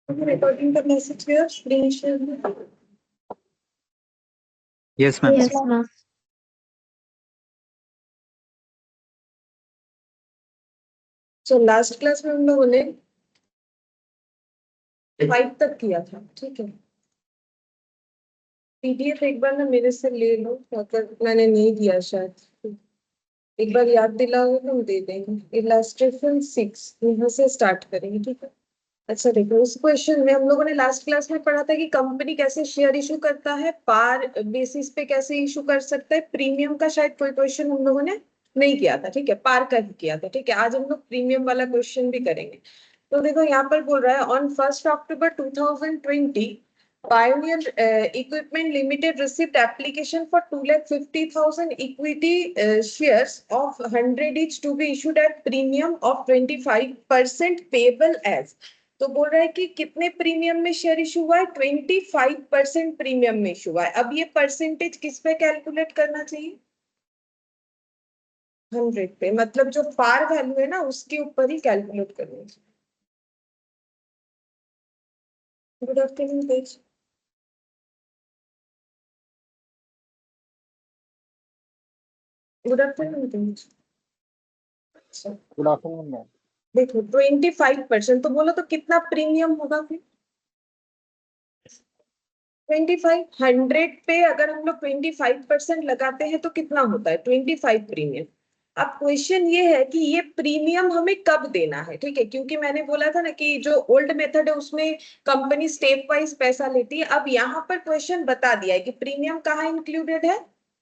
Recording the message here, screen share. Yes, ma'am. Yes, ma'am. So last class में हम लोगों ने 5 तक किया था, ठीक है। पीडीएफ एक बार ना मेरे से ले लो, अगर मैंने नहीं दिया शायद, एक बार याद दिलाओ तो हम दे देंगे। इलस्ट्रेशन 6 यहाँ से स्टार्ट करेंगे, ठीक है। अच्छा देखो, उस क्वेश्चन में हम लोगों ने लास्ट क्लास में पढ़ा था कि कंपनी कैसे शेयर इशू करता है, पार बेसिस पे कैसे इशू कर सकता है। प्रीमियम का शायद कोई क्वेश्चन हम लोगों ने नहीं किया था, ठीक है, पार का ही किया था, ठीक है। आज हम लोग प्रीमियम वाला क्वेश्चन भी करेंगे। तो देखो यहाँ पर बोल रहा है on 1 October 2020 Pioneer Equipment Limited received application for 2,50,000 equity shares of 100 each to be issued at premium of 25% payable as। तो बोल रहा है कि कितने प्रीमियम में शेयर इशू हुआ है, 25% प्रीमियम में इशू हुआ है। अब ये परसेंटेज किस पे कैलकुलेट करना चाहिए, 100 पे, मतलब जो पार वैल्यू है ना उसके ऊपर ही कैलकुलेट करना चाहिए। Good afternoon Tej. Good afternoon Tej. Good afternoon ma'am. देखो 25%, तो बोलो तो कितना प्रीमियम होगा फिर, 25। 100 पे अगर हम लोग 25% लगाते हैं तो कितना होता है, 25 प्रीमियम। अब क्वेश्चन ये है कि ये प्रीमियम हमें कब देना है, ठीक है, क्योंकि मैंने बोला था ना कि जो ओल्ड मेथड है उसमें कंपनी स्टेप वाइज पैसा लेती है। अब यहाँ पर क्वेश्चन बता दिया है कि प्रीमियम कहाँ इंक्लूडेड है,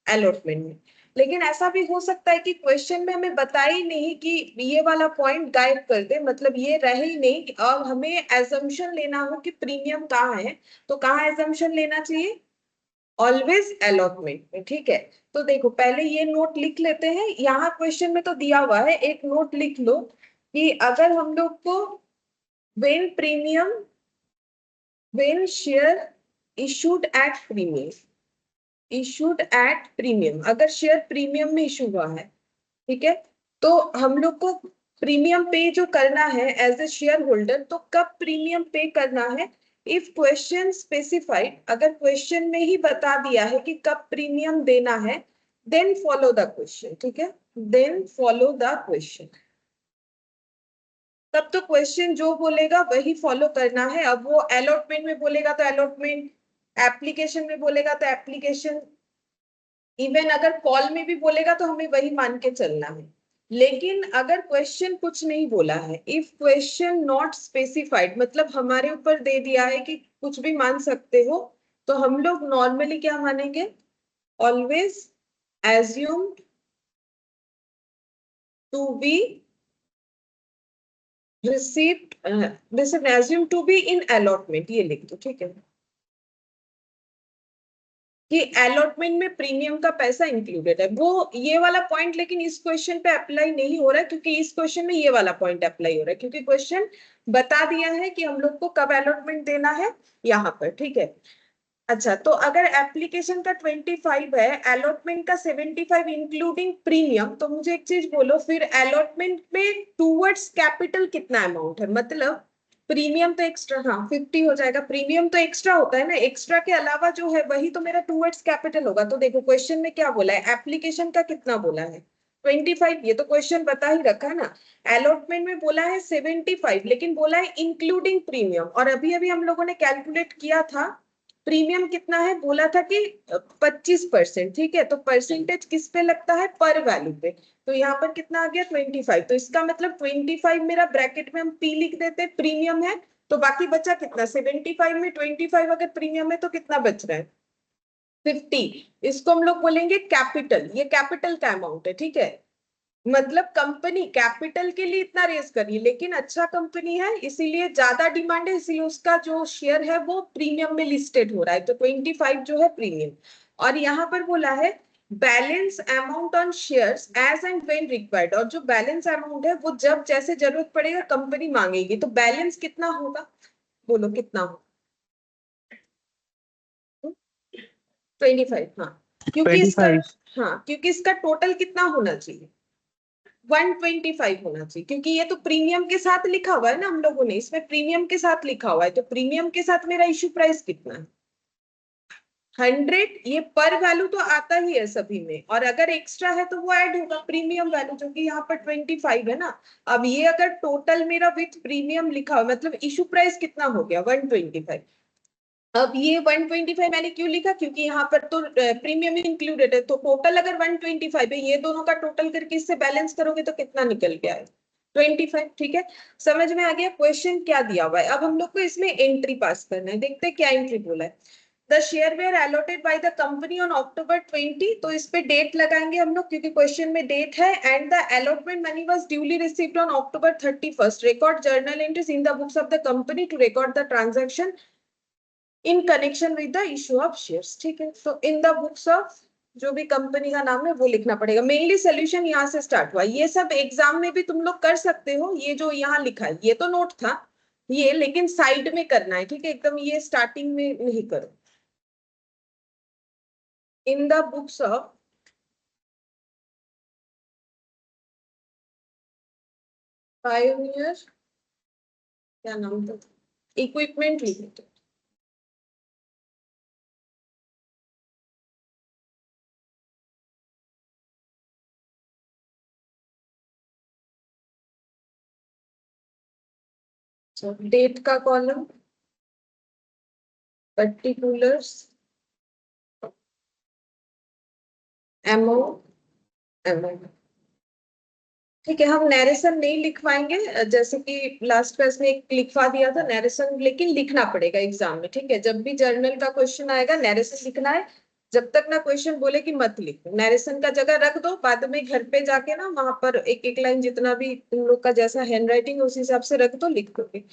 अलॉटमेंट में। लेकिन ऐसा भी हो सकता है कि क्वेश्चन में हमें बताया ही नहीं कि ये वाला पॉइंट गायब कर दे, मतलब ये रहे ही नहीं और हमें एजम्पशन लेना हो कि प्रीमियम कहाँ है। तो कहाँ एजम्पशन लेना चाहिए, ऑलवेज अलॉटमेंट में, ठीक है। तो देखो पहले ये नोट लिख लेते हैं, यहाँ क्वेश्चन में तो दिया हुआ है, एक नोट लिख लो कि अगर हम लोग को when premium, when share issued at premium, issued at premium, अगर शेयर प्रीमियम में इशू हुआ है, ठीक है, तो हम लोग को प्रीमियम पे जो करना है एज ए शेयर होल्डर, तो कब प्रीमियम पे करना है, इफ क्वेश्चन स्पेसिफाइड, अगर क्वेश्चन में ही बता दिया है कि कब प्रीमियम देना है, देन फॉलो द क्वेश्चन, ठीक है, देन फॉलो द क्वेश्चन। तब तो क्वेश्चन जो बोलेगा वही फॉलो करना है। अब वो अलॉटमेंट में बोलेगा तो अलॉटमेंट, एप्लीकेशन में बोलेगा तो एप्लीकेशन, इवन अगर कॉल में भी बोलेगा तो हमें वही मान के चलना है। लेकिन अगर क्वेश्चन कुछ नहीं बोला है, इफ क्वेश्चन नॉट स्पेसिफाइड, मतलब हमारे ऊपर दे दिया है कि कुछ भी मान सकते हो, तो हम लोग नॉर्मली क्या मानेंगे, always assumed to be received, assume to be in allotment, ये लिख दो, ठीक है, कि अलॉटमेंट में प्रीमियम का पैसा इंक्लूडेड है। वो ये वाला पॉइंट लेकिन इस क्वेश्चन पे अप्लाई नहीं हो रहा है, क्योंकि इस क्वेश्चन में ये वाला पॉइंट अप्लाई हो रहा है, क्योंकि क्वेश्चन बता दिया है कि हम लोग को कब अलॉटमेंट देना है यहाँ पर, ठीक है। अच्छा, तो अगर एप्लीकेशन का 25 है, अलॉटमेंट का 75 इंक्लूडिंग प्रीमियम, तो मुझे एक चीज बोलो, फिर अलॉटमेंट में टूवर्ड्स कैपिटल कितना अमाउंट है, मतलब प्रीमियम तो एक्स्ट्रा, हाँ 50 हो जाएगा, प्रीमियम तो एक्स्ट्रा होता है ना, एक्स्ट्रा के अलावा जो है वही तो मेरा टूवर्ड्स कैपिटल होगा। तो देखो क्वेश्चन में क्या बोला है, एप्लीकेशन का कितना बोला है 25, ये तो क्वेश्चन बता ही रखा है ना। अलॉटमेंट में बोला है 75, लेकिन बोला है इंक्लूडिंग प्रीमियम, और अभी अभी हम लोगों ने कैलकुलेट किया था प्रीमियम कितना है, बोला था कि 25%, ठीक है। तो परसेंटेज किस पे लगता है, पर वैल्यू पे। तो यहाँ पर कितना आ गया 25, तो इसका मतलब 25 मेरा ब्रैकेट में हम पी लिख देते, प्रीमियम है, तो बाकी बचा कितना, 75 में 25 अगर प्रीमियम है तो कितना बच रहा है 50। इसको हम लोग बोलेंगे कैपिटल, ये कैपिटल का अमाउंट है, ठीक है। मतलब कंपनी कैपिटल के लिए इतना रेस करी, लेकिन अच्छा कंपनी है इसीलिए ज्यादा डिमांड है, इसीलिए उसका जो शेयर है वो प्रीमियम में लिस्टेड हो रहा है, तो 25 जो है प्रीमियम। और यहाँ पर बोला है balance amount on shares as and when required, और जो बैलेंस अमाउंट है वो जब जैसे जरूरत पड़ेगा कंपनी मांगेगी, तो बैलेंस कितना होगा, बोलो कितना हो, 25, हाँ, क्योंकि इसका, 25। हाँ क्योंकि इसका टोटल कितना होना चाहिए, 125 होना चाहिए, क्योंकि ये तो प्रीमियम के साथ लिखा हुआ है ना हम लोगों ने, इसमें प्रीमियम के साथ लिखा हुआ है, तो प्रीमियम के साथ मेरा इश्यू प्राइस कितना है? 100। ये पर वैल्यू तो आता ही है सभी में, और अगर एक्स्ट्रा है तो वो ऐड होगा प्रीमियम वैल्यू, जो कि यहाँ पर 25 है ना। अब ये अगर टोटल मेरा विथ प्रीमियम लिखा हो, मतलब इशू प्राइस कितना हो गया? 125। अब ये 125 मैंने क्यों लिखा? क्योंकि यहाँ पर तो प्रीमियम इंक्लूडेड है, तो टोटल अगर 125 है, ये दोनों का टोटल करके इससे बैलेंस करोगे तो कितना निकल के आए? 25। ठीक है, समझ में आ गया क्वेश्चन क्या दिया हुआ है? अब हम लोग को इसमें एंट्री पास करना है, देखते हैं क्या एंट्री बोला है। The share were allotted by the company on October 20, तो इस पे डेट लगाएंगे हम लोग क्योंकि क्वेश्चन में डेट है। And the allotment money was duly received on October 31st। Record journal entries in the books of the company to record the transaction in connection with the issue of shares. ठीक है, तो इन the books of, जो भी company का नाम है वो लिखना पड़ेगा। मेनली सोल्यूशन यहाँ से स्टार्ट हुआ, ये सब एग्जाम में भी तुम लोग कर सकते हो। ये जो यहाँ लिखा है ये तो नोट था ये, लेकिन साइड में करना है, ठीक है, एकदम ये स्टार्टिंग में नहीं करो। In the books of pioneer, क्या नाम था, इक्विपमेंट लिमिटेड। डेट का कॉलम, पर्टिकुलर्स, एमओ, एमओ। ठीक है, हम नैरेशन नहीं लिखवाएंगे, जैसे कि लास्ट क्लास में एक लिखवा दिया था नैरेशन, लेकिन लिखना पड़ेगा एग्जाम में। ठीक है, जब भी जर्नल का क्वेश्चन आएगा नैरेशन लिखना है। जब तक ना क्वेश्चन बोले कि मत लिखो, नैरेशन का जगह रख दो, बाद में घर पे जाके ना वहां पर एक एक लाइन जितना भी तुम लोग का जैसा हैंड राइटिंग है उस हिसाब से रख दो, लिख दोगे।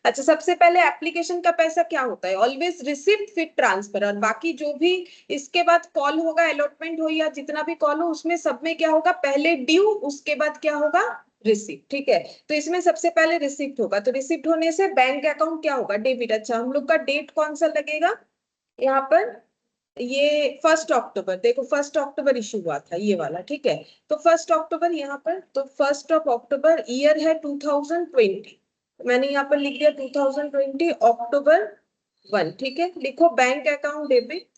अच्छा, सबसे पहले एप्लीकेशन का पैसा क्या होता है? ऑलवेज रिसिप्ट फिर ट्रांसफर, और बाकी जो भी इसके बाद कॉल होगा, अलॉटमेंट हो या जितना भी कॉल हो, उसमें सब में क्या होगा? पहले ड्यू, उसके बाद क्या होगा? रिसिप्ट। ठीक है, तो इसमें सबसे पहले रिसिप्ट होगा, तो रिसिप्ट होने से बैंक अकाउंट क्या होगा? डेबिट। अच्छा, हम लोग का डेट कौन सा लगेगा यहाँ पर? ये 1 अक्टूबर, देखो 1 अक्टूबर इशू हुआ था ये वाला। ठीक है, तो 1 अक्टूबर यहाँ पर, तो 1 अक्टूबर, ईयर है 2020, मैंने यहाँ पर लिख दिया 2020 October 1। ठीक है, लिखो बैंक अकाउंट डेबिट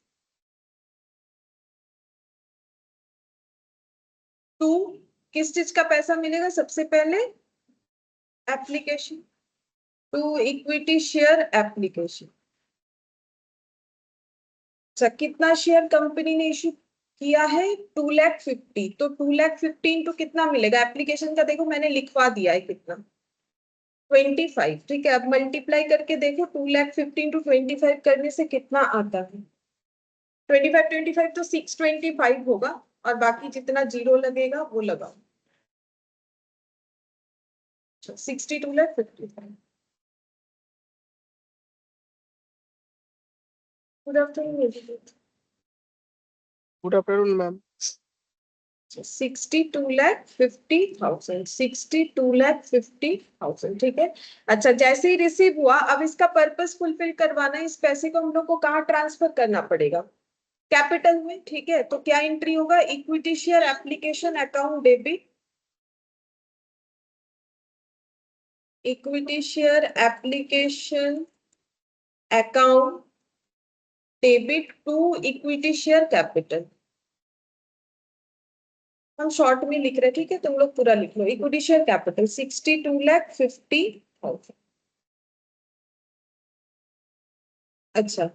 टू, किस चीज का पैसा मिलेगा सबसे पहले? Application, to equity share application. अच्छा, कितना शेयर कंपनी ने इशू किया है? 2,50,000। तो 2,50,000 इंटू कितना मिलेगा एप्लीकेशन का? देखो मैंने लिखवा दिया है कितना, 25। ठीक है, अब मल्टीप्लाई करके देखो 2,50,000 इंटू 25 करने से कितना आता है? 25 तो 625 होगा, और बाकी जितना जीरो लगेगा वो लगाओ। 62,50,000। Good afternoon. Good afternoon ma'am. 62,50,000, 62,50,000। ठीक है, अच्छा, जैसे ही रिसीव हुआ, अब इसका पर्पस फुलफिल करवाना है, इस पैसे को हम लोग को कहाँ ट्रांसफर करना पड़ेगा? कैपिटल में। ठीक है, तो क्या एंट्री होगा? Equity share application account debit, equity share application account debit to equity share capital. हम शॉर्ट में लिख रहे हैं, ठीक है, तुम लोग पूरा लिख लो। Equity share capital 62,50,000। अच्छा,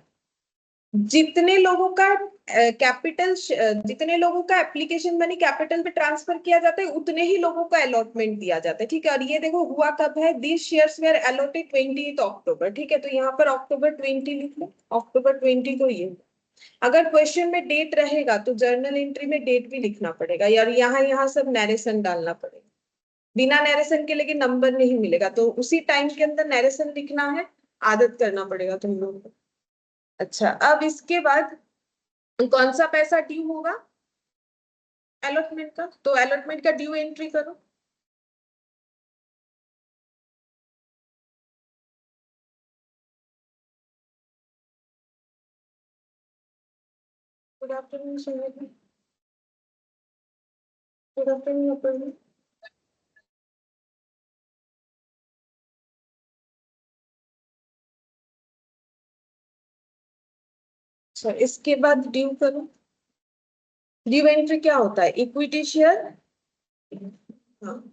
जितने लोगों का कैपिटल, जितने लोगों का एप्लीकेशन मनी कैपिटल में ट्रांसफर किया जाता है, उतने ही लोगों को अलॉटमेंट दिया जाता है। ठीक है, और ये देखो हुआ कब है? दिस शेयर्स वेयर अलॉटेड 20 अक्टूबर। ठीक है, तो यहाँ पर October 20 लिख लो, October 20 को ये। अगर क्वेश्चन में डेट रहेगा तो जर्नल एंट्री में डेट भी लिखना पड़ेगा यार, यहाँ यहाँ सब नैरेशन डालना पड़ेगा। बिना नैरेशन के लेकिन नंबर नहीं मिलेगा, तो उसी टाइम के अंदर नैरेशन लिखना है, आदत करना पड़ेगा तुम लोगों को। अच्छा, अब इसके बाद कौन सा पैसा ड्यू होगा? अलॉटमेंट का, तो अलॉटमेंट का ड्यू एंट्री करो। Good afternoon Sumit, good afternoon Aparna. अच्छा, इसके बाद ड्यू करो। ड्यू एंट्री क्या होता है? Equity share. हाँ,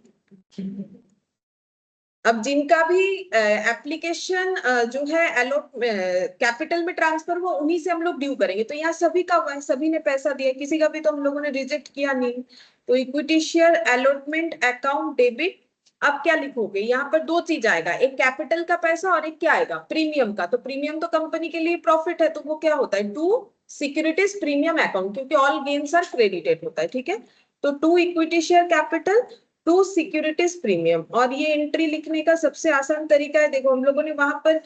अब जिनका भी एप्लीकेशन जो है एलोट कैपिटल में ट्रांसफर हुआ, उन्हीं से हम लोग ड्यू करेंगे। तो यहाँ सभी का हुआ है, सभी ने पैसा दिया, किसी का भी तो हम लोगों ने रिजेक्ट किया नहीं। तो equity share allotment account debit. अब क्या लिखोगे? यहाँ पर दो चीज आएगा, एक कैपिटल का पैसा और एक क्या आएगा? प्रीमियम का। तो प्रीमियम तो कंपनी के लिए प्रॉफिट है, तो वो क्या होता है? टू सिक्योरिटीज प्रीमियम अकाउंट, क्योंकि ऑल गेन्स आर क्रेडिटेड होता है। ठीक है, तो to equity share capital to securities premium. और ये एंट्री लिखने का सबसे आसान तरीका है, देखो हम लोगों ने वहां पर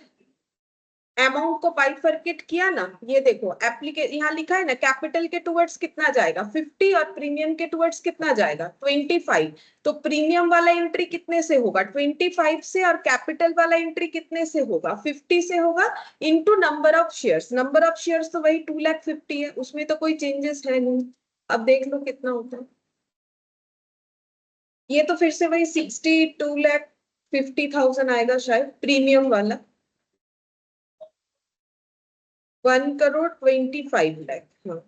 अमाउंट को बाइफरकेट किया ना, ये देखो यहाँ लिखा है ना, कैपिटल के टुवर्ड्स कितना जाएगा? 50, और प्रीमियम के टुवर्ड्स कितना जाएगा? 25। तो प्रीमियम वाला एंट्री कितने से होगा? 25 से, और कैपिटल वाला एंट्री कितने से होगा? 50 से होगा, into number of shares. Number of shares तो वही 2,50,000 है, उसमें तो कोई चेंजेस है नहीं। अब देख लो कितना होता है। ये तो फिर से वही 62,50,000 आएगा शायद, प्रीमियम वाला। 1,25,00,000। हाँ,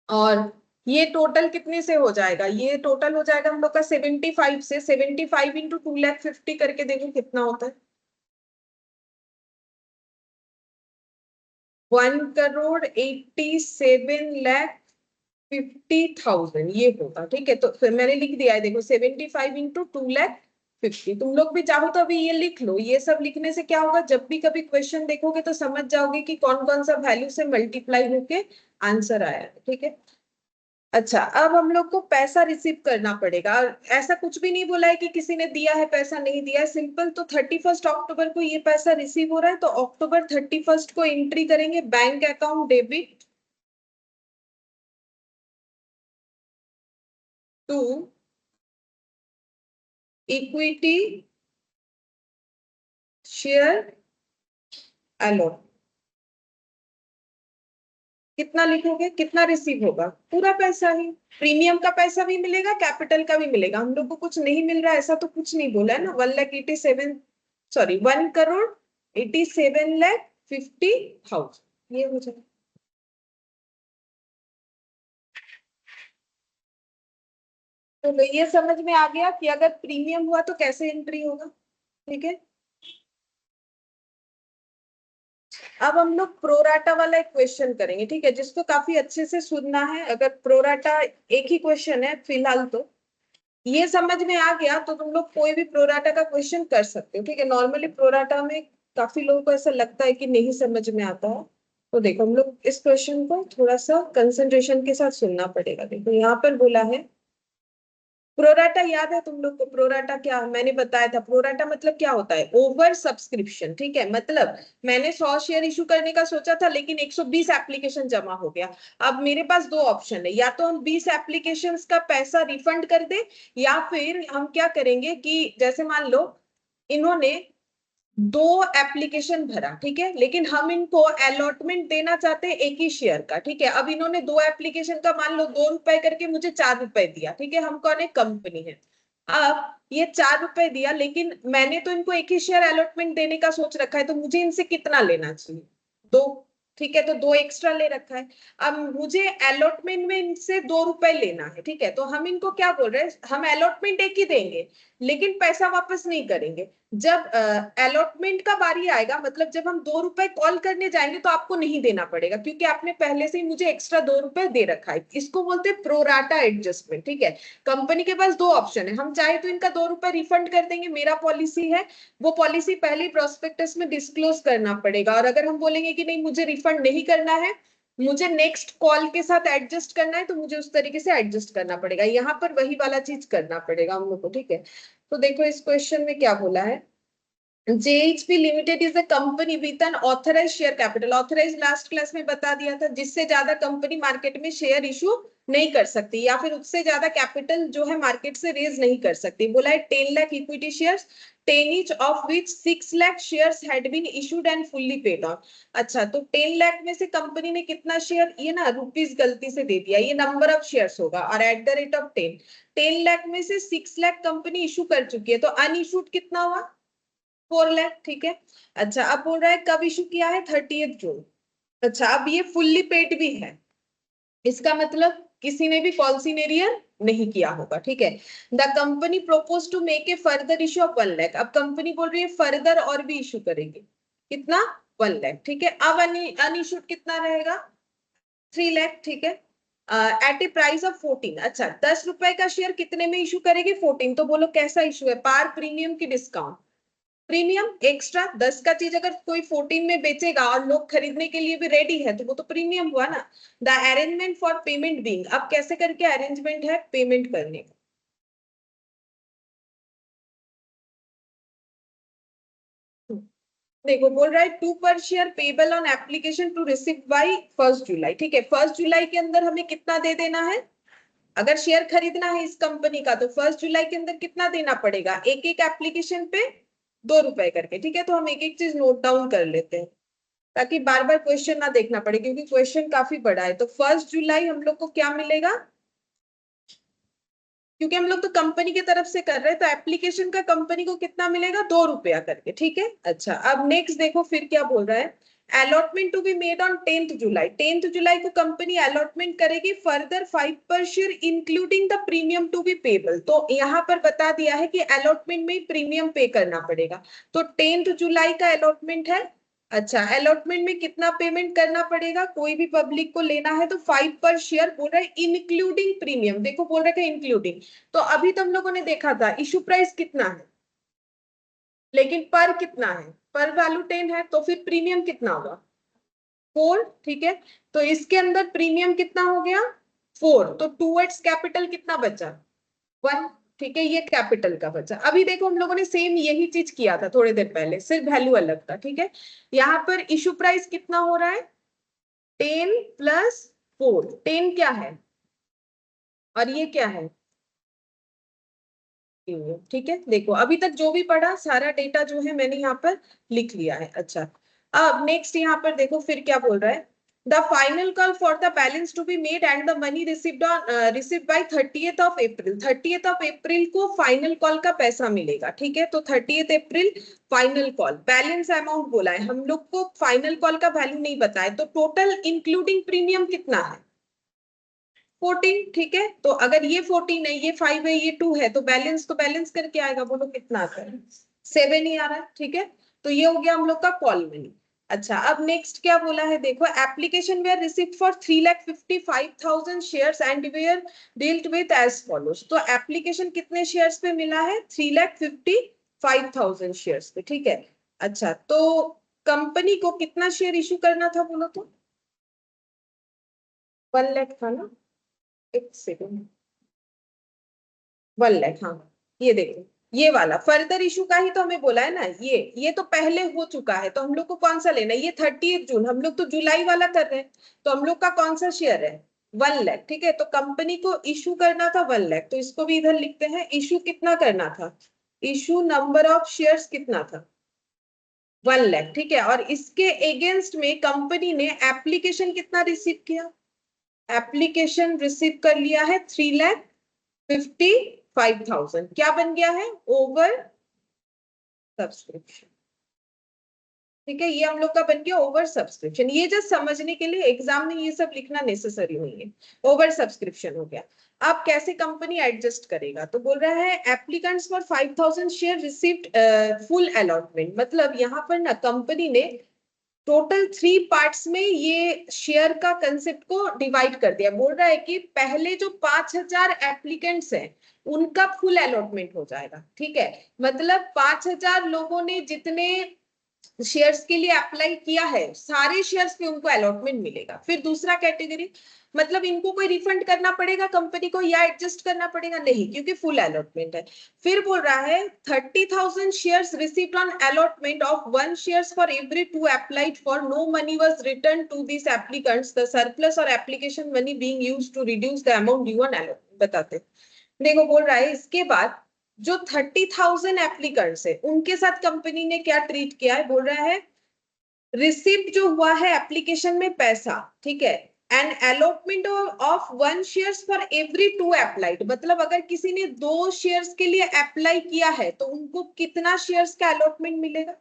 और ये टोटल कितने से हो जाएगा? ये टोटल हो जाएगा हम लोग का 75 से। 75 इंटू 2,50,000 करके देखो कितना होता है। 1,87,50,000 ये होगा। ठीक है, तो फिर मैंने लिख दिया है, देखो 75 इंटू 2,50,000। तुम लोग भी चाहो तो अभी ये लिख लो। ये सब लिखने से क्या होगा, जब भी कभी क्वेश्चन देखोगे तो समझ जाओगे कि कौन कौन सा वैल्यू से मल्टीप्लाई होके आंसर आया है। ठीक है, अच्छा, अब हम लोग को पैसा रिसीव करना पड़ेगा। और ऐसा कुछ भी नहीं बोला है कि किसी ने दिया है पैसा, नहीं दिया है, सिंपल। तो 31 अक्टूबर को ये पैसा रिसीव हो रहा है, तो अक्टूबर 31 को एंट्री करेंगे bank account debit to equity share allot. कितना लिखोगे? कितना रिसीव होगा? पूरा पैसा ही। प्रीमियम का पैसा भी मिलेगा, कैपिटल का भी मिलेगा। हम लोग को कुछ नहीं मिल रहा है ऐसा तो कुछ नहीं बोला है ना। 1,87,000, सॉरी 1,87,50,000 ये हो जाएगा। तो ये समझ में आ गया कि अगर प्रीमियम हुआ तो कैसे एंट्री होगा। ठीक है, अब हम लोग प्रोराटा वाला एक क्वेश्चन करेंगे। ठीक है, जिसको काफी अच्छे से सुनना है। अगर प्रोराटा एक ही क्वेश्चन है फिलहाल, तो ये समझ में आ गया तो तुम लोग कोई भी प्रोराटा का क्वेश्चन कर सकते हो। ठीक है, नॉर्मली प्रोराटा में काफी लोगों को ऐसा लगता है कि नहीं समझ में आता है। तो देखो हम लोग इस क्वेश्चन को थोड़ा सा कंसंट्रेशन के साथ सुनना पड़ेगा। देखो यहाँ पर बोला है प्रोराटा, याद है तुम लोग को प्रोराटा क्या? मैंने बताया था प्रोराटा मतलब क्या होता है? Over subscription. ठीक है, मतलब मैंने 100 शेयर इशू करने का सोचा था, लेकिन 120 एप्लीकेशन जमा हो गया। अब मेरे पास दो ऑप्शन है, या तो हम 20 एप्लीकेशन का पैसा रिफंड कर दे, या फिर हम क्या करेंगे कि जैसे मान लो इन्होंने दो एप्लीकेशन भरा, ठीक है, लेकिन हम इनको अलॉटमेंट देना चाहते हैं एक ही शेयर का। ठीक है, अब इन्होंने दो एप्लीकेशन का मान लो 2 रुपए करके मुझे 4 रुपए दिया। ठीक है, हम कौन है? कंपनी है। अब ये 4 रुपए दिया, लेकिन मैंने तो इनको एक ही शेयर अलॉटमेंट देने का सोच रखा है, तो मुझे इनसे कितना लेना चाहिए? दो। ठीक है, तो दो एक्स्ट्रा ले रखा है। अब मुझे अलॉटमेंट में इनसे 2 रुपए लेना है। ठीक है, तो हम इनको क्या बोल रहे हैं, हम अलॉटमेंट एक ही देंगे, लेकिन पैसा वापस नहीं करेंगे। जब अलॉटमेंट का बारी आएगा, मतलब जब हम 2 रुपए कॉल करने जाएंगे, तो आपको नहीं देना पड़ेगा, क्योंकि आपने पहले से ही मुझे एक्स्ट्रा 2 रुपए दे रखा है। इसको बोलते हैं प्रोराटा एडजस्टमेंट। ठीक है, कंपनी के पास दो ऑप्शन है, हम चाहे तो इनका 2 रुपए रिफंड कर देंगे, मेरा पॉलिसी है, वो पॉलिसी पहले प्रोस्पेक्टस में डिस्क्लोज करना पड़ेगा। और अगर हम बोलेंगे कि नहीं मुझे रिफंड नहीं करना है, मुझे नेक्स्ट कॉल के साथ एडजस्ट करना है, तो मुझे उस तरीके से एडजस्ट करना पड़ेगा। यहाँ पर वही वाला चीज करना पड़ेगा हम लोग को। ठीक है, तो देखो इस क्वेश्चन में क्या बोला है। JHP limited is a company with an authorise share capital. Authorise last class में बता दिया था, जिससे ज्यादा कंपनी मार्केट में शेयर इशू नहीं कर सकती, या फिर उससे ज्यादा कैपिटल जो है मार्केट से रेज नहीं कर सकती। बोला है 10 lakh equity shares, 10 each of which 6 lakh shares had been issued and fully paid on। अच्छा, तो 10 लाख में से कंपनी ने कितना शेयर, ये ना रुपीस गलती से दे दिया, ये नंबर ऑफ शेयर्स होगा, और at the rate of 10 lakh में से 6 लाख कंपनी इशू कर चुकी है, तो अनइशूड कितना हुआ? 4 लाख। ठीक है, अच्छा अब बोल रहा है कब इशू किया है? 30th जून। अच्छा, अब ये फुल्ली पेड भी है, इसका मतलब किसी ने भी कॉन्सिनेरियर नहीं किया होगा, ठीक है। The company propose to make a further issue of 1 lakh, अब कंपनी बोल रही है फर्दर और भी इशू करेगी, कितना, 1 लाख, ठीक है। अब अनइशूड कितना रहेगा, 3 लाख, ठीक है। एट ए प्राइस ऑफ 14, अच्छा 10 रुपए का शेयर कितने में इशू करेगी, 14, तो बोलो कैसा इशू है, पार प्रीमियम की डिस्काउंट, प्रीमियम एक्स्ट्रा, 10 का चीज अगर कोई 14 में बेचेगा और लोग खरीदने के लिए भी रेडी है तो वो तो प्रीमियम हुआ ना। The arrangement for payment being, अब कैसे करके अरेंजमेंट है पेमेंट करने का, देखो बोल रहा है 2 per share payable on application to receive by 1 July, ठीक है। 1 जुलाई के अंदर हमें कितना दे देना है, अगर शेयर खरीदना है इस कंपनी का तो 1 जुलाई के अंदर कितना देना पड़ेगा, एक एक एप्लीकेशन पे 2 रुपए करके, ठीक है। तो हम एक एक चीज नोट डाउन कर लेते हैं ताकि बार बार क्वेश्चन ना देखना पड़े, क्योंकि क्वेश्चन काफी बड़ा है। तो 1 जुलाई हम लोग को क्या मिलेगा, क्योंकि हम लोग तो कंपनी की तरफ से कर रहे हैं तो एप्लीकेशन का कंपनी को कितना मिलेगा, 2 रुपया करके, ठीक है। अच्छा, अब नेक्स्ट देखो फिर क्या बोल रहा है, allotment to be made on 10th July, 10th जुलाई को कंपनी अलॉटमेंट करेगी further 5 per share including the premium to be payable, तो यहाँ पर बता दिया है कि अलॉटमेंट में प्रीमियम पे करना पड़ेगा, तो 10th जुलाई का अलॉटमेंट है। अच्छा, अलॉटमेंट में कितना पेमेंट करना पड़ेगा, कोई भी पब्लिक को लेना है तो 5 पर शेयर बोल रहा है इंक्लूडिंग प्रीमियम, देखो बोल रहा है इंक्लूडिंग, तो अभी तो हम लोगों ने देखा था इशू प्राइस कितना है, लेकिन पर कितना है, पर वैल्यू 10 है, तो फिर प्रीमियम कितना होगा, 4, ठीक है। तो इसके अंदर प्रीमियम कितना हो गया, 4, तो टूवर्ड्स कैपिटल कितना बचा, 1, ठीक है, ये कैपिटल का बचा। अभी देखो हम लोगों ने सेम यही चीज किया था थोड़ी देर पहले, सिर्फ वैल्यू अलग था, ठीक है। यहाँ पर इशू प्राइस कितना हो रहा है, 10 + 4, 10 क्या है और ये क्या है, ठीक है। देखो अभी तक जो भी पढ़ा सारा डेटा जो है मैंने यहाँ पर लिख लिया है। अच्छा, अब नेक्स्ट यहाँ पर देखो फिर क्या बोल रहा है, the final call for the balance to be made and the money received by 30th of April, 30th of April को फाइनल कॉल का पैसा मिलेगा, ठीक है। तो 30th अप्रैल फाइनल कॉल, बैलेंस अमाउंट बोला है, हम लोग को फाइनल कॉल का वैल्यू नहीं बताया, तो टोटल इंक्लूडिंग प्रीमियम कितना है, 14, ठीक है। तो अगर ये 14 है, ये 5 है, ये 2 है, तो बैलेंस करके आएगा, बोलो कितना आता है, 7 ही आ रहा है, ठीक है। तो ये हो गया हम लोग का कॉल मनी। अच्छा, अब नेक्स्ट क्या बोला है देखो, application were received for 3,55,000 shares and were dealt with as follows, तो एप्लीकेशन कितने शेयर्स पे मिला है, 3,55,000 शेयर्स पे, ठीक है। अच्छा, तो कंपनी को कितना शेयर इशू करना था बोलो तो, 1 लाख था ना, एक सेकेंड, 1 लाख, हाँ। ये देखो ये वाला फर्दर इशू का ही तो हमें बोला है ना, ये तो पहले हो चुका है, तो हम लोग को कौन सा लेना है, ये 30 जून, हम लोग तो जुलाई वाला कर रहे हैं, तो हम लोग का कौन सा शेयर है, 1 लाख, ठीक है। तो कंपनी को इशू करना था 1 लाख, तो इसको भी इधर लिखते हैं, इशू कितना करना था, इशू नंबर ऑफ शेयर्स कितना था, 1 लाख, ठीक है। और इसके अगेंस्ट में कंपनी ने एप्लीकेशन कितना रिसीव किया, एप्लीकेशन रिसीव कर लिया है 3,55,000, क्या बन गया है, ओवर सब्सक्रिप्शन, ठीक है। ये हम लोग का बन गया ओवर सब्सक्रिप्शन, ये जस्ट समझने के लिए, एग्जाम में ये सब लिखना नेसेसरी नहीं है, ओवर सब्सक्रिप्शन हो गया। अब कैसे कंपनी एडजस्ट करेगा, तो बोल रहा है applicants for 5,000 share received full allotment, मतलब यहाँ पर ना कंपनी ने टोटल 3 पार्ट्स में ये शेयर का कंसेप्ट को डिवाइड कर दिया, बोल रहा है कि पहले जो 5,000 एप्लीकेंट्स हैं उनका फुल अलॉटमेंट हो जाएगा, ठीक है। मतलब 5,000 लोगों ने जितने शेयर्स के लिए अप्लाई किया है सारे शेयर्स पे उनको अलॉटमेंट मिलेगा। फिर दूसरा कैटेगरी, मतलब इनको कोई रिफंड करना पड़ेगा कंपनी को या एडजस्ट करना पड़ेगा, नहीं, क्योंकि फुल अलॉटमेंट है। फिर बोल रहा है 30,000 shares received on allotment of 1 shares for every 2 applied for, no money was return to this applicants, the surplus और application money being used to reduce the amount due on allotment, बताते। देखो बोल रहा है इसके बाद जो 30,000 एप्लीकेंट्स है उनके साथ कंपनी ने क्या ट्रीट किया है, बोल रहा है रिसिप्ट जो हुआ है एप्लीकेशन में पैसा, ठीक है, and allotment of 1 shares for every 2 applied, मतलब अगर किसी ने 2 शेयर्स के लिए अप्लाई किया है तो उनको कितना शेयर्स का अलॉटमेंट मिलेगा,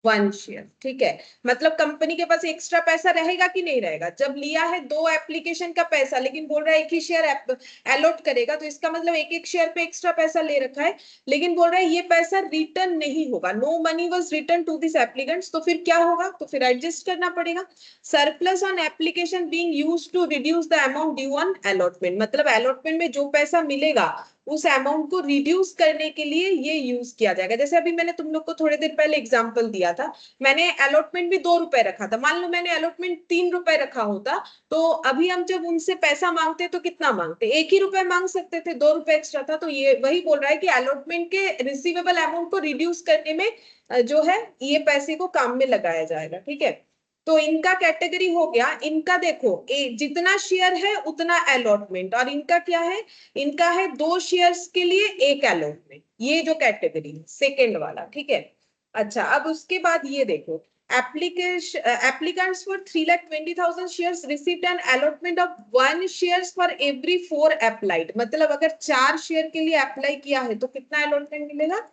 1 शेयर, ठीक है। मतलब कंपनी के पास एक्स्ट्रा पैसा रहेगा कि नहीं रहेगा? जब लिया है 2 एप्लीकेशन का पैसा, लेकिन बोल रहा है एक ही शेयर अलॉट करेगा, तो इसका मतलब एक एक शेयर पे एक्स्ट्रा पैसा ले रखा है, लेकिन बोल रहा है ये पैसा रिटर्न नहीं होगा, no money was return to this applicants. तो फिर क्या होगा? तो फिर एडजस्ट करना पड़ेगा। Surplus on application being used to reduce the amount due on allotment, मतलब अलॉटमेंट में जो पैसा मिलेगा उस अमाउंट को रिड्यूस करने के लिए ये यूज किया जाएगा। जैसे अभी मैंने तुम लोग को थोड़ी देर पहले एग्जांपल दिया था, मैंने अलॉटमेंट भी 2 रुपए रखा था, मान लो मैंने अलॉटमेंट 3 रुपए रखा होता, तो अभी हम जब उनसे पैसा मांगते तो कितना मांगते? 1 ही रुपए मांग सकते थे, 2 रुपए एक्स्ट्रा था। तो ये वही बोल रहा है कि अलॉटमेंट के रिसीवेबल अमाउंट को रिड्यूस करने में जो है ये पैसे को काम में लगाया जाएगा, ठीक है। तो इनका कैटेगरी हो गया, इनका देखो जितना शेयर है उतना अलॉटमेंट, और इनका क्या है? इनका है 2 शेयर्स के लिए 1 अलॉटमेंट, ये जो कैटेगरी है सेकेंड वाला, ठीक है। अच्छा, अब उसके बाद ये देखो, applicants for 3,20,000 shares received an allotment of 1 shares for every 4 applied, मतलब अगर 4 शेयर के लिए अप्लाई किया है तो कितना अलॉटमेंट मिलेगा?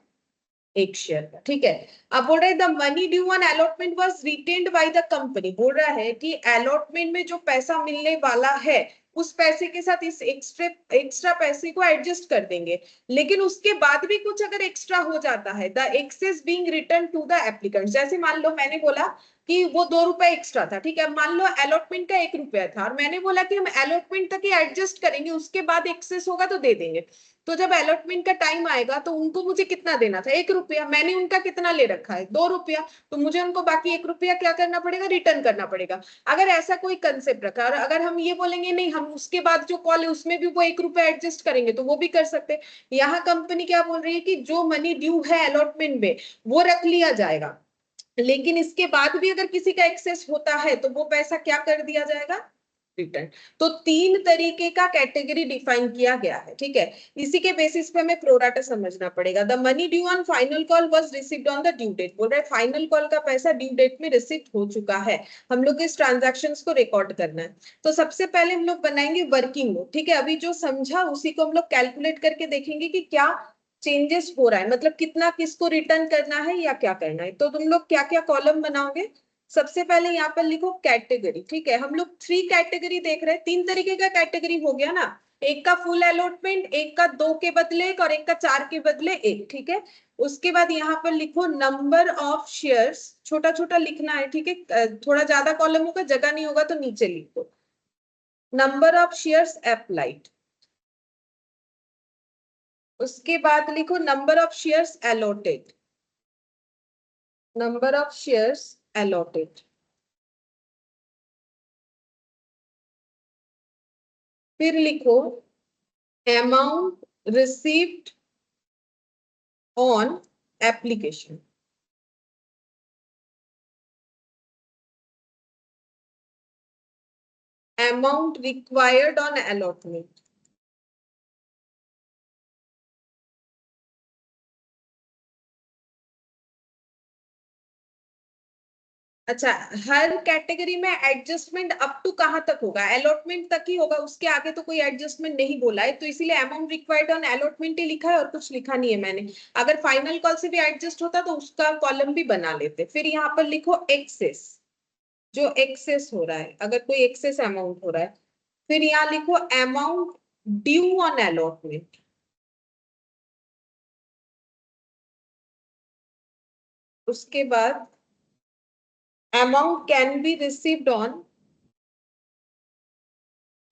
1 शेयर का, ठीक है। अब बोल रहे हैं the money due on allotment was retained bye the company, बोल रहा है कि अलॉटमेंट में जो पैसा मिलने वाला है उस पैसे के साथ इस एक्स्ट्रा पैसे को एडजस्ट कर देंगे, लेकिन उसके बाद भी कुछ अगर एक्स्ट्रा हो जाता है, the excess being return to the applicant. जैसे मान लो मैंने बोला कि वो 2 रुपए एक्स्ट्रा था, ठीक है, मान लो अलॉटमेंट का 1 रुपया था और मैंने बोला कि हम अलॉटमेंट तक ही एडजस्ट करेंगे, उसके बाद एक्सेस होगा तो दे देंगे। तो जब अलॉटमेंट का टाइम आएगा तो उनको मुझे कितना देना था? 1 रुपया। मैंने उनका कितना ले रखा है? 2 रुपया। तो मुझे उनको बाकी 1 रुपया क्या करना पड़ेगा? रिटर्न करना पड़ेगा। अगर ऐसा कोई कंसेप्ट रखा और अगर हम ये बोलेंगे नहीं, हम उसके बाद जो कॉल है उसमें भी वो 1 रुपया एडजस्ट करेंगे, तो वो भी कर सकते हैं। यहाँ कंपनी क्या बोल रही है कि जो मनी ड्यू है अलॉटमेंट में वो रख लिया जाएगा, लेकिन इसके बाद भी अगर किसी का एक्सेस होता है तो वो पैसा क्या कर दिया जाएगा? रिटर्न। तो 3 तरीके का कैटेगरी डिफाइन किया गया है, ठीक है। इसी के बेसिस पे हमें प्रोराटा समझना पड़ेगा। The money due on final call was received on the due date, बोल रहे फाइनल कॉल का पैसा ड्यू डेट में रिसीव हो चुका है, हम लोग इस ट्रांजैक्शन को रिकॉर्ड करना है। तो सबसे पहले हम लोग बनाएंगे वर्किंग नोट, ठीक है। अभी जो समझा उसी को हम लोग कैलकुलेट करके देखेंगे कि क्या चेंजेस हो रहा है, मतलब कितना किसको रिटर्न करना है या क्या करना है। तो तुम लोग क्या क्या कॉलम बनाओगे? सबसे पहले यहाँ पर लिखो कैटेगरी, ठीक है। हम लोग 3 कैटेगरी देख रहे हैं, 3 तरीके का कैटेगरी हो गया ना, एक का फुल अलॉटमेंट, एक का 2 के बदले 1 और एक का 4 के बदले 1, ठीक है। उसके बाद यहाँ पर लिखो नंबर ऑफ शेयर्स, छोटा छोटा लिखना है, ठीक है, थोड़ा ज्यादा कॉलम होगा, जगह नहीं होगा तो नीचे लिखो नंबर ऑफ शेयर्स अप्लाइड। उसके बाद लिखो number of shares allotted, number of shares allotted. फिर लिखो amount received on application, amount required on allotment. अच्छा, हर कैटेगरी में एडजस्टमेंट अप टू कहां तक होगा? अलॉटमेंट तक ही होगा, उसके आगे तो कोई एडजस्टमेंट नहीं बोला है, तो इसीलिए अमाउंट रिक्वायर्ड ऑन अलॉटमेंट ही लिखा है और कुछ लिखा नहीं है मैंने। अगर फाइनल कॉल से भी एडजस्ट होता तो उसका कॉलम भी बना लेते। फिर यहाँ पर लिखो एक्सेस, जो एक्सेस हो रहा है, अगर कोई एक्सेस अमाउंट हो रहा है। फिर यहाँ लिखो अमाउंट ड्यू ऑन अलॉटमेंट। उसके बाद amount can be received on,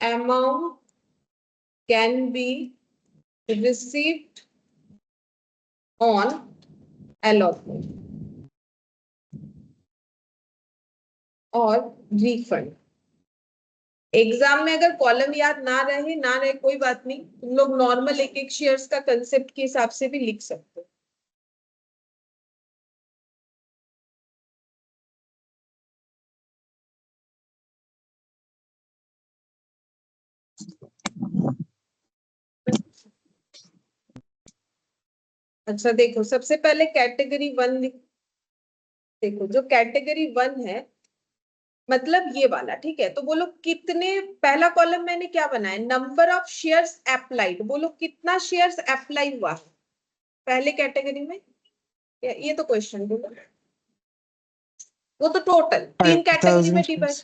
amount can be received on allotment और refund। एग्जाम में अगर कॉलम याद ना रहे कोई बात नहीं, तुम लोग नॉर्मल एक एक शेयर्स का कंसेप्ट के हिसाब से भी लिख सकते हो। अच्छा देखो, सबसे पहले कैटेगरी 1 देखो, जो कैटेगरी 1 है मतलब ये वाला, ठीक है। तो बोलो कितने, पहला कॉलम मैंने क्या बनाया? नंबर ऑफ शेयर्स अप्लाइड, बोलो कितना शेयर्स अप्लाई हुआ है पहले कैटेगरी में? ये तो क्वेश्चन बोलो। वो तो टोटल 3 कैटेगरी में 5,000 डिवाइड।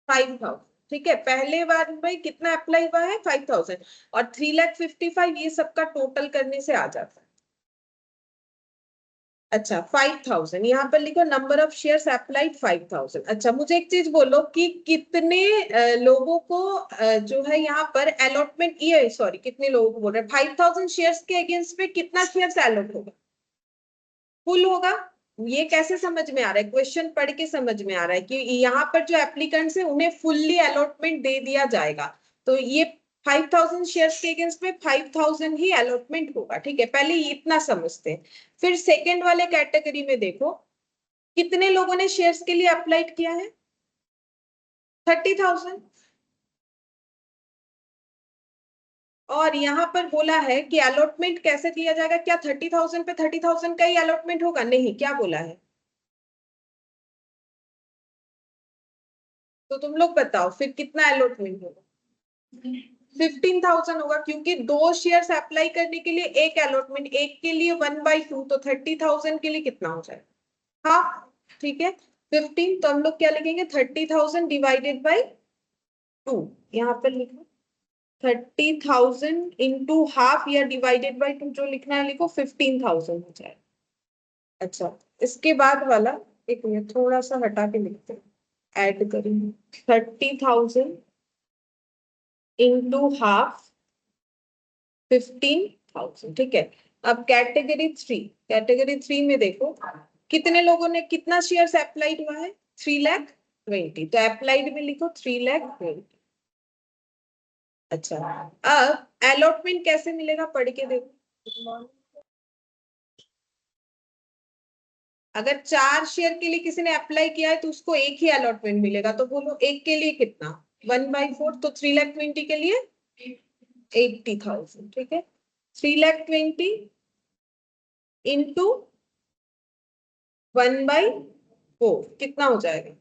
5,000 ठीक है, पहले बार में कितना अप्लाई हुआ है 5,000 और 3,55,000 ये सबका टोटल करने से आ जाता है। अच्छा 5,000 यहाँ पर लिखो नंबर ऑफ शेयर्स अप्लाइड 5,000। अच्छा मुझे एक चीज बोलो कि कितने लोगों को जो है यहाँ पर अलॉटमेंट, ये सॉरी कितने लोगों को बोल रहे हैं 5,000 शेयर्स के अगेंस्ट में कितना शेयर्स अलॉट होगा? फुल होगा। ये कैसे समझ में आ रहा है? क्वेश्चन पढ़ के समझ में आ रहा है कि यहाँ पर जो एप्लीकेंट्स है उन्हें फुल्ली अलॉटमेंट दे दिया जाएगा। तो ये 5,000 शेयर्स के अगेंस्ट में 5,000 ही अलॉटमेंट होगा। ठीक है, पहले इतना समझते हैं। फिर सेकेंड वाले कैटेगरी में देखो कितने लोगों ने शेयर्स के लिए अप्लाई किया है 30,000। और यहाँ पर बोला है कि अलॉटमेंट कैसे दिया जाएगा? क्या 30,000 पे 30,000 का ही अलॉटमेंट होगा? नहीं, क्या बोला है? तो तुम लोग बताओ फिर कितना अलॉटमेंट होगा? 15,000 होगा, क्योंकि 2 शेयर्स अप्लाई करने के लिए एक अलॉटमेंट, एक के लिए 1/2, तो 30,000 के लिए कितना हो जाएगा? हाफ। ठीक है, 15, तो हम लोग क्या लिखेंगे 30,000 डिवाइडेड बाई 2। यहाँ पर लिखो 30,000 इंटू हाफ या डिवाइडेड बाई 2, जो लिखना है लिखो 15,000 हो जाएगा। अच्छा इसके बाद वाला, एक मिनट थोड़ा सा हटा के लिखते हैं, ऐड करेंगे 30,000 इंटू हाफ 15,000। ठीक है, अब कैटेगरी थ्री में देखो कितने लोगों ने कितना शेयर्स अप्लाइड हुआ है 3,20,000, तो अप्लाइड में लिखो 3,20,000। अच्छा अब अलॉटमेंट कैसे मिलेगा पढ़ के देखो। अगर 4 शेयर के लिए किसी ने अप्लाई किया है तो उसको एक ही अलॉटमेंट मिलेगा, तो बोलो एक के लिए कितना 1/4, तो 3,20,000 के लिए 80,000। ठीक है, 3,20,000 इंटू 1/4 कितना हो जाएगा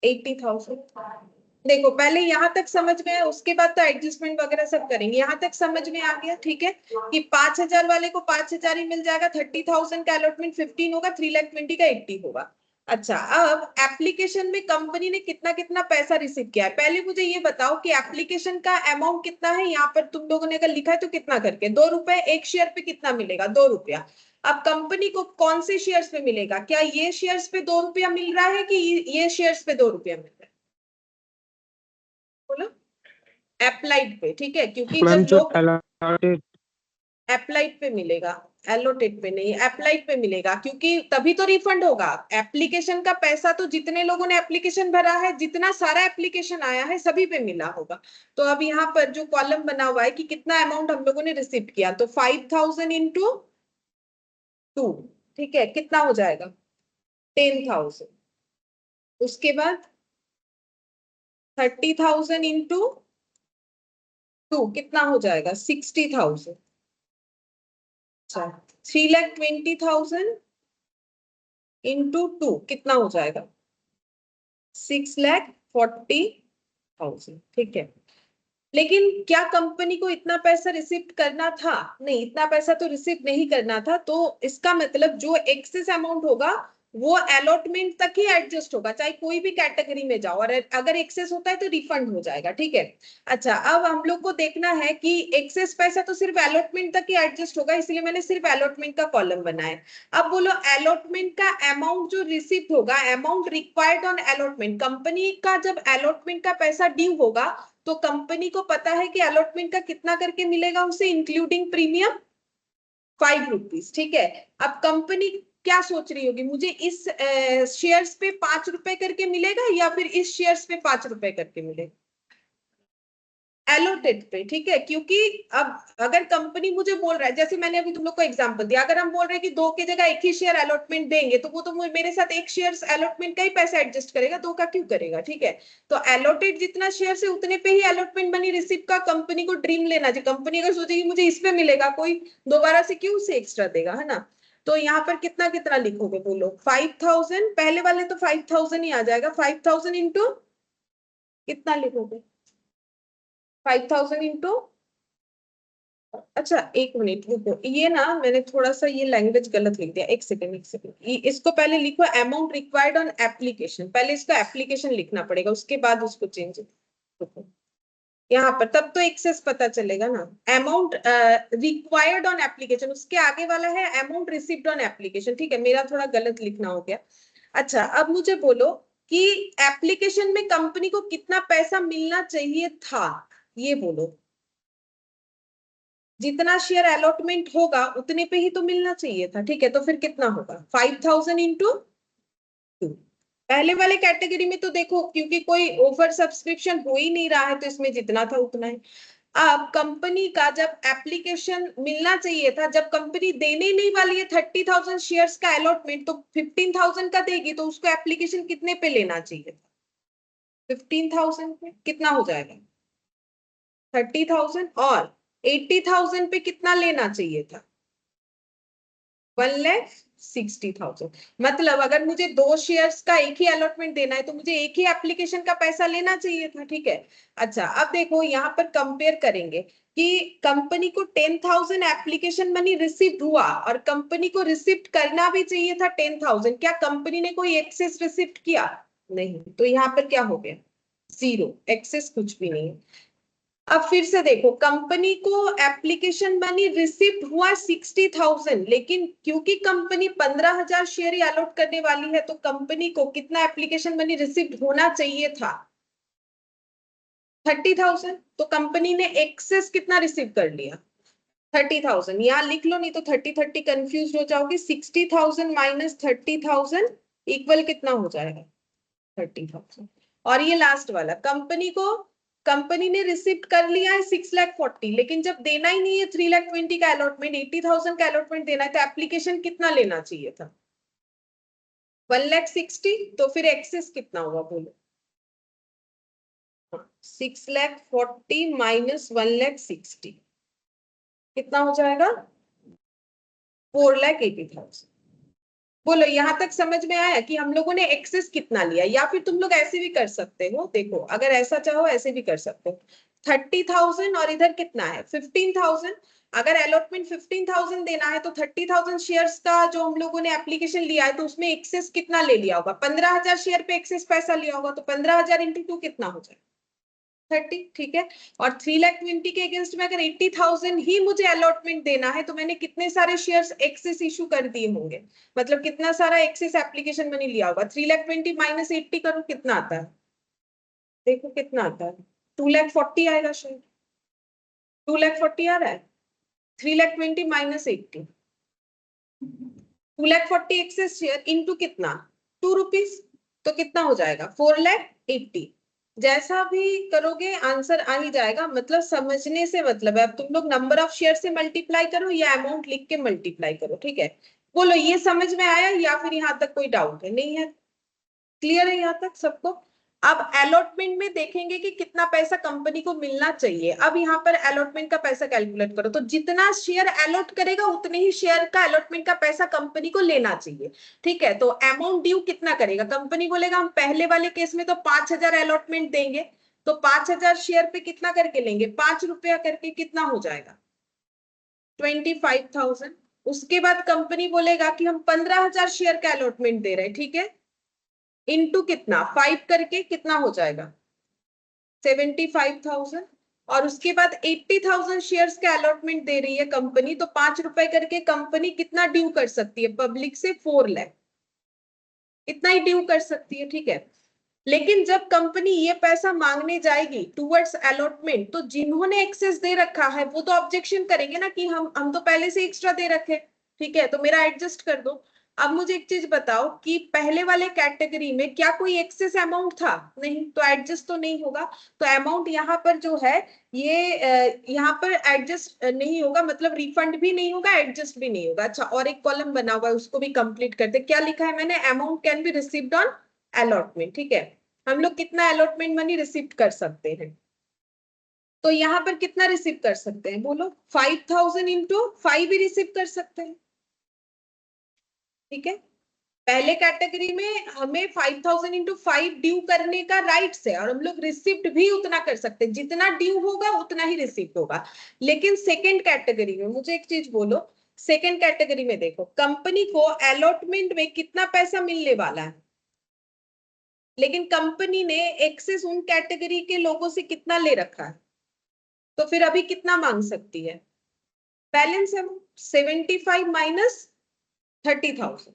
80,000। देखो पहले यहाँ तक समझ में है, उसके बाद तो एडजस्टमेंट वगैरह सब करेंगे। यहाँ तक समझ में आ गया? ठीक है कि 5,000 वाले को 5,000 ही मिल जाएगा, 30,000 का अलॉटमेंट 15 होगा, 3,20,000 का 80 होगा। अच्छा अब एप्लीकेशन में कंपनी ने कितना कितना पैसा रिसीव किया है, पहले मुझे ये बताओ कि एप्लीकेशन का अमाउंट कितना है। यहाँ पर तुम लोगों ने अगर लिखा है तो कितना करके 2 रुपए, एक शेयर पे कितना मिलेगा 2 रुपया। अब कंपनी को कौन से शेयर्स पे मिलेगा? क्या ये शेयर्स पे 2 रुपया मिल रहा है कि ये शेयर्स पे 2 रुपया मिल रहा है? बोलो। अप्लाइड पे। ठीक है, क्योंकि मैम जब जो लोग allotted अप्लाइड पे मिलेगा, एलोटेड पे नहीं, अप्लाइड पे मिलेगा, क्योंकि तभी तो रिफंड होगा। एप्लीकेशन का पैसा तो जितने लोगों ने एप्लीकेशन भरा है, जितना सारा एप्लीकेशन आया है सभी पे मिला होगा। तो अब यहाँ पर जो कॉलम बना हुआ है कि कितना अमाउंट हम लोगों ने रिसीव किया, तो 5,000 इंटू 2, ठीक है कितना हो जाएगा 10,000। उसके बाद 30,000 इंटू 2 कितना हो जाएगा 60,000। अच्छा 3,20,000 इंटू 2 कितना हो जाएगा 6,40,000। ठीक है, लेकिन क्या कंपनी को इतना पैसा रिसीव करना था? नहीं, इतना पैसा तो रिसीव नहीं करना था। तो इसका मतलब जो एक्सेस अमाउंट होगा वो अलॉटमेंट तक ही एडजस्ट होगा, चाहे कोई भी कैटेगरी में जाओ, और अगर एक्सेस होता है तो रिफंड हो जाएगा। ठीक है, अच्छा अब हम लोग को देखना है कि एक्सेस पैसा तो सिर्फ अलॉटमेंट तक ही एडजस्ट होगा, इसलिए मैंने सिर्फ अलॉटमेंट का कॉलम बनाया। अब बोलो अलॉटमेंट का अमाउंट जो रिसीव होगा, amount required on allotment, company का जब अलॉटमेंट का पैसा ड्यू होगा तो कंपनी को पता है कि अलॉटमेंट का कितना करके मिलेगा उसे, इंक्लूडिंग प्रीमियम 5 रुपीज। ठीक है, अब कंपनी क्या सोच रही होगी, मुझे इस शेयर्स पे 5 रुपए करके मिलेगा या फिर इस शेयर्स पे 5 रुपए करके मिलेगा एलोटेड पे। ठीक है, क्योंकि अब अगर कंपनी मुझे बोल रहा है, जैसे मैंने अभी तुम लोग को एग्जांपल दिया, अगर हम बोल रहे हैं कि 2 की जगह एक ही शेयर अलॉटमेंट देंगे, तो वो तो मेरे साथ एक शेयर अलॉटमेंट का ही पैसा एडजस्ट करेगा, 2 का क्यों करेगा? ठीक है, तो अलॉटेड जितना शेयर है उतने पे ही अलॉटमेंट मनी रिसीव का कंपनी को ड्रीम लेना चाहिए। कंपनी अगर सोचेगी मुझे इस पे मिलेगा, कोई दोबारा से क्यों उसे एक्स्ट्रा देगा, है ना। तो यहाँ पर कितना कितना लिखोगे बोलो 5,000, पहले वाले तो 5,000 ही आ जाएगा, 5,000 इंटू कितना लिखोगे 5,000 इंटू, अच्छा एक मिनट रुको, ये ना मैंने थोड़ा सा ये लैंग्वेज गलत लिख दिया, एक सेकंड एक सेकंड, इसको पहले लिखो अमाउंट रिक्वायर्ड ऑन एप्लीकेशन, पहले इसका एप्लीकेशन लिखना पड़ेगा, उसके बाद उसको चेंज रुको यहाँ पर, तब तो एक्सेस पता चलेगा ना। अमाउंट रिक्वायर्ड ऑन एप्लीकेशन, उसके आगे वाला है अमाउंट रिसीव्ड ऑन एप्लीकेशन, ठीक है, मेरा थोड़ा गलत लिखना हो गया। अच्छा अब मुझे बोलो कि एप्लीकेशन में कंपनी को कितना पैसा मिलना चाहिए था, ये बोलो। जितना शेयर अलॉटमेंट होगा उतने पे ही तो मिलना चाहिए था, ठीक है, तो फिर कितना होगा 5000 इंटू 2। पहले वाले कैटेगरी में तो देखो क्योंकि कोई ओवर सब्सक्रिप्शन हो ही नहीं रहा है, तो इसमें जितना था उतना है। अब कंपनी का जब एप्लीकेशन मिलना चाहिए था, जब कंपनी देने नहीं वाली है 30,000 शेयर्स का अलॉटमेंट, तो 15,000 का देगी, तो उसको एप्लीकेशन कितने पे लेना चाहिए था? 15,000 पे कितना हो जाएगा? 30,000, और 80,000 पे कितना लेना चाहिए था? 1,60,000। मतलब अगर मुझे 2 शेयर्स का एक ही अलॉटमेंट देना है तो मुझे एक ही एप्लीकेशन का पैसा लेना चाहिए था, ठीक है। अच्छा अब देखो यहाँ पर कंपेयर करेंगे कि कंपनी को 10,000 एप्लीकेशन मनी रिसीव हुआ और कंपनी को रिसीव करना भी चाहिए था 10,000, क्या कंपनी ने कोई एक्सेस रिसीव किया? नहीं, तो यहाँ पर क्या हो गया? 0, एक्सेस कुछ भी नहीं है। अब फिर से देखो, कंपनी को एप्लीकेशन मनी रिसीव हुआ 60,000, लेकिन क्योंकि कंपनी 15,000 शेयर ही अलॉट करने वाली है, तो कंपनी को कितना एप्लीकेशन मनी रिसीव होना चाहिए था? 30,000। तो कंपनी ने एक्सेस कितना रिसीव कर लिया? 30,000। यहाँ लिख लो, नहीं तो 30 कंफ्यूज हो जाओगे। 60,000 माइनस 30,000 इक्वल कितना हो जाएगा? 30,000। और ये लास्ट वाला, कंपनी ने रिसीव कर लिया है 6,40,000, लेकिन जब देना ही नहीं है 3,20,000 का अलॉटमेंट, 80,000 का अलॉटमेंट देना है, तो एप्लीकेशन कितना लेना चाहिए था? 1,60,000। तो फिर एक्सेस कितना हुआ बोलो? 6,40,000 माइनस 1,60,000 कितना हो जाएगा? 4,80,000। बोलो यहाँ तक समझ में आया कि हम लोगों ने एक्सेस कितना लिया? या फिर तुम लोग ऐसे भी कर सकते हो, देखो अगर ऐसा चाहो ऐसे भी कर सकते हो। 30,000 और इधर कितना है 15,000। अगर अलॉटमेंट 15,000 देना है तो 30,000 शेयर्स का जो हम लोगों ने एप्लीकेशन लिया है, तो उसमें एक्सेस कितना ले लिया होगा? 15,000 शेयर पे एक्सेस पैसा लिया होगा, तो 15,000 इंटू 2 कितना हो जाएगा? 30, ठीक है। और 3,20,000 के अगेंस्ट में अगर 80,000 ही मुझे अलॉटमेंट देना है, तो मैंने कितने सारे शेयर्स एक्सेस इशू कर दिए होंगे? मतलब कितना सारा एक्सेस एप्लीकेशन मैंने लिया होगा? 3,20,000 माइनस 80 करो, कितना आता है? देखो कितना आता है, 2,40,000 आएगा शायद। 2,40,000 आ रहा है। 3,20,000 माइनस 80, 2,40,000 एक्सेस शेयर इंटू कितना? 2 रुपीज। तो कितना हो जाएगा? 4,80,000। जैसा भी करोगे आंसर आ ही जाएगा, मतलब समझने से मतलब है। अब तुम लोग नंबर ऑफ शेयर से मल्टीप्लाई करो या अमाउंट लिख के मल्टीप्लाई करो, ठीक है। बोलो ये समझ में आया या फिर यहाँ तक कोई डाउट है? नहीं है, क्लियर है यहाँ तक सबको? अब अलॉटमेंट में देखेंगे कि कितना पैसा कंपनी को मिलना चाहिए। अब यहाँ पर अलॉटमेंट का पैसा कैलकुलेट करो, तो जितना शेयर अलॉट करेगा उतने ही शेयर का अलॉटमेंट का पैसा कंपनी को लेना चाहिए, ठीक है। तो अमाउंट ड्यू कितना करेगा? कंपनी बोलेगा हम पहले वाले केस में तो 5,000 अलॉटमेंट देंगे, तो 5,000 शेयर पे कितना करके लेंगे? 5 रुपया करके, कितना हो जाएगा? 25,000। उसके बाद कंपनी बोलेगा कि हम 15,000 शेयर का अलॉटमेंट दे रहे हैं, ठीक है, इनटू कितना 5 करके, कितना हो जाएगा? 75,000। और उसके बाद 80,000 शेयर्स के अलॉटमेंट दे रही है कंपनी, तो 5 रुपए करके कंपनी कितना ड्यू कर सकती है पब्लिक से? 4 लाख, इतना ही ड्यू कर सकती है, ठीक है। लेकिन जब कंपनी ये पैसा मांगने जाएगी टुवर्ड्स अलॉटमेंट, तो जिन्होंने एक्सेस दे रखा है वो तो ऑब्जेक्शन करेंगे ना कि हम तो पहले से एक्स्ट्रा दे रखे, ठीक है, तो मेरा एडजस्ट कर दो। अब मुझे एक चीज बताओ कि पहले वाले कैटेगरी में क्या कोई एक्सेस अमाउंट था? नहीं, तो एडजस्ट तो नहीं होगा। तो अमाउंट यहाँ पर जो है ये यहाँ पर एडजस्ट नहीं होगा, मतलब रिफंड भी नहीं होगा, एडजस्ट भी नहीं होगा। अच्छा, और एक कॉलम बना हुआ है उसको भी कंप्लीट करते। क्या लिखा है मैंने? Amount can be received on allotment, ठीक है। हम लोग कितना अलॉटमेंट मनी रिसीव कर सकते हैं? तो यहाँ पर कितना रिसीव कर सकते हैं बोलो? 5,000 इंटू 5 भी रिसीव कर सकते हैं, ठीक है। पहले कैटेगरी में हमें 5000 इंटू 5 ड्यू करने का राइट्स है और हम लोग रिसिप्ट भी उतना कर सकते हैं, जितना ड्यू होगा उतना ही रिसिप्ट होगा। लेकिन सेकंड कैटेगरी में मुझे एक चीज बोलो, सेकंड कैटेगरी में देखो कंपनी को अलॉटमेंट में कितना पैसा मिलने वाला है, लेकिन कंपनी ने एक्सेस उन कैटेगरी के लोगों से कितना ले रखा है, तो फिर अभी कितना मांग सकती है? बैलेंस अमाउंट 75 माइनस 30,000,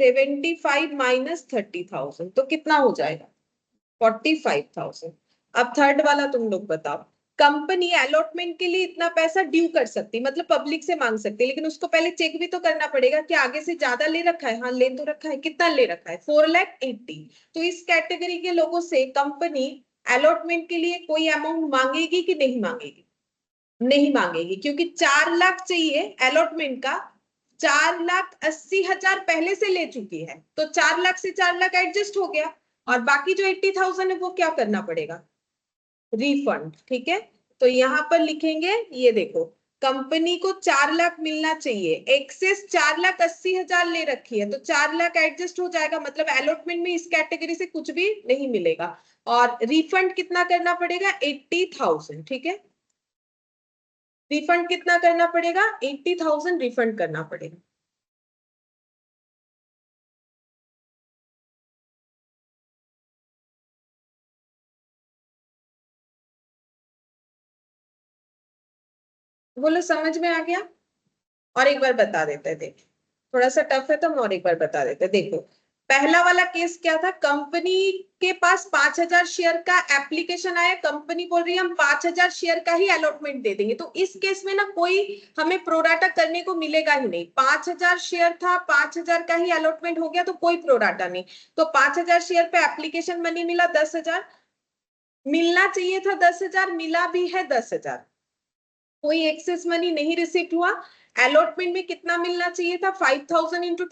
75 माइनस 30,000 तो कितना हो जाएगा? 45,000। अब थर्ड वाला तुम लोग बताओ। कंपनी अलॉटमेंट के लिए इतना पैसा ड्यू कर सकती, मतलब पब्लिक से मांग सकती है, लेकिन उसको पहले चेक भी तो करना पड़ेगा कि आगे से ज्यादा ले रखा है। हाँ ले तो रखा है, कितना ले रखा है? 4,80,000। तो इस कैटेगरी के लोगों से कंपनी अलॉटमेंट के लिए कोई अमाउंट मांगेगी कि नहीं मांगेगी? नहीं मांगेगी, क्योंकि 4 लाख चाहिए अलॉटमेंट का, 4,80,000 पहले से ले चुकी है, तो 4 लाख से 4 लाख एडजस्ट हो गया, और बाकी जो 80,000 है वो क्या करना पड़ेगा? रिफंड। ठीक है, तो यहां पर लिखेंगे, ये देखो कंपनी को 4 लाख मिलना चाहिए, एक्सेस 4,80,000 ले रखी है, तो 4 लाख एडजस्ट हो जाएगा, मतलब अलॉटमेंट में इस कैटेगरी से कुछ भी नहीं मिलेगा, और रिफंड कितना करना पड़ेगा? 80,000। ठीक है, रिफंड कितना करना पड़ेगा? 80,000 रिफंड करना पड़ेगा। बोलो समझ में आ गया? और एक बार बता देते हैं, देखो थोड़ा सा टफ है तो हम और एक बार बता देते हैं। देखो पहला वाला केस क्या था, कंपनी के पास 5,000 शेयर का एप्लीकेशन आया, कंपनी बोल रही है हम 5,000 शेयर का ही अलॉटमेंट दे देंगे, तो इस केस में ना कोई हमें प्रोराटा करने को मिलेगा ही नहीं। 5,000 शेयर था, 5,000 का ही अलॉटमेंट हो गया, तो कोई प्रोराटा नहीं। तो 5,000 शेयर पे एप्लीकेशन मनी मिला 10,000, मिलना चाहिए था 10,000, मिला भी है 10,000, कोई एक्सेस मनी नहीं रिसीव हुआ। अलॉटमेंट में कितना मिलना चाहिए था? 5,000 इंटू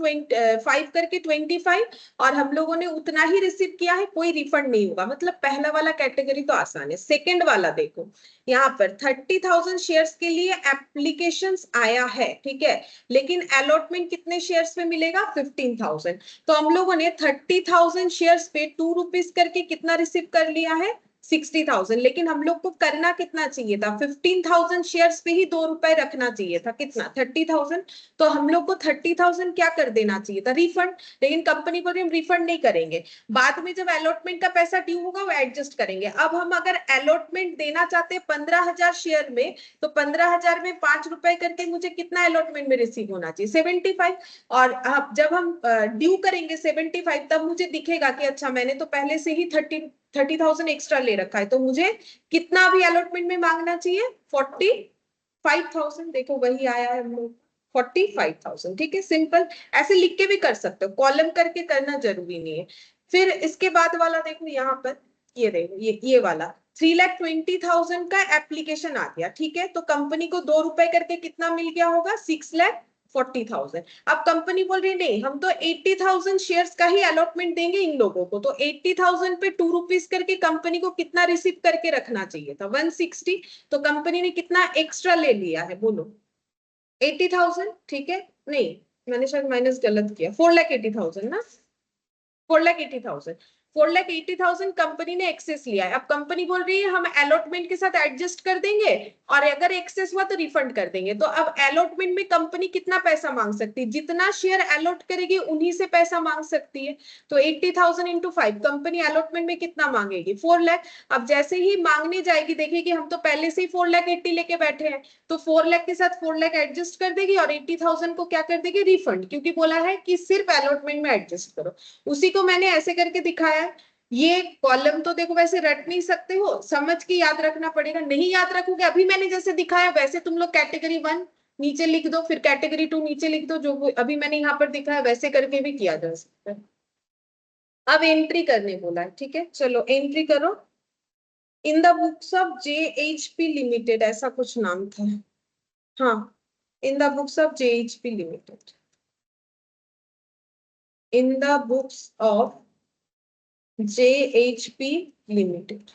5 करके 25, और हम लोगों ने उतना ही रिसीव किया है, कोई रिफंड नहीं होगा। मतलब पहला वाला कैटेगरी तो आसान है। सेकंड वाला देखो, यहाँ पर 30,000 शेयर्स के लिए एप्लीकेशन आया है, ठीक है, लेकिन अलॉटमेंट कितने शेयर्स पे मिलेगा? 15,000। तो हम लोगों ने 30,000 शेयर्स पे 2 रुपीज करके कितना रिसीव कर लिया है? 60,000। लेकिन हम लोग को करना कितना चाहिए था? 15,000 शेयर्स पे ही 2 रुपए रखना चाहिए था, कितना? 30,000। तो हम लोग को 30,000 क्या कर देना चाहिए था? रिफंड। लेकिन कंपनी बोल रही हम रिफंड नहीं करेंगे, बाद में जब अलॉटमेंट का पैसा ड्यू होगा वो एडजस्ट करेंगे। अब हम अगर अलॉटमेंट देना चाहते हैं 15,000 शेयर में, तो 15,000 में 5 रुपए करके मुझे कितना अलॉटमेंट में रिसीव होना चाहिए? 75। और जब हम ड्यू करेंगे 75, तब मुझे दिखेगा कि अच्छा मैंने तो पहले से ही 30,000 एक्स्ट्रा ले रखा है, तो मुझे कितना भी अलॉटमेंट में मांगना चाहिए? 45,000। देखो वही आया है हम लोग 45,000। ठीक है, सिंपल ऐसे लिख के भी कर सकते हो, कॉलम करके करना जरूरी नहीं है। फिर इसके बाद वाला देखो, यहाँ पर ये देखो, ये वाला 3,20,000 का एप्लीकेशन आ गया, ठीक है, तो कंपनी को 2 रुपए करके कितना मिल गया होगा? 6,40,000। अब कंपनी बोल रही नहीं, हम तो 80,000 शेयर्स का ही अलॉटमेंट देंगे इन लोगों को, तो 80,000 पे 2 रुपीज करके कंपनी को कितना रिसीव करके रखना चाहिए था? 160। तो कंपनी ने कितना एक्स्ट्रा ले लिया है? बोलो 80,000। ठीक है, नहीं मैंने शायद माइनस गलत किया, 4,80,000 ना, 4,80,000, 4,80,000 कंपनी ने एक्सेस लिया है। अब कंपनी बोल रही है हम अलॉटमेंट के साथ एडजस्ट कर देंगे, और अगर एक्सेस हुआ तो रिफंड कर देंगे। तो अब अलॉटमेंट में कंपनी कितना पैसा मांग सकती है? जितना शेयर अलॉट करेगी उन्हीं से पैसा मांग सकती है। तो 80,000 इंटू 5, कंपनी अलॉटमेंट में कितना मांगेगी? 4 लाख। अब जैसे ही मांगने जाएगी देखेगी हम तो पहले से ही 4,80,000 लेके बैठे हैं, तो 4 लाख के साथ 4 लाख एडजस्ट कर देगी, और 80,000 को क्या कर देगी? रिफंड, क्योंकि बोला है कि सिर्फ अलॉटमेंट में एडजस्ट करो। उसी को मैंने ऐसे करके दिखाया है। ये कॉलम तो देखो वैसे रट नहीं सकते हो, समझ के याद रखना पड़ेगा, नहीं याद रखोगे अभी मैंने जैसे दिखाया वैसे तुम लोग कैटेगरी 1 नीचे लिख दो, फिर कैटेगरी 2 नीचे लिख दो, जो अभी मैंने यहाँ पर दिखाया वैसे करके भी किया जा सकता है। अब एंट्री करने बोला है, ठीक है, चलो एंट्री करो। In the books of JHP limited, ऐसा कुछ नाम था, हाँ, इन the books of JHP limited, in the books of JHP limited.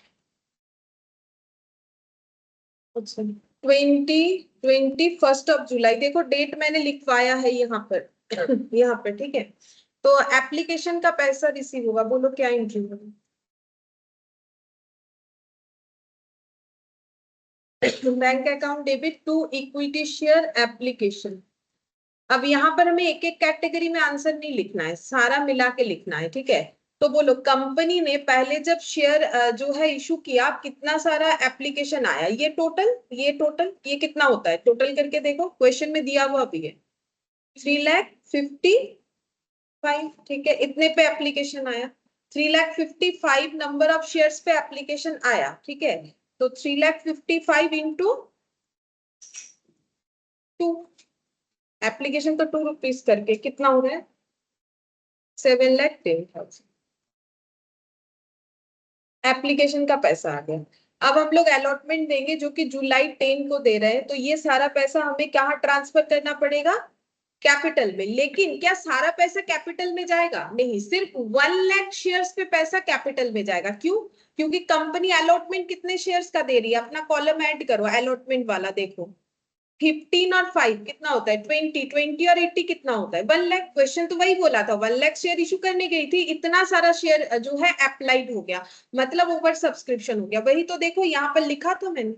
अच्छा, 21 ऑफ जुलाई, देखो डेट मैंने लिखवाया है यहाँ पर, यहाँ पे, ठीक है। तो एप्लीकेशन का पैसा रिसीव होगा, बोलो क्या एंट्री होगी? Bank account debit to equity share application. अब यहाँ पर हमें एक एक कैटेगरी में आंसर नहीं लिखना है, सारा मिला के लिखना है, ठीक है। तो बोलो कंपनी ने पहले जब शेयर जो है इशू किया, कितना सारा एप्लीकेशन आया, ये कितना होता है, टोटल करके देखो, क्वेश्चन में दिया हुआ भी है 3,55,000, ठीक है। इतने पे एप्लीकेशन आया, 3,55,000 नंबर ऑफ शेयर्स पे एप्लीकेशन आया, ठीक है। तो 3,55,000 इंटू 2, एप्लीकेशन तो 2 रुपीज करके कितना हो रहा है, 7,10,000 एप्लीकेशन का पैसा आ गया। अब हम लोग अलॉटमेंट देंगे जो कि जुलाई 10 को दे रहे हैं, तो ये सारा पैसा हमें कहाँ ट्रांसफर करना पड़ेगा, कैपिटल में। लेकिन क्या सारा पैसा कैपिटल में जाएगा? नहीं, सिर्फ 1,00,000 शेयर्स पे पैसा कैपिटल में जाएगा। क्यों? क्योंकि कंपनी अलॉटमेंट कितने शेयर्स का दे रही है, अपना कॉलम ऐड करो अलॉटमेंट वाला, देखो 15 और 5 कितना होता है, 20 और 80 कितना होता है, 1,00,000। क्वेश्चन तो वही बोला था, 1,00,000 शेयर इशू करने गई थी, इतना सारा शेयर जो है अप्लाइड हो गया, मतलब ओवर सब्सक्रिप्शन हो गया। वही तो देखो यहाँ पर लिखा था मैंने,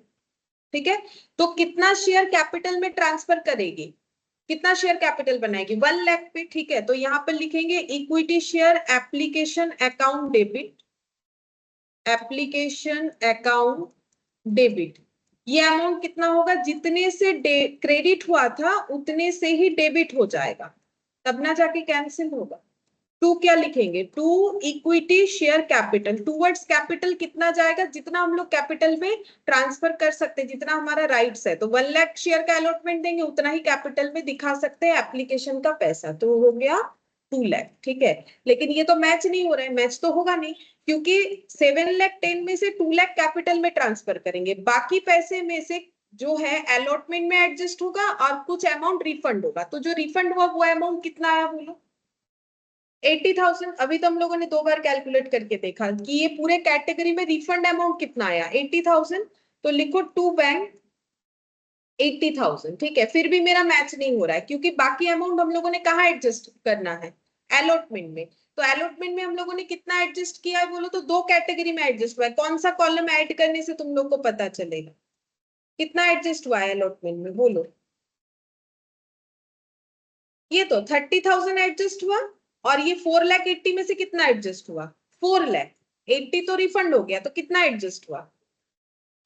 ठीक है। तो कितना शेयर कैपिटल में ट्रांसफर करेगी, कितना शेयर कैपिटल बनाएगी, 1,00,000 पे, ठीक है। तो यहाँ पर लिखेंगे equity share application account debit, application account debit. ये अमाउंट कितना होगा, जितने से क्रेडिट हुआ था उतने से ही डेबिट हो जाएगा, तब ना जाके कैंसिल होगा। टू क्या लिखेंगे, to equity share capital, towards capital कितना जाएगा, जितना हम लोग कैपिटल में ट्रांसफर कर सकते हैं, जितना हमारा राइट्स है। तो 1,00,000 शेयर का अलॉटमेंट देंगे, उतना ही कैपिटल में दिखा सकते हैं एप्लीकेशन का पैसा, तो हो गया 2,00,000, ठीक है। लेकिन ये तो मैच नहीं हो रहा है, मैच तो होगा नहीं, क्योंकि 7,10,000 में से 2,00,000 कैपिटल में ट्रांसफर करेंगे, बाकी पैसे में से जो है अलॉटमेंट में एडजस्ट होगा और कुछ अमाउंट रिफंड होगा। तो जो रिफंड हुआ वो अमाउंट कितना आया बोलो, 80,000। अभी तो हम लोगों ने 2 बार कैलकुलेट करके देखा कि ये पूरे कैटेगरी में रिफंड अमाउंट कितना आया, 80,000। तो लिखो टू बैंक 80,000, ठीक है। फिर भी मेरा मैच नहीं हो रहा है, क्योंकि बाकी अमाउंट हम लोगों ने कहाँ एडजस्ट करना है, अलॉटमेंट में। तो अलॉटमेंट में हम लोगों ने कितना एडजस्ट किया है बोलो, तो 2 कैटेगरी में एडजस्ट हुआ है। कौन सा कॉलम ऐड करने से तुम लोग को पता चलेगा कितना एडजस्ट हुआ है अलॉटमेंट में, बोलो। ये तो 30,000 एडजस्ट हुआ, और ये 4,80,000 में से कितना एडजस्ट हुआ, 4,80,000 तो रिफंड हो गया, तो कितना एडजस्ट हुआ,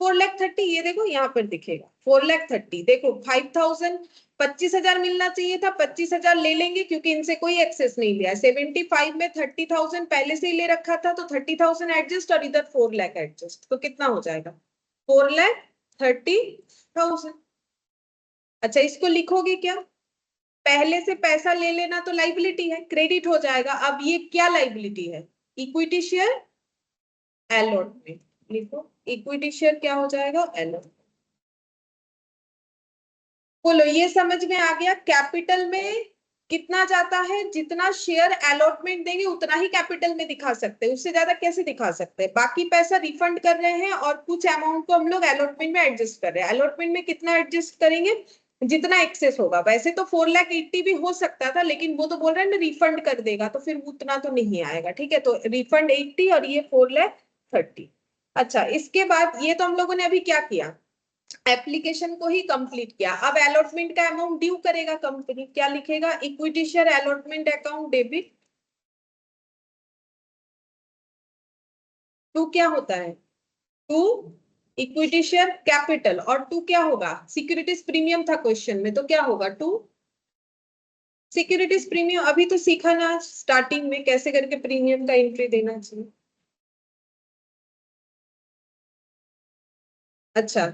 4,30,000। ये देखो यहाँ पर दिखेगा 4,30,000, देखो 5,000, 25,000 मिलना चाहिए था, 25,000 ले लेंगे क्योंकि इनसे कोई एक्सेस नहीं लिया। 75 में 30,000 पहले से ही ले रखा था, तो 30,000 एडजस्ट और इधर 4,00,000 एडजस्ट, तो कितना हो जाएगा 4,30,000। अच्छा, इसको लिखोगे क्या, पहले से पैसा ले लेना तो लाइबिलिटी है, क्रेडिट हो जाएगा। अब ये क्या लाइबिलिटी है, इक्विटी शेयर अलॉटमेंट, लिखो इक्विटी शेयर क्या हो जाएगा, अलॉटमेंट। बोलो ये समझ में आ गया, कैपिटल में कितना जाता है, जितना शेयर अलॉटमेंट देंगे उतना ही कैपिटल में दिखा सकते हैं, उससे ज्यादा कैसे दिखा सकते हैं। बाकी पैसा रिफंड कर रहे हैं और कुछ अमाउंट को हम लोग अलॉटमेंट में एडजस्ट कर रहे हैं। अलॉटमेंट में कितना एडजस्ट करेंगे, जितना एक्सेस होगा। वैसे तो 4,80,000 भी हो सकता था, लेकिन वो तो बोल रहे हैं ना रिफंड कर देगा, तो फिर उतना तो नहीं आएगा, ठीक है। तो रिफंड 80 और ये 4,30,000। अच्छा, इसके बाद ये तो हम लोगों ने अभी क्या किया, एप्लीकेशन को ही कंप्लीट किया। अब अलॉटमेंट का अमाउंट ड्यू करेगा कंपनी, क्या लिखेगा, equity share allotment account debit to क्या होता है, टू इक्विटी शेयर कैपिटल, और टू क्या होगा, सिक्योरिटीज प्रीमियम था क्वेश्चन में, तो क्या होगा टू सिक्योरिटीज प्रीमियम। अभी तो सीखा ना स्टार्टिंग में कैसे करके प्रीमियम का एंट्री देना चाहिए। अच्छा,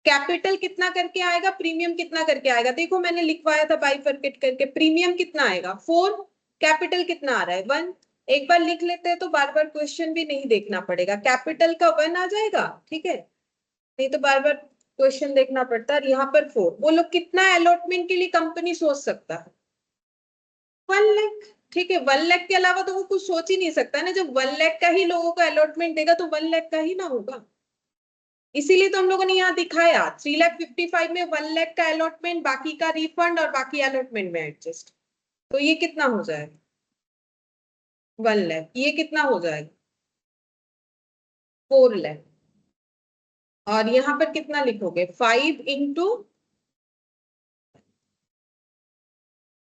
कैपिटल कितना करके आएगा, प्रीमियम कितना करके आएगा, देखो मैंने लिखवाया था बाइफरकेट करके। प्रीमियम कितना आएगा 4, कैपिटल कितना आ रहा है 1। एक बार लिख लेते हैं तो बार बार क्वेश्चन भी नहीं देखना पड़ेगा। कैपिटल का 1 आ जाएगा, ठीक है, नहीं तो बार बार क्वेश्चन देखना पड़ता है। यहाँ पर 4, वो लोग कितना अलॉटमेंट के लिए कंपनी सोच सकता है, 1,00,000, ठीक है। 1,00,000 के अलावा तो वो कुछ सोच ही नहीं सकता ना, जब 1,00,000 का ही लोगों को अलॉटमेंट देगा तो 1,00,000 का ही ना होगा। इसीलिए तो हम लोगों ने यहाँ दिखाया 3,55,000 में 1,00,000 का अलॉटमेंट, बाकी का रिफंड और बाकी अलॉटमेंट में एडजस्ट। तो ये कितना हो जाएगा 1 लाख। ये कितना हो जाएगा 4 लाख। और यहाँ पर कितना लिखोगे 5 इंटू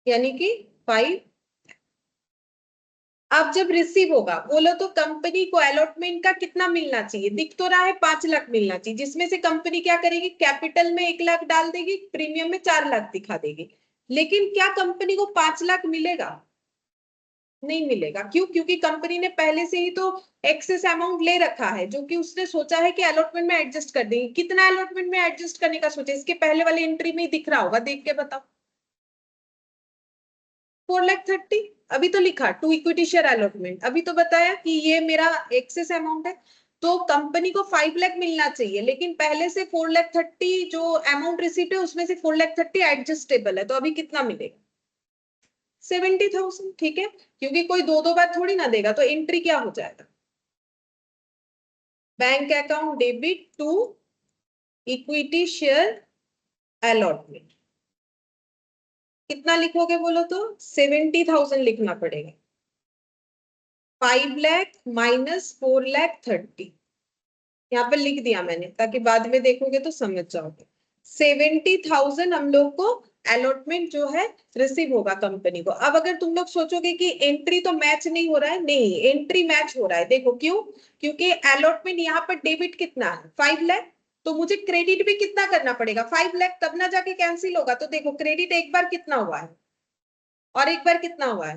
यानी कि 5। अब जब रिसीव होगा बोलो तो कंपनी को अलॉटमेंट का कितना मिलना चाहिए, दिख तो रहा है 5 लाख मिलना चाहिए, जिसमें से कंपनी क्या करेगी कैपिटल में 1 लाख डाल देगी, प्रीमियम में 4 लाख दिखा देगी। लेकिन क्या कंपनी को 5 लाख मिलेगा? नहीं मिलेगा। क्यों? क्योंकि कंपनी ने पहले से ही तो एक्सेस अमाउंट ले रखा है, जो कि उसने सोचा है कि अलॉटमेंट में एडजस्ट कर देंगे। कितना अलॉटमेंट में एडजस्ट करने का सोचा? इसके पहले वाली एंट्री में ही दिख रहा होगा, देख के बताओ। 4,30,000 अभी तो लिखा टू इक्विटी शेयर अलॉटमेंट, अभी तो बताया कि ये मेरा एक्सेस अमाउंट है। तो कंपनी को 5 लाख मिलना चाहिए, लेकिन पहले से 4,30,000 जो अमाउंट रिसीव है उसमें से 4,30,000 एडजस्टेबल है, तो अभी कितना मिलेगा 70,000। ठीक है, क्योंकि कोई दो बार थोड़ी ना देगा। तो एंट्री क्या हो जाएगा bank account debit to equity share allotment. कितना लिखोगे बोलो तो 70,000 लिखना पड़ेगा। 5 लाख माइनस 4,30,000 यहाँ पर लिख दिया मैंने, ताकि बाद में देखोगे तो समझ जाओगे। 70,000 हम लोग को अलॉटमेंट जो है रिसीव होगा कंपनी को। अब अगर तुम लोग सोचोगे कि एंट्री तो मैच नहीं हो रहा है, नहीं एंट्री मैच हो रहा है। देखो क्यों? क्योंकि अलॉटमेंट यहाँ पर डेबिट कितना है 5 लाख, तो मुझे क्रेडिट भी कितना करना पड़ेगा 5 लाख, तब ना जाके कैंसिल होगा। तो देखो क्रेडिट एक बार कितना हुआ है और एक बार कितना हुआ है,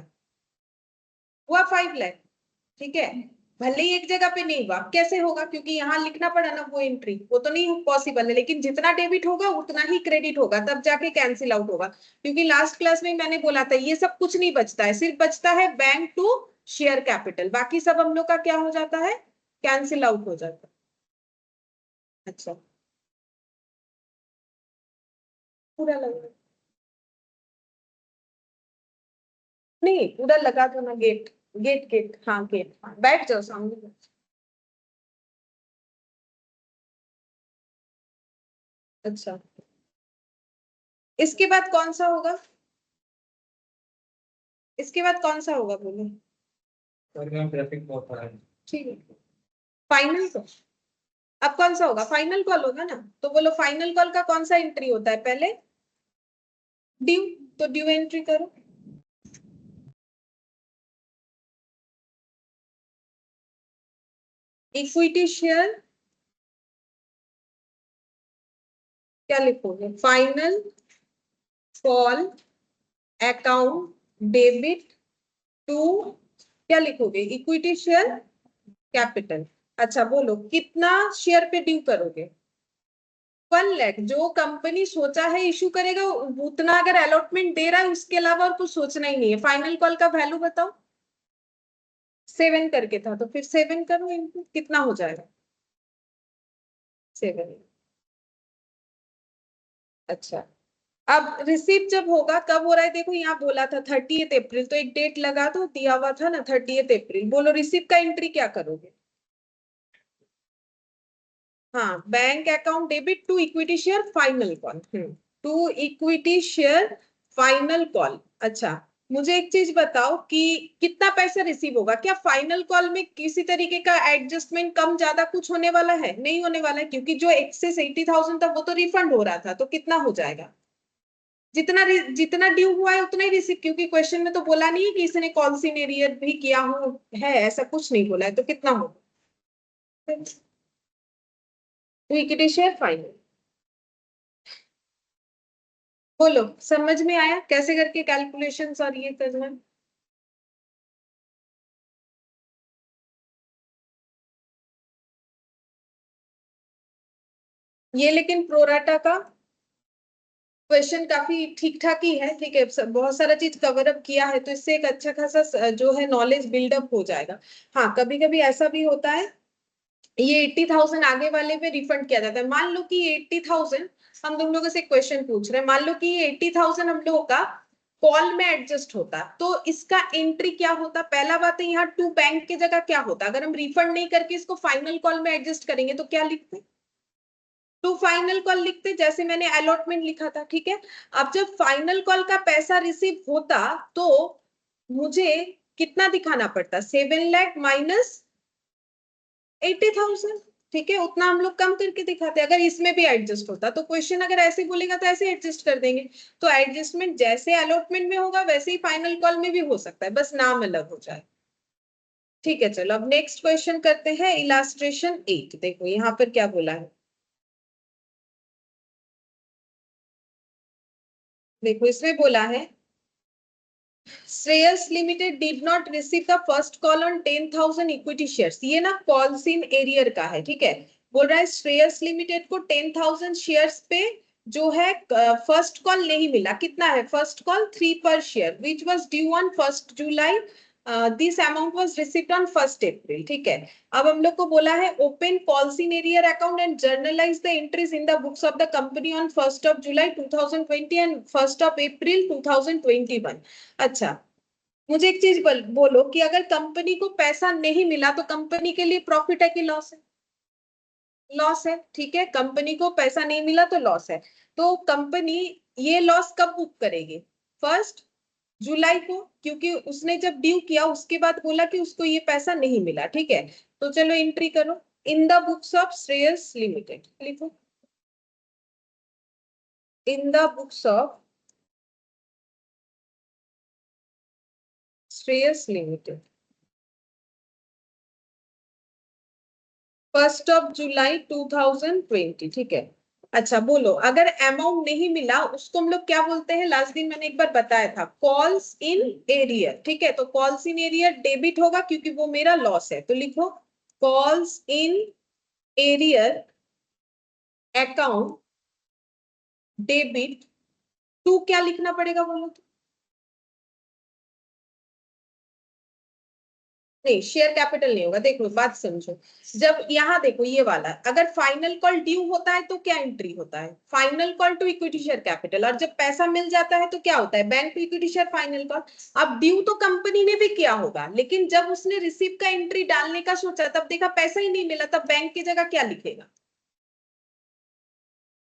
हुआ 5 लाख। ठीक है, भले ही एक जगह पे नहीं हुआ, कैसे होगा? क्योंकि यहाँ लिखना पड़ा ना वो एंट्री, वो तो नहीं पॉसिबल है। लेकिन जितना डेबिट होगा उतना ही क्रेडिट होगा, तब जाके कैंसिल आउट होगा। क्योंकि लास्ट क्लास में मैंने बोला था ये सब कुछ नहीं बचता है, सिर्फ बचता है बैंक टू शेयर कैपिटल, बाकी सब हम लोग का क्या हो जाता है कैंसिल आउट हो जाता है। अच्छा, पूरा लगा? नहीं पूरा लगा दो ना। गेट गेट गेट, हाँ गेट, हाँ बैठ जाओ सामने। अच्छा, इसके बाद कौन सा होगा? इसके बाद कौन सा होगा बोलो? ट्रैफिक बहुत आ रहा है। ठीक है, फाइनल कॉल। अब कौन सा होगा? फाइनल कॉल होगा ना। तो बोलो फाइनल कॉल का कौन सा एंट्री होता है पहले? ड्यू। तो ड्यू एंट्री करो। इक्विटी शेयर क्या लिखोगे? Final call account debit to क्या लिखोगे? Equity share capital. अच्छा बोलो कितना शेयर पे ड्यू करोगे? 1 लाख। जो कंपनी सोचा है इशू करेगा उतना, अगर अलॉटमेंट दे रहा है उसके अलावा और कुछ सोचना ही नहीं है। फाइनल कॉल का वैल्यू बताओ। 7 करके था, तो फिर 7 करो इनपुट, कितना हो जाएगा 7। अच्छा, अब रिसीव जब होगा कब हो रहा है? देखो यहाँ बोला था 30 अप्रैल, तो एक डेट लगा दो, दिया हुआ था ना 30 अप्रैल। बोलो रिसीव का एंट्री क्या करोगे? हाँ, bank account debit to equity share final call. To equity share final call. अच्छा, मुझे एक चीज बताओ कि कितना पैसा रिसीव होगा? क्या फाइनल कॉल में किसी तरीके का एडजस्टमेंट कम ज्यादा कुछ होने वाला है? नहीं होने वाला है, क्योंकि जो एक्सेस 80,000 था वो तो रिफंड हो रहा था। तो कितना हो जाएगा? जितना जितना ड्यू हुआ है उतना ही रिसीव, क्योंकि क्वेश्चन में तो बोला नहीं है कि इसने कॉल सीनियर भी किया हो, है ऐसा कुछ नहीं बोला है। तो कितना होगा? तो इक्विटी शेयर फाइनल। बोलो समझ में आया कैसे करके कैलकुलेशंस और ये करना है? ये लेकिन प्रोराटा का क्वेश्चन काफी ठीक ठाक ही है। ठीक है, बहुत सारा चीज कवर अप किया है, तो इससे एक अच्छा खासा जो है नॉलेज बिल्डअप हो जाएगा। हाँ, कभी कभी ऐसा भी होता है, ये 80,000 आगे वाले पे रिफंड किया जाता है। मान लो कि ये 80,000 हम तुम लोगों से क्वेश्चन पूछ रहे हैं, मान लो कि ये 80,000 हम लोगों का कॉल में एडजस्ट होता, तो इसका एंट्री क्या होता? पहला बात है यहाँ टू बैंक की जगह क्या होता? अगर हम रिफंड नहीं करके इसको फाइनल कॉल में एडजस्ट करेंगे तो क्या लिखते? टू फाइनल कॉल लिखते जैसे मैंने अलॉटमेंट लिखा था, ठीक है। अब जब फाइनल कॉल का पैसा रिसीव होता तो मुझे कितना दिखाना पड़ता, 7 लाख माइनस 80,000, ठीक है, उतना हम लोग कम करके दिखाते। अगर इसमें भी एडजस्ट होता तो क्वेश्चन अगर ऐसे बोलेगा तो ऐसे एडजस्ट कर देंगे। तो एडजस्टमेंट जैसे अलॉटमेंट में होगा वैसे ही फाइनल कॉल में भी हो सकता है, बस नाम अलग हो जाए। ठीक है, चलो अब नेक्स्ट क्वेश्चन करते हैं, इलास्ट्रेशन 8। देखो यहाँ पर क्या बोला है, देखो इसमें बोला है Shreyas limited did not receive the first call on 10,000 equity shares. ये ना कॉल्स इन एरियर का है, ठीक है। बोल रहा है श्रेयस लिमिटेड को 10,000 शेयर्स पे जो है फर्स्ट कॉल नहीं मिला। कितना है फर्स्ट कॉल, 3 पर share, which was due on 1 July. This amount was received on 1 अप्रैल, ठीक है। अब हम लोग को बोला है open calls in arrear account and generalized the entries in the books of the company on 1 जुलाई 2020 एंड 1 अप्रैल 2021। अच्छा, मुझे एक चीज बोलो कि अगर कंपनी को पैसा नहीं मिला तो कंपनी के लिए प्रॉफिट है कि लॉस है? लॉस है, ठीक है। कंपनी को पैसा नहीं मिला तो लॉस है। तो कंपनी ये लॉस कब बुक करेगी, 1 जुलाई को, क्योंकि उसने जब ड्यू किया उसके बाद बोला कि उसको ये पैसा नहीं मिला, ठीक है। तो चलो एंट्री करो, in the books of Shreyas limited लिखो, in the books of Shreyas limited 1 जुलाई 2020, ठीक है। अच्छा बोलो, अगर अमाउंट नहीं मिला उसको हम लोग क्या बोलते हैं, लास्ट दिन मैंने एक बार बताया था, कॉल्स इन एरियर, ठीक है। तो कॉल्स इन एरियर डेबिट होगा क्योंकि वो मेरा लॉस है, तो लिखो calls in arrear account debit to, क्या लिखना पड़ेगा बोलो तो? नहीं, शेयर कैपिटल नहीं होगा। देखो बात समझो, जब यहाँ देखो ये वाला अगर फाइनल कॉल ड्यू होता है तो क्या एंट्री होता है, final call to equity share capital, और जब पैसा मिल जाता है तो क्या होता है, bank to equity share final call. अब ड्यू तो कंपनी ने भी किया होगा, लेकिन जब उसने रिसीव का एंट्री डालने का सोचा तब देखा पैसा ही नहीं मिला, तब बैंक की जगह क्या लिखेगा,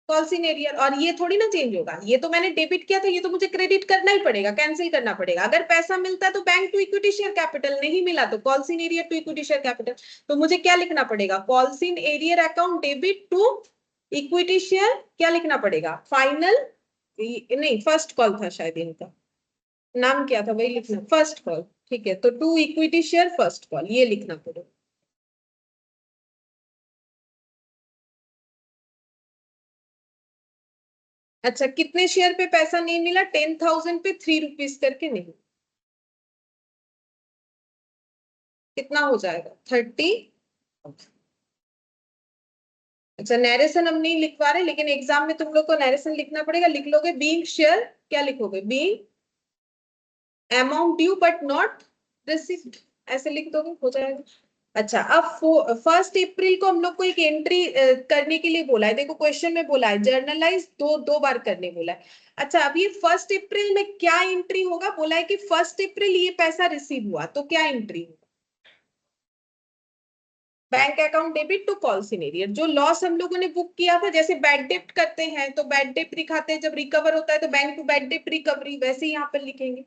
कॉल्स इन एरियर। और ये थोड़ी ना चेंज होगा, ये तो मैंने डेबिट किया था, ये तो मुझे क्रेडिट करना ही पड़ेगा, कैंसिल करना पड़ेगा। अगर पैसा मिलता है तो bank to equity share capital, नहीं मिला तो calls in arrear to equity share capital. तो मुझे क्या लिखना पड़ेगा, calls in arrear account debit to equity share, क्या लिखना पड़ेगा, फाइनल, नहीं फर्स्ट कॉल था शायद, इनका नाम क्या था वही लिखना, फर्स्ट कॉल, ठीक है। तो to equity share first call ये लिखना पड़ेगा। अच्छा, कितने शेयर पे पैसा नहीं मिला, 10,000 पे 3 रुपीज करके नहीं, कितना हो जाएगा 30। अच्छा, नैरेशन हम नहीं लिखवा रहे, लेकिन एग्जाम में तुम लोग को नैरेशन लिखना पड़ेगा, लिख लोगे बीइंग शेयर, क्या लिखोगे, being amount due but not received, ऐसे लिख दोगे, हो जाएगा। अच्छा, अब 1 अप्रैल को हम लोग को एक एंट्री करने के लिए बोला है, देखो क्वेश्चन में बोला है जर्नलाइज दो दो बार करने बोला है। अच्छा, अब ये 1 अप्रैल में क्या एंट्री होगा, बोला है कि 1 अप्रैल ये पैसा रिसीव हुआ तो क्या एंट्री होगा, bank account debit to call in arrear. जो लॉस हम लोगों ने बुक किया था, जैसे बैड डेप्ट करते हैं तो बैड डेप्ट दिखाते हैं, जब रिकवर होता है तो बैंक टू बैड डेप्ट रिकवरी, वैसे ही यहाँ पर लिखेंगे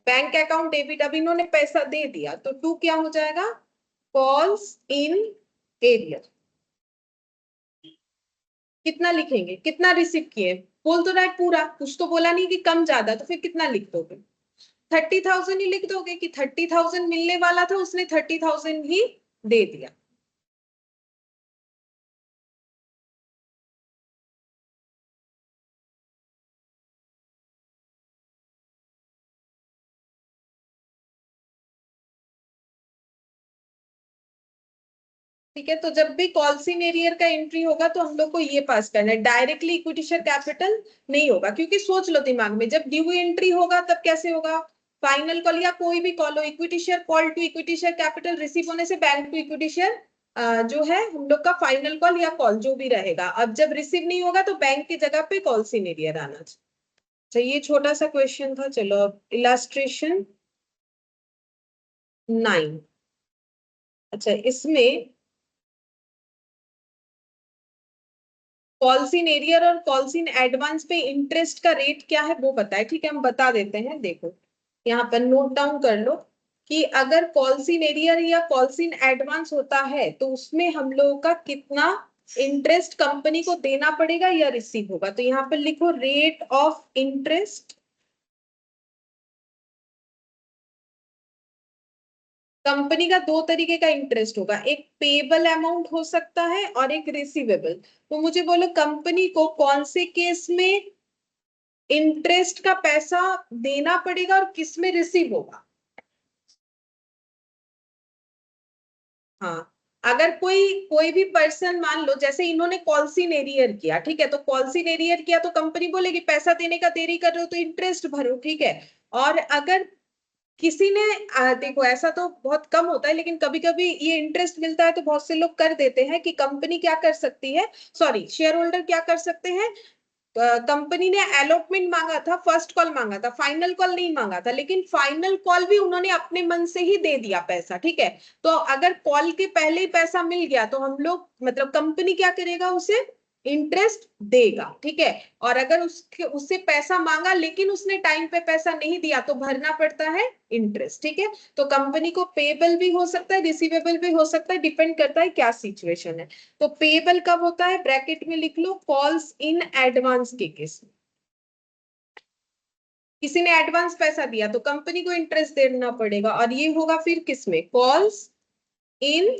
बैंक अकाउंट डेबिट। अब इन्होंने पैसा दे दिया तो टू क्या हो जाएगा, कॉल्स इन एरियर। कितना लिखेंगे, कितना रिसीव किए, बोल तो रहा है पूरा, कुछ तो बोला नहीं कि कम ज्यादा, तो फिर कितना लिख दोगे, 30,000 ही लिख दोगे कि 30,000 मिलने वाला था, उसने 30,000 ही दे दिया। ठीक है, तो जब भी कॉल्सिन एरियर का एंट्री होगा तो हम लोग को ये पास करना है, डायरेक्टली इक्विटी शेयर कैपिटल नहीं होगा, क्योंकि सोच लो दिमाग में, जब ड्यू एंट्री होगा तब कैसे होगा, फाइनल कॉल या कोई भी कॉल हो, equity share call to equity share capital receive होने से बैंक टू इक्विटी शेयर जो है हम लोग का फाइनल कॉल या कॉल जो भी रहेगा। अब जब रिसीव नहीं होगा तो बैंक की जगह पे कॉल्सिन एरियर आना चाहिए। अच्छा, ये छोटा सा क्वेश्चन था, चलो अब इलास्ट्रेशन 9। अच्छा, इसमें कॉल्स इन एरियर और कॉल्स इन एडवांस पे इंटरेस्ट का रेट क्या है वो पता है, ठीक है, हम बता देते हैं। देखो यहाँ पर नोट डाउन कर लो कि अगर कॉल्स इन एरियर या कॉल्स इन एडवांस होता है तो उसमें हम लोगों का कितना इंटरेस्ट कंपनी को देना पड़ेगा या रिसीव होगा। तो यहाँ पर लिखो रेट ऑफ इंटरेस्ट। कंपनी का दो तरीके का इंटरेस्ट होगा, एक पेबल अमाउंट हो सकता है और एक रिसीवेबल। तो मुझे बोलो कंपनी को कौन से केस में इंटरेस्ट का पैसा देना पड़ेगा और किस में रिसीव होगा। हाँ, अगर कोई कोई भी पर्सन मान लो जैसे इन्होंने कॉल्सिन एरियर किया, ठीक है, तो कॉल्सिन एरियर किया तो कंपनी बोलेगी पैसा देने का देरी कर रहे हो तो इंटरेस्ट भरो, ठीक है। और अगर किसी ने देखो ऐसा तो बहुत कम होता है लेकिन कभी कभी ये इंटरेस्ट मिलता है तो बहुत से लोग कर देते हैं कि कंपनी क्या कर सकती है, सॉरी शेयर होल्डर क्या कर सकते हैं, कंपनी ने अलॉटमेंट मांगा था, फर्स्ट कॉल मांगा था, फाइनल कॉल नहीं मांगा था, लेकिन फाइनल कॉल भी उन्होंने अपने मन से ही दे दिया पैसा, ठीक है। तो अगर कॉल के पहले ही पैसा मिल गया तो हम लोग मतलब कंपनी क्या करेगा, उसे इंटरेस्ट देगा, ठीक है। और अगर उससे पैसा मांगा लेकिन उसने टाइम पे पैसा नहीं दिया तो भरना पड़ता है इंटरेस्ट, ठीक है। तो कंपनी को पेबल भी हो सकता है, रिसीवेबल भी हो सकता है, डिपेंड करता है क्या सिचुएशन है। तो पेबल कब होता है, ब्रैकेट में लिख लो कॉल्स इन एडवांस के केस में। किसी ने एडवांस पैसा दिया तो कंपनी को इंटरेस्ट देना पड़ेगा, और ये होगा फिर किसमें, कॉल्स इन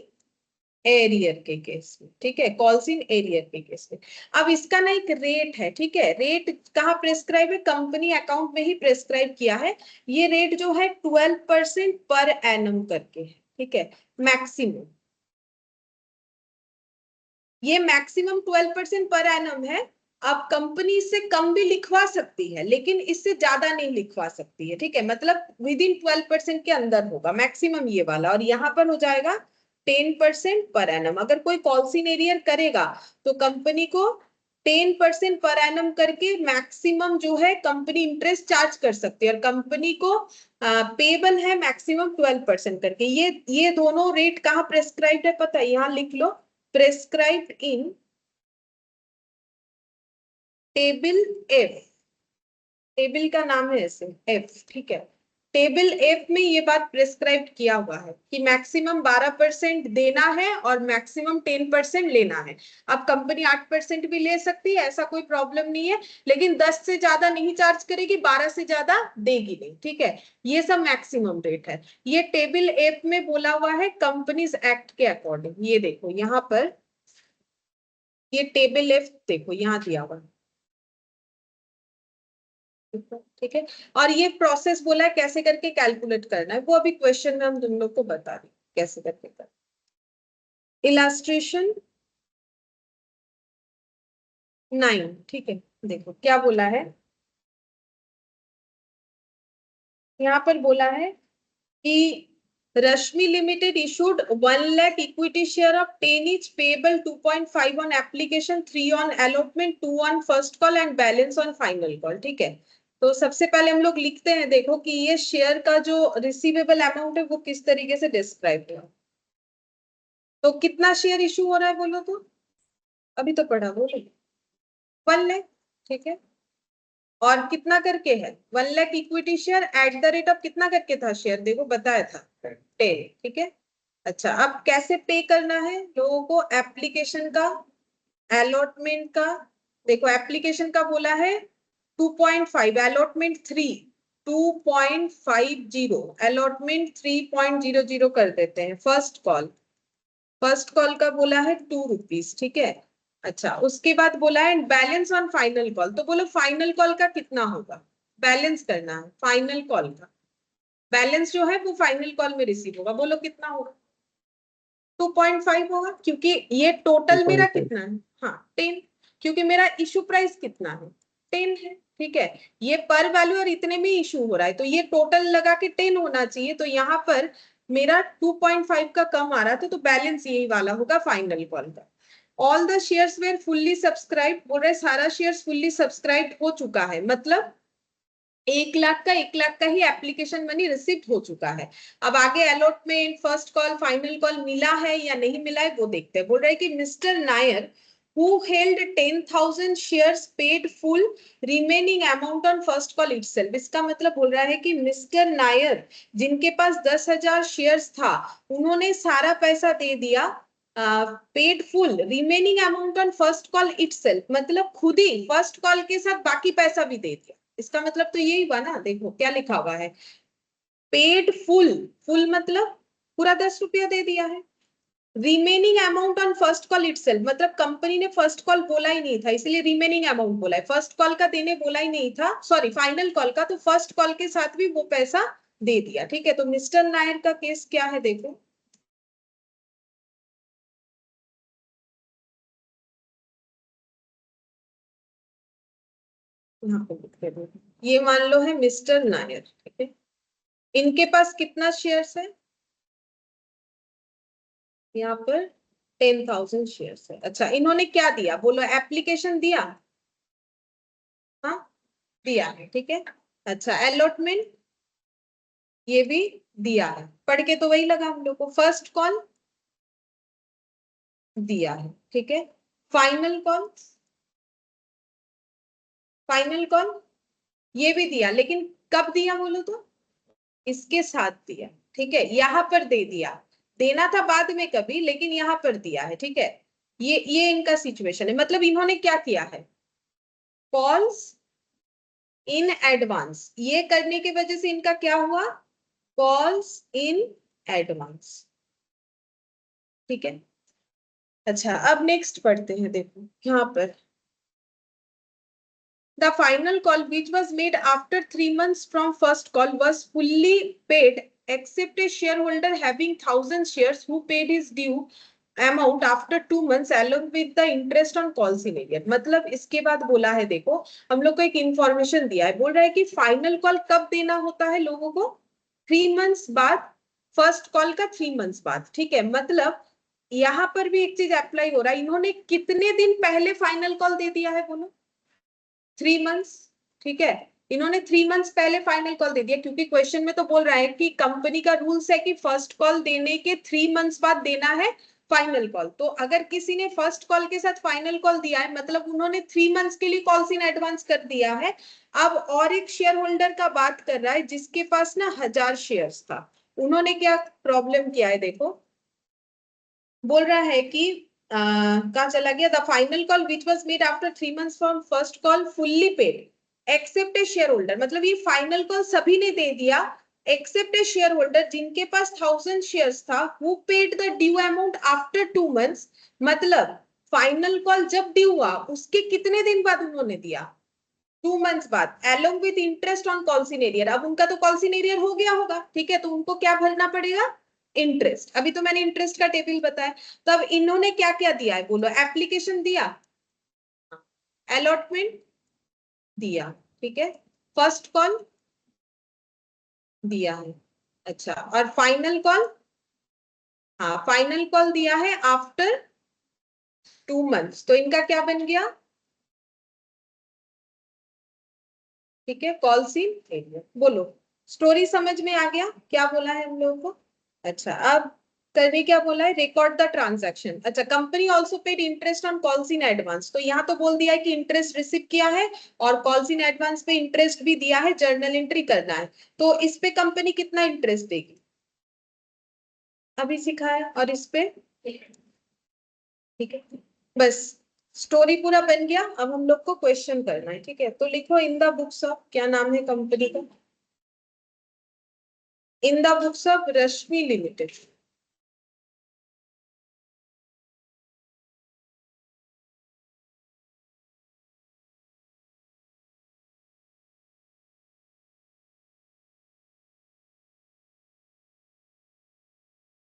एरियर के केस में, ठीक है, कॉल्स इन एरियर के केस में। अब इसका ना एक रेट है, ठीक है, रेट कहाँ प्रेस्क्राइब है, कंपनी अकाउंट में ही प्रेस्क्राइब किया है। ये रेट जो है 12% पर एनम करके है, ठीक है, मैक्सिमम। ये मैक्सिमम 12% पर एनम है। अब कंपनी इससे कम भी लिखवा सकती है लेकिन इससे ज्यादा नहीं लिखवा सकती है, ठीक है, मतलब विद इन 12% के अंदर होगा मैक्सिमम ये वाला, और यहाँ पर हो जाएगा 10% पर एनम। अगर कोई कॉल्सिन एरियर करेगा तो कंपनी को 10% पर एनम करके मैक्सिमम जो है कंपनी इंटरेस्ट चार्ज कर सकती है, और कंपनी को पेबल है मैक्सिमम 12% करके। ये दोनों रेट कहाँ प्रेस्क्राइब्ड है पता है, यहाँ लिख लो, prescribed in table F. Table का नाम है ऐसे एफ, ठीक है। टेबल एफ में ये बात प्रेस्क्राइब किया हुआ है कि मैक्सिमम 12% देना है और मैक्सिमम 10% लेना है। अब कंपनी 8% भी ले सकती है, ऐसा कोई प्रॉब्लम नहीं है, लेकिन 10 से ज्यादा नहीं चार्ज करेगी, 12 से ज्यादा देगी नहीं, ठीक है। ये सब मैक्सिमम रेट है। ये टेबल एफ में बोला हुआ है कंपनीज एक्ट के अकॉर्डिंग। ये देखो यहाँ पर ये टेबल एफ देखो यहाँ दिया हुआ है, ठीक है। और ये प्रोसेस बोला है कैसे करके कैलकुलेट करना है, वो अभी क्वेश्चन में हम तुम लोग को बता दें कैसे करके करना। इलास्ट्रेशन 9, ठीक है, देखो क्या बोला है, यहाँ पर बोला है कि रश्मि limited issued 1 lakh equity share of 10 each payable 2.5 on application, 3 on allotment, 2 on first call and balance on final call, ठीक है। तो सबसे पहले हम लोग लिखते हैं, देखो कि ये शेयर का जो रिसीवेबल अमाउंट है वो किस तरीके से डिस्क्राइब है। तो कितना शेयर इशू हो रहा है बोलो तो, अभी तो पढ़ा बोलो, 1 लाख, ठीक है। और कितना करके है, 1 lakh equity share at the rate of कितना करके था शेयर, देखो बताया था 10, ठीक है। अच्छा, अब कैसे पे करना है लोगों को, एप्लीकेशन का, अलॉटमेंट का, देखो एप्लीकेशन का बोला है 2.5, अलॉटमेंट 3, 2.50, अलॉटमेंट 3.00 कर देते हैं। फर्स्ट कॉल का बोला है 2 रुपीज, ठीक है। अच्छा, उसके बाद बोला है बैलेंस ऑन फाइनल कॉल, तो बोलो फाइनल कॉल का कितना होगा, बैलेंस करना है फाइनल कॉल का, बैलेंस जो है वो फाइनल कॉल में रिसीव होगा, बोलो कितना होगा, 2.5 होगा, क्योंकि ये टोटल मेरा कितना है, हाँ 10, क्योंकि मेरा इशू प्राइस कितना है 10 है, ठीक है। ये पर वैल्यू और इतने में इशू हो रहा है तो ये टोटल लगा के 10 होना चाहिए, तो यहाँ पर मेरा 2.5 का कम आ रहा था तो बैलेंस यही वाला होगा फाइनल कॉल का। All the shares were fully subscribe, बोल रहे सारा शेयर्स फुल्ली सब्सक्राइब हो चुका है, मतलब 1 लाख का ही एप्लीकेशन मनी रिसीव हो चुका है। अब आगे allotment, first call, final call मिला है या नहीं मिला है वो देखते हैं। बोल रहे कि mister Nair who held 10,000 shares paid full remaining amount on first call itself। इसका मतलब बोल रहा है कि मिस्टर नायर जिनके पास 10,000 शेयर्स था उन्होंने सारा पैसा दे दिया paid full remaining amount on first call itself, मतलब खुद ही फर्स्ट कॉल के साथ बाकी पैसा भी दे दिया। इसका मतलब तो यही हुआ ना, देखो क्या लिखा हुआ है, पेड फुल, फुल मतलब पूरा 10 रुपया दे दिया है। Remaining amount on first call itself, मतलब कंपनी ने फर्स्ट कॉल बोला ही नहीं था इसलिए रिमेनिंग अमाउंट बोला है, फर्स्ट कॉल का देने बोला ही नहीं था, सॉरी फाइनल कॉल का, तो फर्स्ट कॉल के साथ भी वो पैसा दे दिया। ठीक है, तो मिस्टर नायर का केस क्या है देखो, यहाँ पे लिख दे दो। ये मान लो है मिस्टर नायर, ठीक है, इनके पास कितना शेयर्स है, यहाँ पर 10,000 शेयर्स है। अच्छा, इन्होंने क्या दिया बोलो, एप्लीकेशन दिया, हाँ दिया है, ठीक है। अच्छा, अलॉटमेंट ये भी दिया है, पढ़ के तो वही लगा हम लोग को, फर्स्ट कॉल दिया है, ठीक है। फाइनल कॉल, फाइनल कॉल ये भी दिया, लेकिन कब दिया बोलो तो, इसके साथ दिया, ठीक है, यहाँ पर दे दिया, देना था बाद में कभी, लेकिन यहाँ पर दिया है, ठीक है। ये इनका सिचुएशन है, मतलब इन्होंने क्या किया है, कॉल्स इन एडवांस, ये करने की वजह से इनका क्या हुआ, कॉल्स इन एडवांस, ठीक है। अच्छा, अब नेक्स्ट पढ़ते हैं, देखो यहाँ पर the final call which was made after 3 months from first call was fully paid except a shareholder having 1,000 shares who paid his due amount after 2 months along with the interest on calls in arrears। मतलब इसके बाद बोला है, देखो हम लोग को एक इंफॉर्मेशन दिया है, बोल रहा है कि फाइनल कॉल कब देना होता है लोगों को, 3 months बाद, फर्स्ट कॉल का 3 months बाद, ठीक है। मतलब यहाँ पर भी एक चीज अप्लाई हो रहा है, इन्होंने कितने दिन पहले फाइनल कॉल दे दिया है बोलो, 3 months, ठीक है। इन्होंने 3 months पहले फाइनल कॉल दे दिया, क्योंकि क्वेश्चन में तो बोल रहा है कि कंपनी का रूल्स है कि फर्स्ट कॉल देने के 3 months बाद देना है फाइनल कॉल। तो अगर किसी ने फर्स्ट कॉल के साथ फाइनल कॉल दिया है, मतलब उन्होंने 3 months के लिए कॉल्स इन एडवांस कर दिया है। अब और एक शेयर होल्डर का बात कर रहा है जिसके पास ना 1,000 शेयर्स था, उन्होंने क्या प्रॉब्लम किया है देखो, बोल रहा है कि कहाँ चला गया, the final call which was made after 3 months from first call fully paid except a share holder, मतलब ये फाइनल कॉल सभी ने दे दिया एक्सेप्ट ए शेयर होल्डर जिनके पास 1,000 शेयर्स था, who paid the due amount after 2 months, मतलब final call जब due हुआ उसके कितने दिन बाद उन्होंने दिया, 2 months बाद, along with interest on calls in arrear। अब उनका तो calls in arrear हो गया होगा, ठीक है, तो उनको क्या भरना पड़ेगा, इंटरेस्ट। अभी तो मैंने इंटरेस्ट का टेबल बताया। तो अब इन्होंने क्या क्या दिया है बोलो, एप्लीकेशन दिया, अलॉटमेंट दिया, ठीक है, फर्स्ट कॉल दिया है, अच्छा, और फाइनल कॉल, हाँ फाइनल कॉल दिया है आफ्टर 2 months, तो इनका क्या बन गया, ठीक है, कॉल इन एरिया। बोलो स्टोरी समझ में आ गया क्या बोला है हम लोगों को। अच्छा, अब करने क्या बोला है, रिकॉर्ड द ट्रांजैक्शन। अच्छा, company also paid interest on calls in advance, तो यहाँ तो बोल दिया है कि इंटरेस्ट रिसीव किया है और कॉल्स इन एडवांस पे इंटरेस्ट भी दिया है, जर्नल एंट्री करना है, तो इस पे कंपनी कितना इंटरेस्ट देगी, अभी सिखाया, और इस पे, ठीक है, बस स्टोरी पूरा बन गया। अब हम लोग को क्वेश्चन करना है, ठीक है, तो लिखो इन द बुक्स ऑफ, क्या नाम है कंपनी का, in the books of Rashmi limited.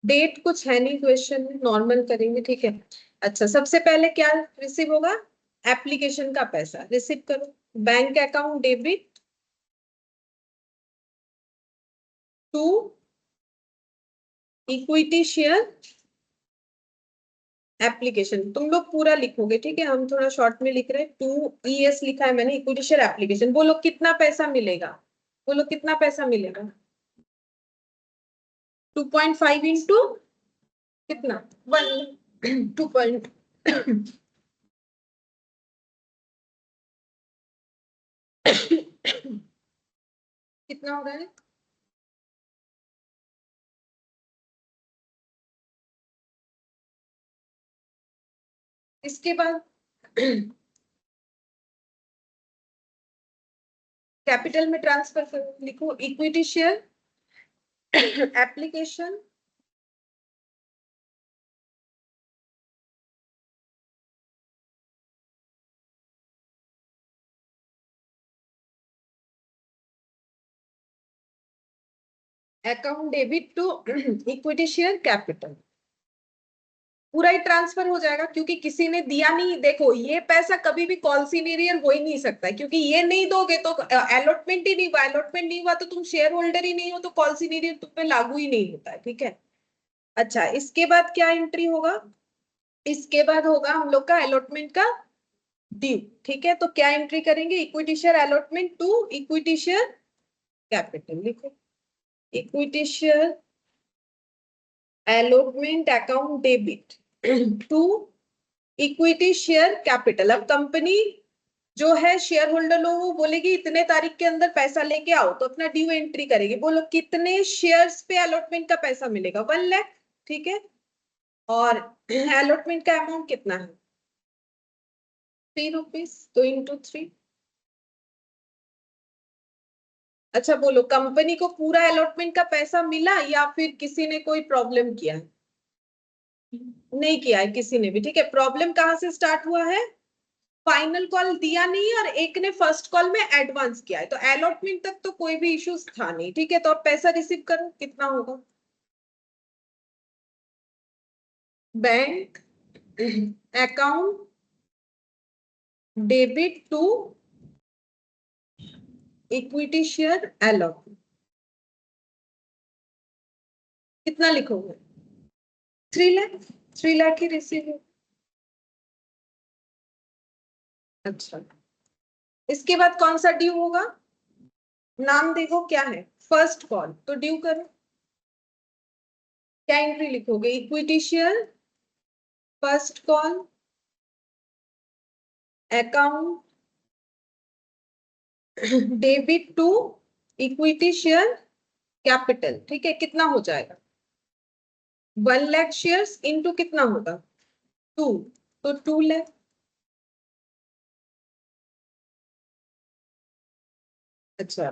Date कुछ है नहीं क्वेश्चन में, नॉर्मल करेंगे, ठीक है। अच्छा, सबसे पहले क्या रिसीव होगा, एप्लीकेशन का पैसा रिसीव करो, bank account debit to equity share application, तुम लोग पूरा लिखोगे, ठीक है, हम थोड़ा शॉर्ट में लिख रहे हैं, 2 ES लिखा है मैंने, इक्विटी शेयर एप्लीकेशन। बोलो कितना पैसा मिलेगा, बोलो कितना पैसा मिलेगा, 2.5 इंटू कितना, 1, 2. कितना हो रहा है? इसके बाद कैपिटल में ट्रांसफर करो, लिखो equity share application account debit to equity share capital, पूरा ही ट्रांसफर हो जाएगा क्योंकि किसी ने दिया नहीं। देखो ये पैसा कभी भी कॉल्सिनेरियर हो ही नहीं सकता है, क्योंकि ये नहीं दोगे तो अलॉटमेंट ही नहीं हुआ, अलॉटमेंट नहीं हुआ तो तुम शेयर होल्डर ही नहीं हो, तो कॉल्सिनेरियर तुम पे लागू ही नहीं होता है, ठीक है। अच्छा, इसके बाद क्या एंट्री होगा? इसके बाद होगा हम लोग का अलॉटमेंट का ड्यू, ठीक है। तो क्या एंट्री करेंगे? Equity share allotment to equity share capital, लिखो equity share allotment account debit to equity share capital. अब कंपनी जो है शेयर होल्डर लोगों को बोलेगी इतने तारीख के अंदर पैसा लेके आओ, तो अपना ड्यू एंट्री करेगी। बोलो कितने शेयर्स पे अलॉटमेंट का पैसा मिलेगा? 1 लाख, ठीक है। और अलॉटमेंट का अमाउंट कितना है? 3 रुपीज, तो इंटू 3। अच्छा बोलो, कंपनी को पूरा अलॉटमेंट का पैसा मिला या फिर किसी ने कोई प्रॉब्लम किया है? नहीं किया है किसी ने भी, ठीक है। प्रॉब्लम कहाँ से स्टार्ट हुआ है? फाइनल कॉल दिया नहीं और एक ने फर्स्ट कॉल में एडवांस किया है, तो अलॉटमेंट तक तो कोई भी इश्यूज था नहीं, ठीक है। तो अब पैसा रिसीव करो, कितना होगा? Bank account debit to equity share allotment, कितना लिखोगे? 3 लाख, 3 लाख ही रिसीव हो। अच्छा, इसके बाद कौन सा ड्यू होगा? नाम देखो क्या है, फर्स्ट कॉल, तो ड्यू करो। क्या एंट्री लिखोगे? Equity share first call account debit to equity share capital, ठीक है। कितना हो जाएगा? 1 लाख शेयर्स इंटू कितना होगा? 2, तो 2 लाख। अच्छा,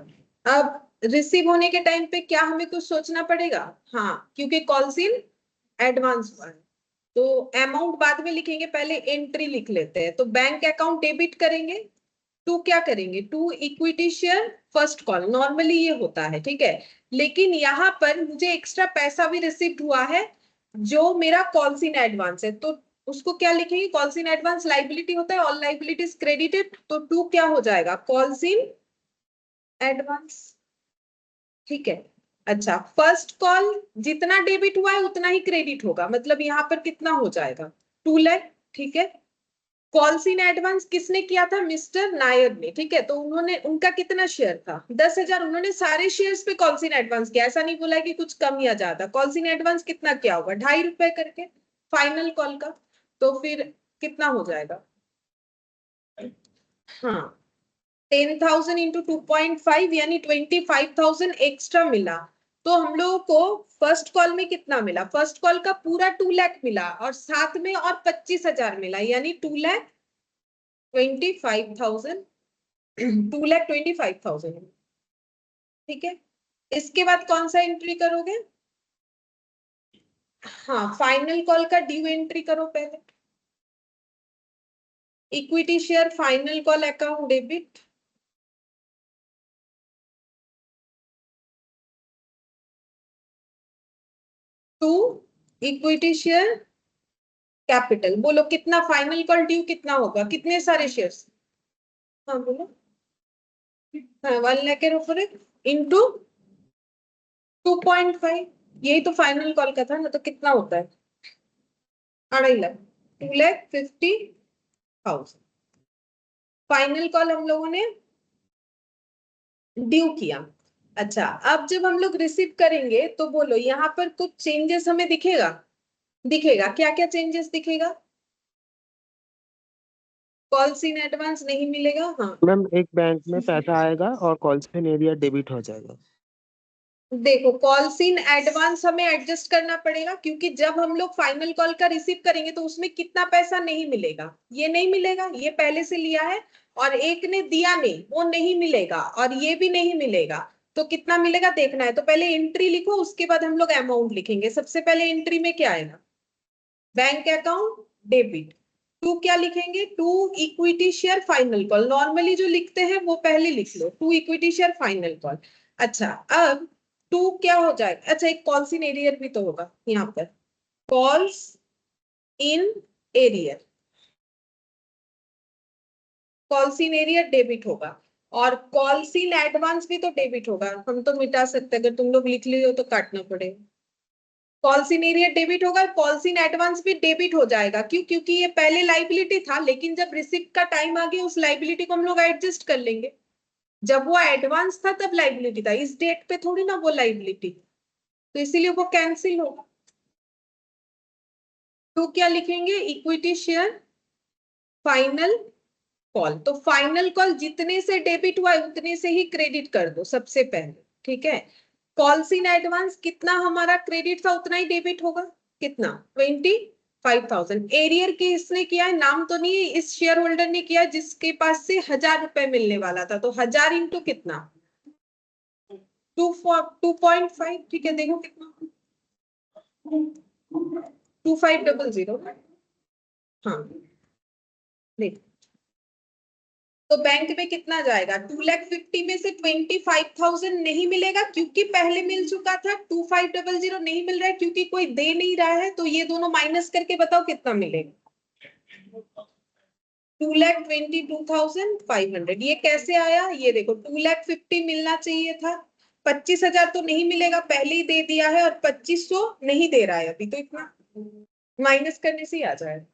अब रिसीव होने के टाइम पे क्या हमें कुछ सोचना पड़ेगा? हाँ, क्योंकि कॉल्स इन एडवांस हुआ है, तो अमाउंट बाद में लिखेंगे, पहले एंट्री लिख लेते हैं। तो बैंक अकाउंट डेबिट करेंगे टू, क्या करेंगे? To equity share first call, normally ये होता है, ठीक है। लेकिन यहाँ पर मुझे एक्स्ट्रा पैसा भी रिसीव हुआ है जो मेरा कॉल्स इन एडवांस है, तो उसको क्या लिखेंगे? कॉल्स इन एडवांस लाइबिलिटी होता है, ऑल लाइबिलिटीज क्रेडिटेड, तो टू क्या हो जाएगा? कॉल्स इन एडवांस, ठीक है। अच्छा, फर्स्ट कॉल जितना डेबिट हुआ है उतना ही क्रेडिट होगा, मतलब यहाँ पर कितना हो जाएगा? 2 लाख, ठीक है। कॉल्स इन एडवांस किसने किया था? मिस्टर नायर ने, ठीक है। तो उन्होंने, उनका कितना शेयर था? 10,000। उन्होंने सारे शेयर्स पे कॉल्स इन एडवांस किया, ऐसा नहीं बोला कि कुछ कम या ज्यादा। कॉल्स इन एडवांस कितना क्या होगा? 2.5 रुपए करके फाइनल कॉल का, तो फिर कितना हो जाएगा? हाँ, 10,000 इंटू 2.5 यानी 25,000 एक्स्ट्रा मिला। तो हम लोगों को फर्स्ट कॉल में कितना मिला? फर्स्ट कॉल का पूरा 2 लाख मिला और साथ में और 25,000 मिला, यानी 2,25,000, 2,25,000, ठीक है। इसके बाद कौन सा एंट्री करोगे? हाँ, फाइनल कॉल का ड्यू एंट्री करो पहले। Equity share final call account debit to equity share capital. बोलो कितना फाइनल कॉल ड्यू कितना होगा? कितने सारे शेयर्स? हाँ बोलो। हाँ, 1 लाख के ऊपर इंटू 2.5, यही तो फाइनल कॉल का था ना, तो कितना होता है? 2.5 लाख, 2,50,000 फाइनल कॉल हम लोगों ने ड्यू किया। अच्छा, अब जब हम लोग रिसीव करेंगे तो बोलो यहाँ पर कुछ चेंजेस हमें दिखेगा? दिखेगा, क्या क्या चेंजेस दिखेगा? कॉल्स इन एडवांस नहीं मिलेगा। हाँ मैम एक बैंक में पैसा आएगा और कॉल्स इन एरिया डेबिट हो जाएगा। देखो, कॉल्स इन एडवांस हमें एडजस्ट करना पड़ेगा, क्योंकि जब हम लोग फाइनल कॉल का रिसीव करेंगे तो उसमें कितना पैसा नहीं मिलेगा, ये नहीं मिलेगा, ये पहले से लिया है, और एक ने दिया नहीं, वो नहीं मिलेगा, और ये भी नहीं मिलेगा। तो कितना मिलेगा देखना है, तो पहले एंट्री लिखो, उसके बाद हम लोग अमाउंट लिखेंगे। सबसे पहले एंट्री में क्या आएगा, बैंक अकाउंट डेबिट। टू क्या लिखेंगे, to equity share final call, normally जो लिखते हैं वो पहले लिख लो, to equity share final call. अच्छा, अब टू क्या हो जाएगा, अच्छा एक कॉल्स इन एरियर भी तो होगा यहाँ पर, calls in arrear, calls in arrear debit होगा, और कॉल्स इन एडवांस भी तो डेबिट होगा। हम तो मिटा सकते हैं, अगर तुम लोग लिख लिए हो तो काटना पड़ेगा। कॉल्स इन एरियर डेबिट होगा, कॉल्स इन एडवांस भी डेबिट हो जाएगा। क्यों, क्योंकि ये पहले लाइबिलिटी था, लेकिन जब रिसिप्ट का टाइम आ गया उस लाइबिलिटी को हम लोग एडजस्ट कर लेंगे। जब वो एडवांस था तब लाइबिलिटी था, इस डेट पे थोड़ी ना वो लाइबिलिटी, तो इसीलिए वो कैंसिल होगा। तो क्या लिखेंगे, इक्विटी शेयर फाइनल कॉल। तो फाइनल कॉल जितने से डेबिट हुआ है उतने से ही क्रेडिट कर दो सबसे पहले, ठीक है। कॉल्स इन एडवांस कितना हमारा क्रेडिट था उतना ही डेबिट होगा, कितना, 25,000। एरियर के इसने किया है, नाम तो नहीं, इस शेयर होल्डर ने किया जिसके पास से 1,000 रुपए मिलने वाला था, तो 1,000 इंटू कितना, 2.5, ठीक है, देखो कितना, 2500। हाँ देखो, तो बैंक में कितना जाएगा, 2,50,000 में से 25,000 नहीं मिलेगा क्योंकि पहले मिल चुका था। 2500 नहीं मिल रहा है क्योंकि कोई दे नहीं रहा है, तो ये दोनों माइनस करके बताओ कितना मिलेगा, 2,22,500। ये कैसे आया, ये देखो 2,50,000 मिलना चाहिए था, 25,000 तो नहीं मिलेगा, पहले ही दे दिया है, और 2,500 नहीं दे रहा है अभी, तो इतना माइनस करने से ही आ जाएगा,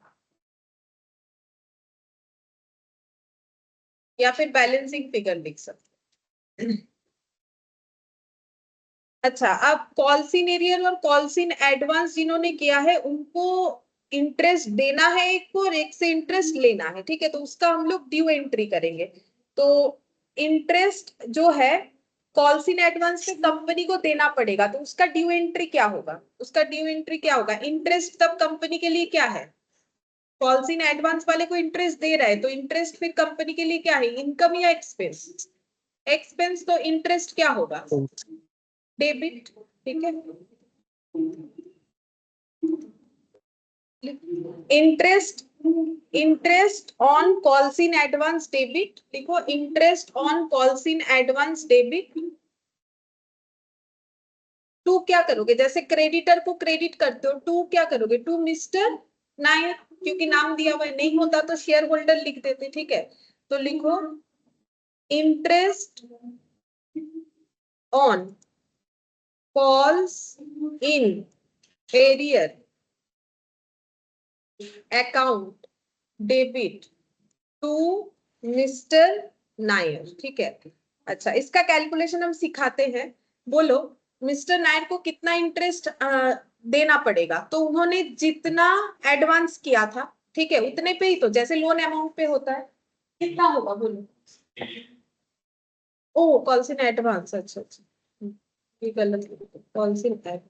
या फिर बैलेंसिंग फिगर लिख सकते हैं। अच्छा, अब कॉल्स इन एरियर और कॉल्स इन एडवांस जिन्होंने किया है उनको इंटरेस्ट देना है एक को, और एक से इंटरेस्ट लेना है, ठीक है, तो उसका हम लोग ड्यू एंट्री करेंगे। तो इंटरेस्ट जो है कॉल्स इन एडवांस में कंपनी को देना पड़ेगा, तो उसका ड्यू एंट्री क्या होगा, उसका ड्यू एंट्री क्या होगा, इंटरेस्ट तब कंपनी के लिए क्या है, कॉल्स इन एडवांस वाले को इंटरेस्ट दे रहा है, तो इंटरेस्ट फिर कंपनी के लिए क्या है, इनकम या एक्सपेंस, एक्सपेंस, तो इंटरेस्ट क्या होगा, डेबिट, ठीक है। Interest, interest on calls in advance debit, लिखो interest on calls in advance debit. To क्या करोगे, जैसे क्रेडिटर को क्रेडिट करते हो, टू क्या करोगे, टू मिस्टर नायर, क्योंकि नाम दिया हुआ नहीं होता तो शेयर होल्डर लिख देते, ठीक है। तो लिखो interest on calls in arrear account debit to mister Nair, ठीक है। अच्छा, इसका कैलकुलेशन हम सिखाते हैं। बोलो, मिस्टर नायर को कितना इंटरेस्ट देना पड़ेगा, तो उन्होंने जितना एडवांस किया था, ठीक है, उतने पे ही, तो जैसे लोन अमाउंट पे होता है, कितना होगा बोलो, ओ कॉल्स इन एडवांस, अच्छा अच्छा, ये गलत, कॉल्स इन एडवांस,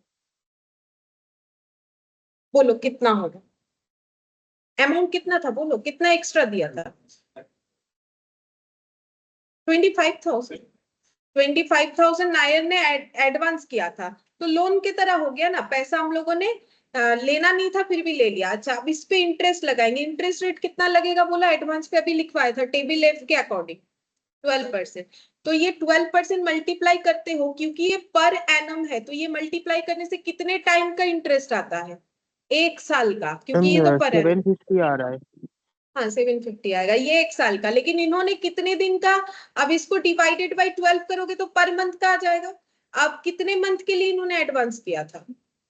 बोलो कितना होगा, अमाउंट कितना था, बोलो कितना एक्स्ट्रा दिया था, 25,000। 25,000 नायर ने एडवांस किया था, तो लोन की तरह हो गया ना, पैसा हम लोगों ने लेना नहीं था फिर भी ले लिया। अच्छा, अब इस पे इंटरेस्ट लगाएंगे, इंटरेस्ट रेट कितना लगेगा बोला, एडवांस पे अभी लिखवाया था टेबल एफ के अकॉर्डिंग 12%। तो ये 12% मल्टीप्लाई करते हो, क्योंकि ये पर एनम है, तो ये मल्टीप्लाई करने से कितने टाइम का इंटरेस्ट आता है, 1 साल का, क्योंकि ये तो पर एनम, 750 आ रहा है। हाँ 750 आएगा, ये 1 साल का, लेकिन इन्होंने कितने दिन का, अब इसको डिवाइडेड बाई 12 करोगे तो पर मंथ का आ जाएगा। अब कितने मंथ के लिए इन्होंने एडवांस किया था,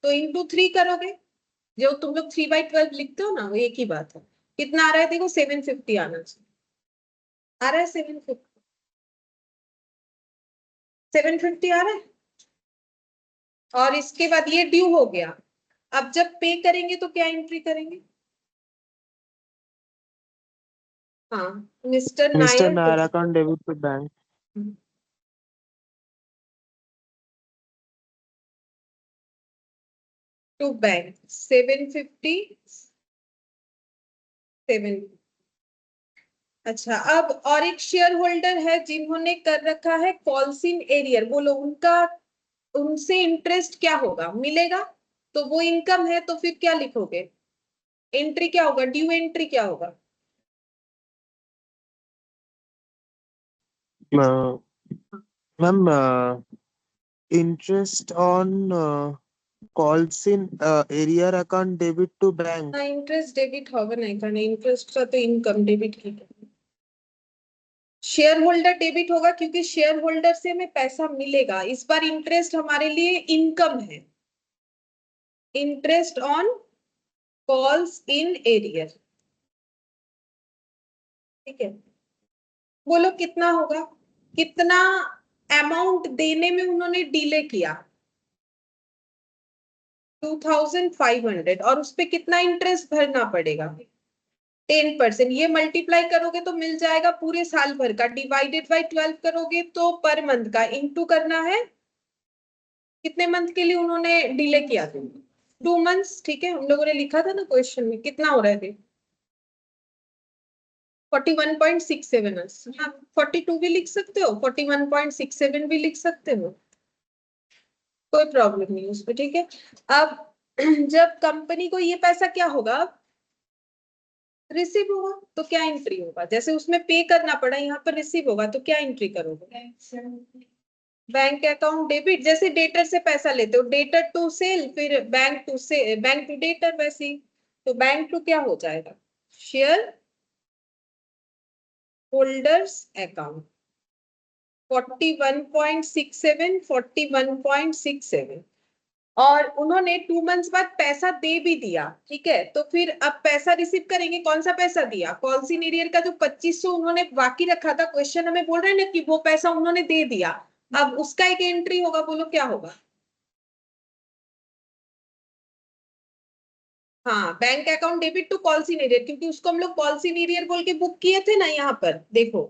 तो इंटू 3 करोगे, जो तुम लोग 3/12 लिखते हो ना, वो एक ही बात है। कितना आ रहा है देखो, 750 आना चाहिए, आ रहा है 750, 750 आ रहा है। और इसके बाद ये ड्यू हो गया, अब जब पे करेंगे तो क्या एंट्री करेंगे, हाँ, mister Mr. Nair Nair account debit to bank. To bank 757। अच्छा, अब और एक शेयर होल्डर है जिन्होंने कर रखा है कॉल्स इन एरियर, बोलो उनका, उनसे इंटरेस्ट क्या होगा, मिलेगा? तो वो इनकम है, तो फिर क्या लिखोगे? एंट्री क्या होगा, ड्यू एंट्री क्या होगा? Ma'am, interest on calls in area account debit to bank. हाँ, इंटरेस्ट डेबिट होगा, नहीं करना इंटरेस्ट का, तो इनकम डेबिट की। शेयर होल्डर डेबिट होगा क्योंकि शेयर होल्डर से हमें पैसा मिलेगा, इस बार इंटरेस्ट हमारे लिए इनकम है, interest on calls in arrear. ठीक है, बोलो कितना होगा, कितना अमाउंट देने में उन्होंने डिले किया? 2500, और उस पे कितना इंटरेस्ट भरना पड़ेगा? 10%। ये मल्टीप्लाई करोगे तो मिल जाएगा पूरे साल भर का, डिवाइडेड बाई 12 करोगे तो पर मंथ का, इंटू करना है कितने मंथ के लिए उन्होंने डिले किया था? 2 मंथ्स। ठीक है, हम लोगों ने लिखा था ना क्वेश्चन में, कितना हो रहा है? 41.67। हाँ, 42 भी लिख सकते हो, 41.67 भी लिख सकते हो, कोई प्रॉब्लम नहीं उसमें। ठीक है, अब जब कंपनी को ये पैसा क्या होगा, रिसीव होगा, तो क्या एंट्री होगा? जैसे उसमें पे करना पड़ा, यहाँ पर रिसीव होगा, तो क्या एंट्री करोगे? बैंक अकाउंट डेबिट, जैसे डेटर से पैसा लेते हो, डेटर टू सेल, फिर बैंक टू से बैंक टू डेटर, वैसे ही। तो बैंक टू क्या हो जाएगा? Share holders account. 41.67, 41.67। और उन्होंने 2 मंथ्स बाद पैसा दे भी दिया। ठीक है, तो फिर अब पैसा रिसीव करेंगे, कौन सा पैसा दिया? कॉल्स इन एरियर का जो 2500 उन्होंने बाकी रखा था, क्वेश्चन हमें बोल रहे हैं ना कि वो पैसा उन्होंने दे दिया, अब उसका एक एंट्री होगा, बोलो क्या होगा? हाँ, bank account debit to calls in arrear, क्योंकि उसको हम लोग कॉल्स इन एरियर बोल के बुक किए थे ना, यहाँ पर देखो,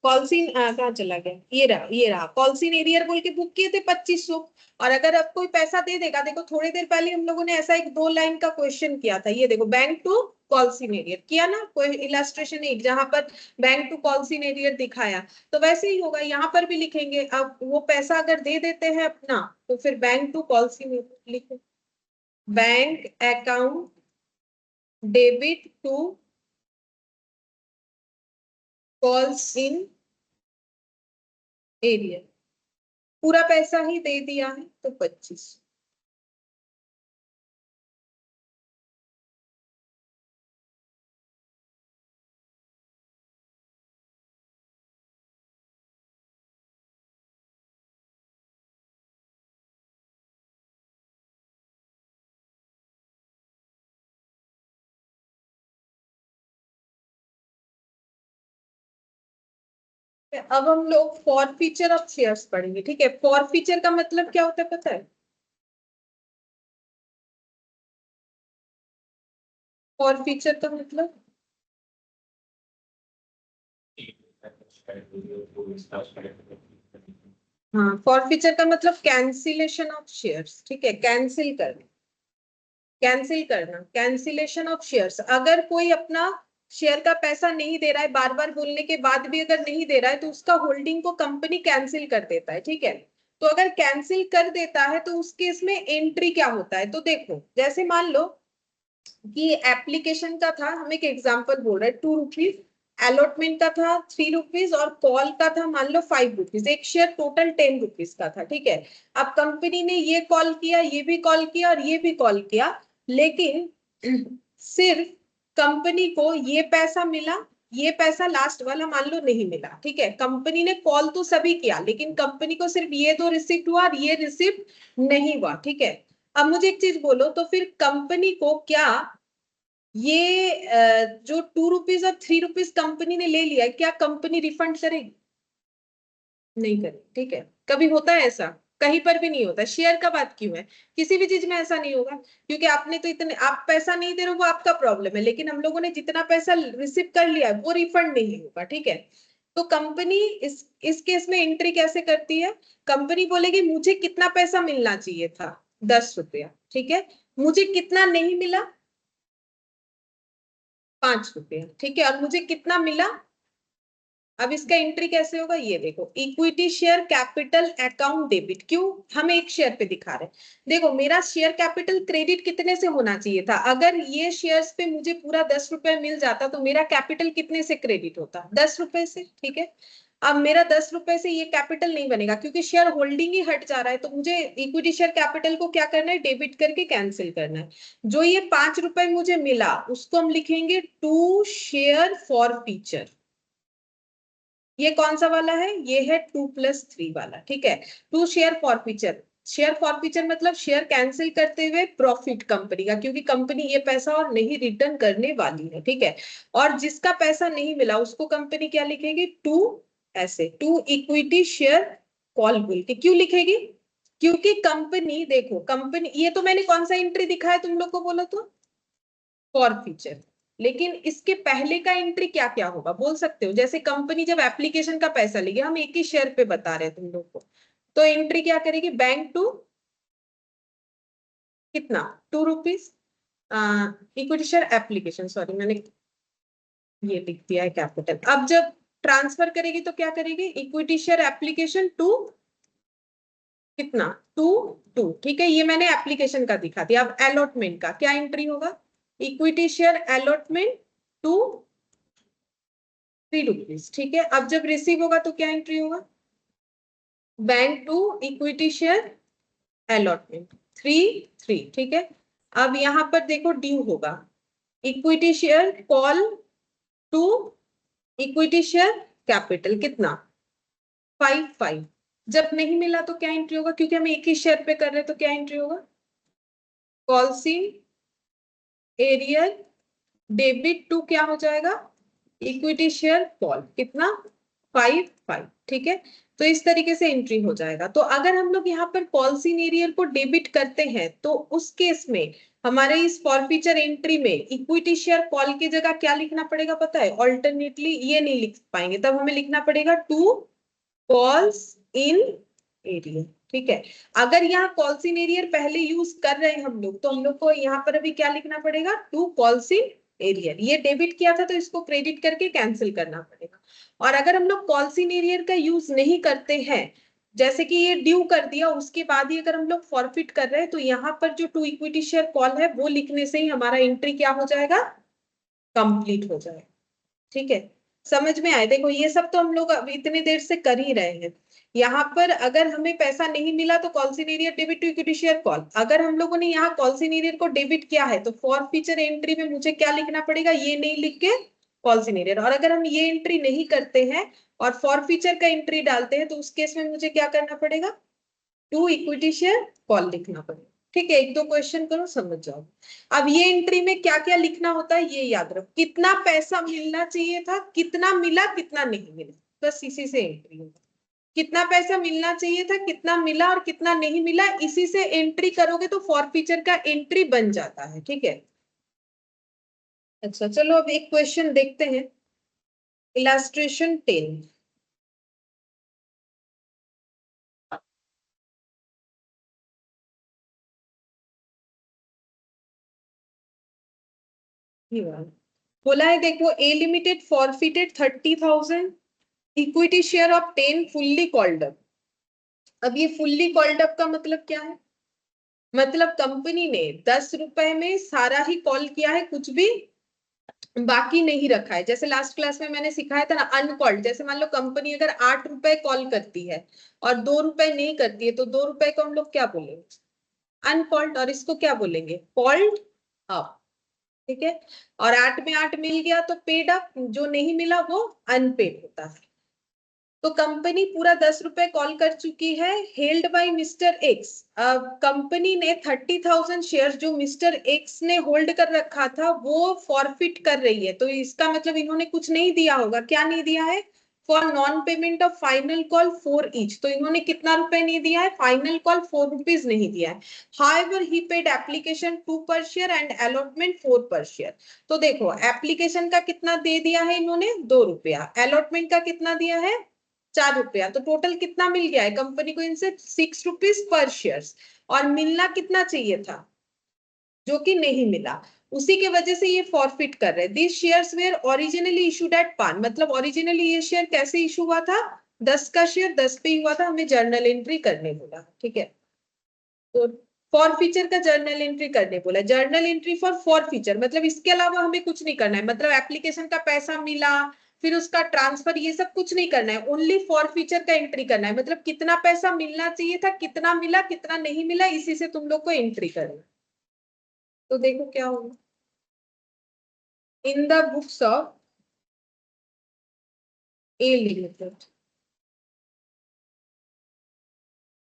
कॉल्स इन कहाँ चला गया, ये रहा कॉल्स इन एरियर बोल के बुक किए थे 2500। और अगर अब कोई पैसा दे देगा, देखो थोड़ी देर पहले हम लोगों ने ऐसा एक 2 लाइन का क्वेश्चन किया था, ये देखो, bank to calls in arrear किया ना, कोई इलास्ट्रेशन एक जहां पर bank to calls in arrear दिखाया, तो वैसे ही होगा यहाँ पर भी लिखेंगे। अब वो पैसा अगर दे देते हैं अपना, तो फिर bank to calls in arrear लिखो, bank account debit to calls in arrear, पूरा पैसा ही दे दिया है तो 25। अब हम लोग फॉर फीचर ऑफ शेयर्स पढ़ेंगे। ठीक है, फॉर फीचर का मतलब क्या होता है पता है? फॉर फीचर का मतलब, हाँ, फॉर फीचर का मतलब कैंसिलेशन ऑफ शेयर्स। ठीक है, कैंसिल करना, कैंसिल करना, कैंसिलेशन ऑफ शेयर्स। अगर कोई अपना शेयर का पैसा नहीं दे रहा है, बार बार बोलने के बाद भी अगर नहीं दे रहा है, तो उसका होल्डिंग को कंपनी कैंसिल कर देता है। ठीक है, तो अगर कैंसिल कर देता है तो उस केस में एंट्री क्या होता है? तो देखो, जैसे मान लो कि एप्लीकेशन का था, हम एक एग्जांपल बोल रहे हैं, 2 रुपीज, अलॉटमेंट का था 3 रुपीज, और कॉल का था मान लो 5 रुपीज, एक शेयर टोटल 10 रुपीज का था। ठीक है, अब कंपनी ने ये कॉल किया, ये भी कॉल किया, और ये भी कॉल किया, लेकिन सिर्फ कंपनी को ये पैसा मिला, ये पैसा लास्ट वाला मान लो नहीं मिला। ठीक है, कंपनी ने कॉल तो सभी किया, लेकिन कंपनी को सिर्फ ये 2 रिसिप्ट हुआ और ये रिसिप्ट नहीं हुआ। ठीक है, अब मुझे एक चीज बोलो, तो फिर कंपनी को क्या ये जो 2 रुपीज और 3 रुपीज कंपनी ने ले लिया है, क्या कंपनी रिफंड करेगी? नहीं करेगी। ठीक है, कभी होता है ऐसा? कहीं पर भी नहीं होता। शेयर का बात क्यों है? किसी भी चीज में ऐसा नहीं होगा, क्योंकि आपने तो इतने, आप पैसा नहीं दे रहे हो वो आपका प्रॉब्लम है, लेकिन हम लोगों ने जितना पैसा रिसीव कर लिया वो रिफंड नहीं होगा, ठीक है। तो कंपनी इस केस में एंट्री कैसे करती है? कंपनी बोलेगी मुझे कितना पैसा मिलना चाहिए था, 10 रुपया, ठीक है। मुझे कितना नहीं मिला, 5 रुपया, ठीक है। और मुझे कितना मिला, अब इसका एंट्री कैसे होगा ये देखो, equity share capital account debit. क्यों? हम एक शेयर पे दिखा रहे हैं। देखो मेरा शेयर कैपिटल क्रेडिट कितने से होना चाहिए था? अगर ये शेयर्स पे मुझे पूरा 10 रुपए मिल जाता तो मेरा कैपिटल कितने से क्रेडिट होता? 10 रुपए से, ठीक है। अब मेरा 10 रुपए से ये कैपिटल नहीं बनेगा, क्योंकि शेयर होल्डिंग ही हट जा रहा है, तो मुझे इक्विटी शेयर कैपिटल को क्या करना है? डेबिट करके कैंसिल करना है। जो ये 5 रुपए मुझे मिला उसको हम लिखेंगे टू शेयर फॉर फीचर। ये कौन सा वाला है? ये है 2+3 वाला, ठीक है। To share forfeiture, share forfeiture मतलब शेयर कैंसिल करते हुए प्रॉफिट कंपनी का, क्योंकि कंपनी ये पैसा और नहीं रिटर्न करने वाली है, ठीक है। और जिसका पैसा नहीं मिला उसको कंपनी क्या लिखेगी? टू, ऐसे टू इक्विटी शेयर कॉल बोल के क्यों लिखेगी? क्योंकि कंपनी, देखो कंपनी, ये तो मैंने कौन सा एंट्री दिखाया तुम लोग को बोलो तो? फॉरफीचर। लेकिन इसके पहले का एंट्री क्या क्या होगा बोल सकते हो? जैसे कंपनी जब एप्लीकेशन का पैसा लेगी, हम एक ही शेयर पे बता रहे हैं तुम लोग को, तो एंट्री क्या करेगी? बैंक टू कितना, 2 rupees. Equity share application, sorry मैंने ये लिख दिया है कैपिटल। अब जब ट्रांसफर करेगी तो क्या करेगी? इक्विटी शेयर एप्लीकेशन टू कितना, 2, ठीक है। ये मैंने एप्लीकेशन का दिखा दिया। अब अलॉटमेंट का क्या एंट्री होगा? Equity share allotment to 3 rupees, ठीक है। अब जब रिसीव होगा तो क्या एंट्री होगा? Bank to equity share allotment 3, ठीक है। अब यहां पर देखो ड्यू होगा, equity share call to equity share capital कितना, 5। जब नहीं मिला तो क्या एंट्री होगा? क्योंकि हम एक ही शेयर पे कर रहे हैं तो क्या एंट्री होगा? कॉल्सिंग एरियर डेबिट टू क्या हो जाएगा? इक्विटी शेयर कॉल कितना, 5, ठीक है। तो इस तरीके से एंट्री हो जाएगा। तो अगर हम लोग यहाँ पर कॉल्सिंग एरियर को डेबिट करते हैं तो उस केस में हमारे इस फॉरफीचर एंट्री में इक्विटी शेयर कॉल की जगह क्या लिखना पड़ेगा पता है? ऑल्टरनेटली ये नहीं लिख पाएंगे, तब हमें लिखना पड़ेगा टू कॉल्स इन एरियर, ठीक है। अगर यहाँ कॉल्स इन एरियर पहले यूज कर रहे हैं हम लोग, तो हम लोग को यहाँ पर अभी क्या लिखना पड़ेगा? To calls in arrear. ये डेबिट किया था तो इसको क्रेडिट करके कैंसिल करना पड़ेगा। और अगर हम लोग कॉल्स इन एरियर का यूज नहीं करते हैं, जैसे कि ये ड्यू कर दिया उसके बाद ही अगर हम लोग फॉरफिट कर रहे हैं, तो यहाँ पर जो टू इक्विटी शेयर कॉल है वो लिखने से ही हमारा एंट्री क्या हो जाएगा? कंप्लीट हो जाएगा, ठीक है। समझ में आए? देखो ये सब तो हम लोग अभी इतनी देर से कर ही रहे हैं। यहाँ पर अगर हमें पैसा नहीं मिला तो calls in arrear debit to equity share call. अगर हम लोगों ने यहाँ कॉल्सिन एरियर को डेबिट किया है तो फॉर फीचर एंट्री में मुझे क्या लिखना पड़ेगा? ये नहीं लिख के कॉल्सिन एरियर। और अगर हम ये एंट्री नहीं करते हैं और फॉर फीचर का एंट्री डालते हैं तो उस केस में मुझे क्या करना पड़ेगा? टू इक्विटी शेयर कॉल लिखना पड़ेगा, ठीक है। एक दो क्वेश्चन करो समझ जाओ। अब ये एंट्री में क्या क्या लिखना होता है ये याद रखो। कितना पैसा मिलना चाहिए था, कितना मिला, कितना नहीं मिला, बस इसी से एंट्री होगा। कितना पैसा मिलना चाहिए था, कितना मिला और कितना नहीं मिला, इसी से एंट्री करोगे तो फॉरफीचर का एंट्री बन जाता है, ठीक है। अच्छा चलो अब एक क्वेश्चन देखते हैं, इलास्ट्रेशन 10। बोला है देखो, A limited forfeited 30,000 equity share of 10 fully called up. अब ये फुल्ली कॉल्ड अप का मतलब क्या है? मतलब कंपनी ने 10 रुपए में सारा ही कॉल किया है, कुछ भी बाकी नहीं रखा है। जैसे लास्ट क्लास में मैंने सिखाया था ना, अनकॉल्ड। जैसे मान लो कंपनी अगर 8 रुपए कॉल करती है और 2 रुपए नहीं करती है तो 2 रुपए को हम लोग क्या बोलेंगे? अनकॉल्ड। और इसको क्या बोलेंगे? कॉल्ड अप, ठीक है। और 8 में 8 मिल गया तो पेड अप, जो नहीं मिला वो अनपेड होता है। तो कंपनी पूरा 10 रुपए कॉल कर चुकी है, held by mister x. Company ने 30,000 शेयर जो मिस्टर एक्स ने होल्ड कर रखा था वो फॉरफिट कर रही है। तो इसका मतलब इन्होंने कुछ नहीं दिया होगा। क्या नहीं दिया है? For non payment of final call 4 each, तो इन्होंने कितना रुपए नहीं दिया है, फाइनल कॉल 4 रुपीज नहीं दिया है. However he paid application 2 per share and allotment 4 per share. तो देखो एप्लीकेशन का कितना दे दिया है इन्होंने, 2 रुपया, अलॉटमेंट का कितना दिया है, 4 रुपया, तो टोटल कितना मिल गया है कंपनी को इनसे, 6 रुपीज पर शेयर. और मिलना कितना चाहिए था, जो कि नहीं मिला, उसी के वजह से ये फॉरफिट कर रहे हैं. This shares were originally issued at par, मतलब ओरिजिनली ये शेयर कैसे इशू हुआ था, 10 का शेयर 10 पे हुआ था, हमें जर्नल एंट्री करने बोला. ठीक है, तो फॉर फीचर का जर्नल एंट्री करने बोला. जर्नल एंट्री फॉर फीचर मतलब इसके अलावा हमें कुछ नहीं करना है, मतलब एप्लीकेशन का पैसा मिला फिर उसका ट्रांसफर ये सब कुछ नहीं करना है, ओनली फॉर फीचर का एंट्री करना है. मतलब कितना पैसा मिलना चाहिए था, कितना मिला, कितना नहीं मिला, इसी से तुम लोग को एंट्री करना. तो देखो क्या होगा, इन the books of A limited,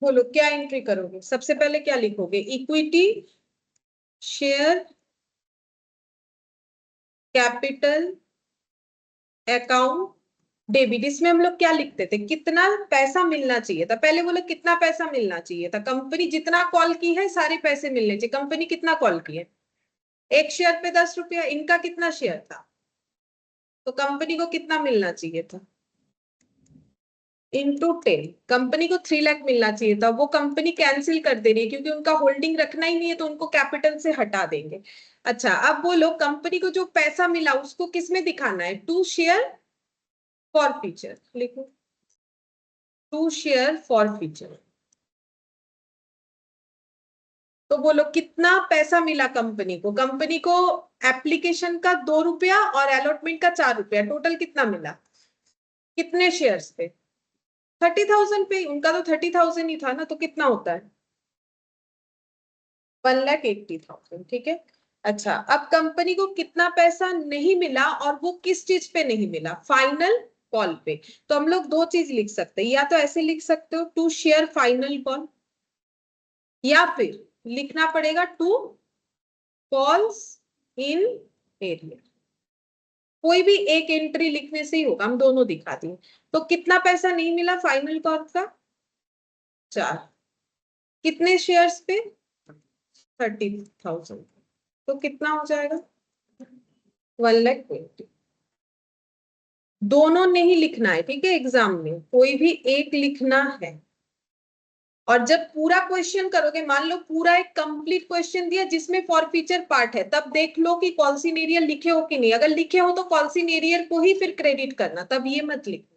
बोलो क्या एंट्री करोगे, सबसे पहले क्या लिखोगे, equity share capital account debit. इसमें हम लोग क्या लिखते थे, कितना पैसा मिलना चाहिए था, पहले बोलो कितना पैसा मिलना चाहिए था, कंपनी जितना कॉल की है सारे पैसे मिलने चाहिए. कंपनी कितना कॉल की है, एक शेयर पे 10 रुपया, इनका कितना शेयर था, तो कंपनी को कितना मिलना चाहिए था, इंटू 10, कंपनी को 3 लाख मिलना चाहिए था. वो कंपनी कैंसिल कर दे रही है क्योंकि उनका होल्डिंग रखना ही नहीं है, तो उनको कैपिटल से हटा देंगे. अच्छा अब बोलो कंपनी को जो पैसा मिला उसको किस में दिखाना है, 2 शेयर फॉर फीचर, लिखो 2 शेयर फॉर फीचर. तो बोलो कितना पैसा मिला कंपनी को, कंपनी को एप्लीकेशन का 2 रुपया और अलॉटमेंट का 4 रुपया, टोटल कितना मिला, कितने शेयर्स पे, 30,000 पे, उनका तो 30,000 ही था ना, तो कितना होता है 1,80,000. ठीक है. अच्छा अब कंपनी को कितना पैसा नहीं मिला और वो किस चीज पे नहीं मिला, फाइनल कॉल पे. तो हम लोग दो चीज लिख सकते हैं, या तो ऐसे लिख सकते हो 2 शेयर फाइनल कॉल, या फिर लिखना पड़ेगा 2 कॉल्स इन एरिया. कोई भी एक एंट्री लिखने से ही होगा, हम दोनों दिखा दिए. तो कितना पैसा नहीं मिला फाइनल कॉल का, 4, कितने शेयर्स पे 30,000, तो कितना हो जाएगा 1,20,000. दोनों नहीं लिखना है, ठीक है, एग्जाम में कोई भी एक लिखना है. और जब पूरा क्वेश्चन करोगे, मान लो पूरा एक कंप्लीट क्वेश्चन दिया जिसमें फॉर फीचर पार्ट है, तब देख लो कि कॉल्सिनेरियर लिखे हो कि नहीं. अगर लिखे हो तो कॉल्सिनेरियर को ही फिर क्रेडिट करना, तब ये मत लिखो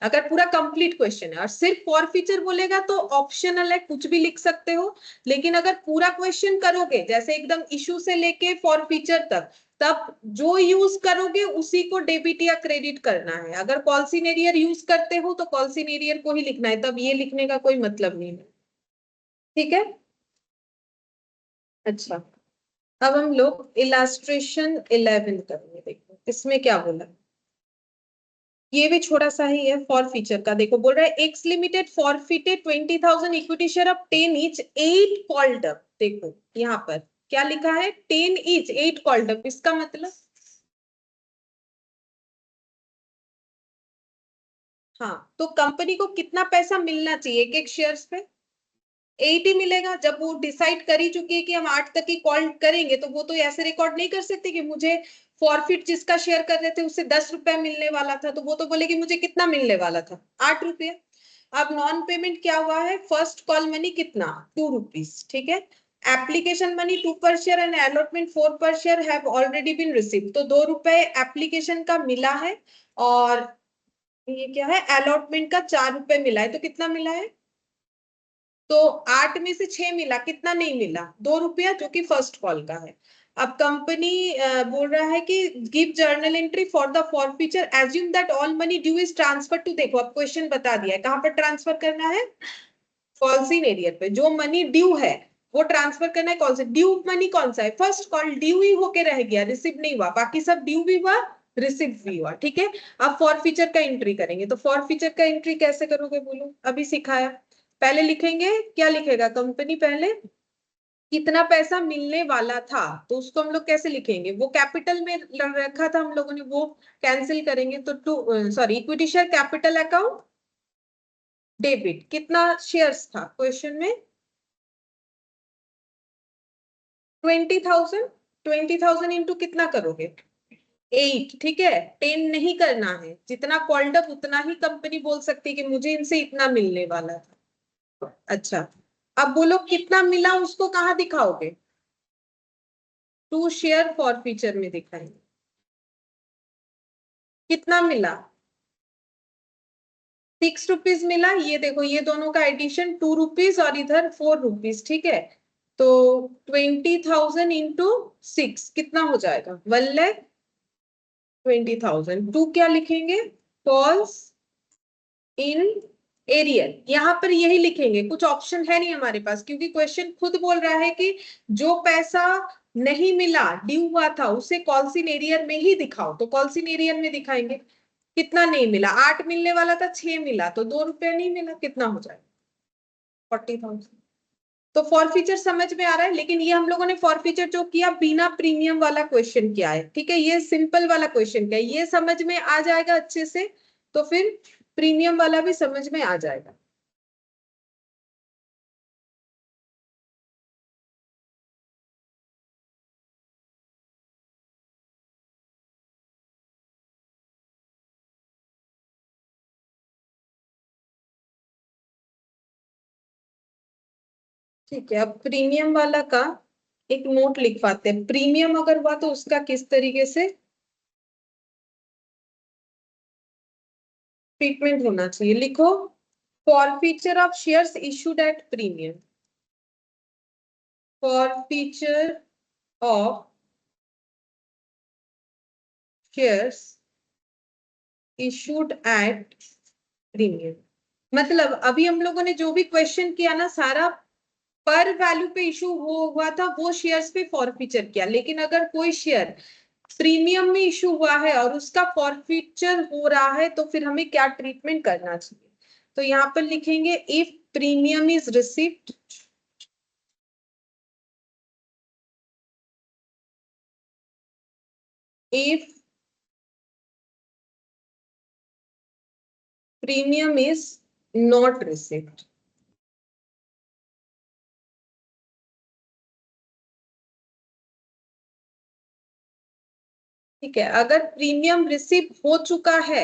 अगर पूरा कंप्लीट क्वेश्चन है. और सिर्फ फॉर फीचर बोलेगा तो ऑप्शनल है, कुछ भी लिख सकते हो. लेकिन अगर पूरा क्वेश्चन करोगे जैसे एकदम इशू से लेके फॉर फीचर तक, तब जो यूज करोगे उसी को डेबिट या क्रेडिट करना है. अगर कॉल्सिनेरियर यूज करते हो तो कॉल्सिनेरियर को ही लिखना है, तब ये लिखने का कोई मतलब नहीं है. ठीक है. अच्छा अब हम लोग इलास्ट्रेशन 11 करेंगे. देखो इसमें क्या बोला, ये भी छोटा सा ही है फॉर फीचर का. देखो बोल रहा है x limited forfeited 20,000 equity share of 10 each 8 called up. देखो यहाँ पर क्या लिखा है, 10 ईच 8 कॉल्ड अप. इसका मतलब हाँ, तो कंपनी को कितना पैसा मिलना चाहिए एक एक शेयर्स पे, 8 ही मिलेगा. जब वो डिसाइड कर ही चुकी है कि हम 8 तक ही कॉल करेंगे, तो वो तो ऐसे रिकॉर्ड नहीं कर सकते कि मुझे फॉरफिट जिसका शेयर कर रहे थे उससे 10 रुपया मिलने वाला था, तो वो तो बोले कि मुझे कितना मिलने वाला था, 8 रुपया. अब नॉन पेमेंट क्या हुआ है, फर्स्ट कॉल मनी कितना, 2 रुपीज. ठीक है. Application money 2 per share and allotment 4 per share have already been received. तो 2 रुपए एप्लीकेशन का मिला है और ये क्या है, अलॉटमेंट का 4 रुपए मिला है. तो कितना मिला है, तो 8 में से 6 मिला, कितना नहीं मिला, 2 रुपया, जो कि फर्स्ट कॉल का है. अब कंपनी बोल रहा है कि give journal entry for the forfeiture, assume that all money due is transfer to. देखो अब क्वेश्चन बता दिया है कहां पर ट्रांसफर करना है, कॉल्सिनेरियर पे. जो मनी ड्यू है वो ट्रांसफर करना है कौन से, ड्यू मनी कौन सा है, फर्स्ट कॉल ड्यू ही होके रह गया, रिसीव नहीं हुआ, बाकी सब ड्यू भी हुआ रिसीव भी हुआ. ठीक है. अब फॉर फीचर का एंट्री करेंगे, तो फॉर फीचर का एंट्री कैसे करोगे बोलो, अभी सिखाया. पहले लिखेंगे, क्या लिखेगा कंपनी, पहले कितना पैसा मिलने वाला था, तो उसको हम लोग कैसे लिखेंगे, वो कैपिटल में रखा था हम लोगों ने, वो कैंसिल करेंगे तो equity share capital account debit, कितना शेयर्स था क्वेश्चन में 20,000, 20,000 इंटू कितना करोगे 8, ठीक है 10 नहीं करना है, जितना कॉल्ड अप उतना ही कंपनी बोल सकती है कि मुझे इनसे इतना मिलने वाला था। अच्छा, अब बोलो कितना मिला उसको कहाँ दिखाओगे, टू शेयर फॉर फ्यूचर में दिखाएंगे, कितना मिला 6 रुपीज मिला, ये देखो ये दोनों का एडिशन 2 रुपीज और इधर 4 रुपीज, ठीक है, तो 20,000 इंटू 6 कितना हो जाएगा 1,20,000। टू क्या लिखेंगे, फॉल्स इन एरियर, यहाँ पर यही लिखेंगे, कुछ ऑप्शन है नहीं हमारे पास, क्योंकि क्वेश्चन खुद बोल रहा है कि जो पैसा नहीं मिला ड्यू हुआ था उसे कॉल्सिन एरियर में ही दिखाओ, तो कॉल्सिन एरियर में दिखाएंगे। कितना नहीं मिला, 8 मिलने वाला था 6 मिला, तो 2 रुपया नहीं मिला, कितना हो जाएगा 40,000। तो फॉरफीचर समझ में आ रहा है, लेकिन ये हम लोगों ने फॉरफीचर जो किया बिना प्रीमियम वाला क्वेश्चन किया है, ठीक है, ये सिंपल वाला क्वेश्चन किया है, ये समझ में आ जाएगा अच्छे से, तो फिर प्रीमियम वाला भी समझ में आ जाएगा। ठीक है, अब प्रीमियम वाला का एक नोट लिखवाते हैं, प्रीमियम अगर हुआ तो उसका किस तरीके से ट्रीटमेंट होना चाहिए, लिखो forfeiture of shares issued at premium, forfeiture of shares issued at premium, मतलब अभी हम लोगों ने जो भी क्वेश्चन किया ना सारा पर वैल्यू पे इशू हुआ था, वो शेयर्स पे फॉरफीचर किया, लेकिन अगर कोई शेयर प्रीमियम में इशू हुआ है और उसका फॉरफीचर हो रहा है तो फिर हमें क्या ट्रीटमेंट करना चाहिए, तो यहाँ पर लिखेंगे if premium is received, if premium is not received, ठीक है, अगर प्रीमियम रिसीव हो चुका है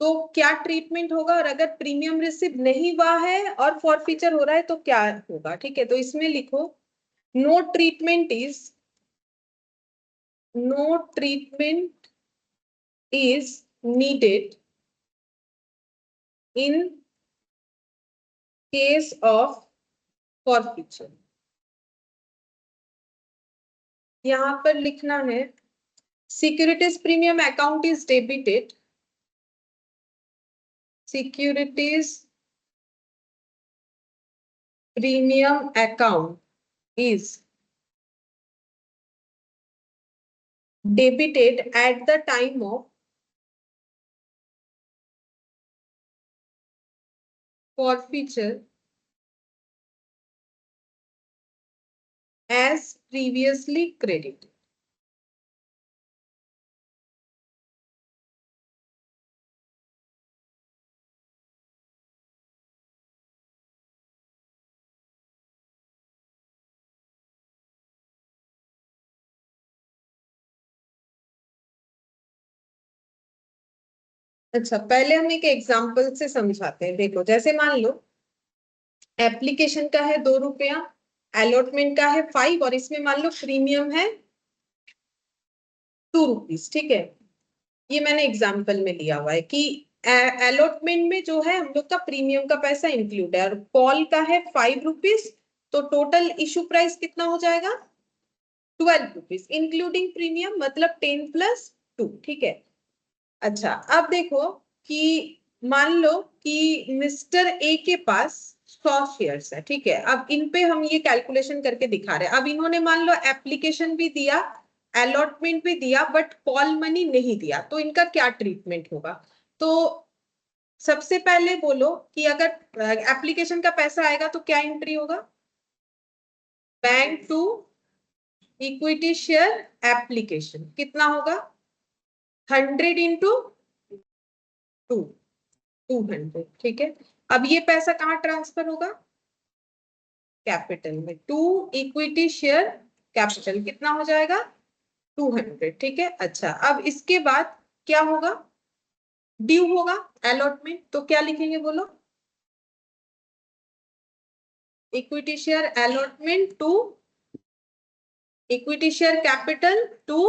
तो क्या ट्रीटमेंट होगा, और अगर प्रीमियम रिसीव नहीं हुआ है और फॉरफीचर हो रहा है तो क्या होगा, ठीक है, तो इसमें लिखो no treatment is, no treatment is needed in case of forfeiture, यहां पर लिखना है securities premium account is debited, securities premium account is debited at the time of forfeiture as previously credited, अच्छा पहले हम एक एग्जांपल से समझाते हैं, देखो जैसे मान लो एप्लीकेशन का है 2 रुपया, अलॉटमेंट का है 5 और इसमें मान लो प्रीमियम है 2 रुपीज, ठीक है, ये मैंने एग्जाम्पल में लिया हुआ है कि अलॉटमेंट में जो है हम लोग का प्रीमियम का पैसा इंक्लूड है और कॉल का है 5 रुपीज, तो टोटल इशू प्राइस कितना हो जाएगा 12 रुपीज इंक्लूडिंग प्रीमियम, मतलब 10 प्लस 2, ठीक है। अच्छा अब देखो कि मान लो कि मिस्टर ए के पास 100 शेयर्स है, ठीक है, अब इन पे हम ये कैलकुलेशन करके दिखा रहे हैं, अब इन्होंने मान लो एप्लीकेशन भी दिया अलॉटमेंट भी दिया बट कॉल मनी नहीं दिया, तो इनका क्या ट्रीटमेंट होगा, तो सबसे पहले बोलो कि अगर एप्लीकेशन का पैसा आएगा तो क्या एंट्री होगा bank to equity share application कितना होगा 100 इंटू 200 ठीक है। अब ये पैसा कहाँ ट्रांसफर होगा कैपिटल में टू इक्विटी शेयर कैपिटल कितना हो जाएगा 200 ठीक है। अच्छा अब इसके बाद क्या होगा ड्यू होगा अलॉटमेंट तो क्या लिखेंगे बोलो equity share allotment to equity share capital to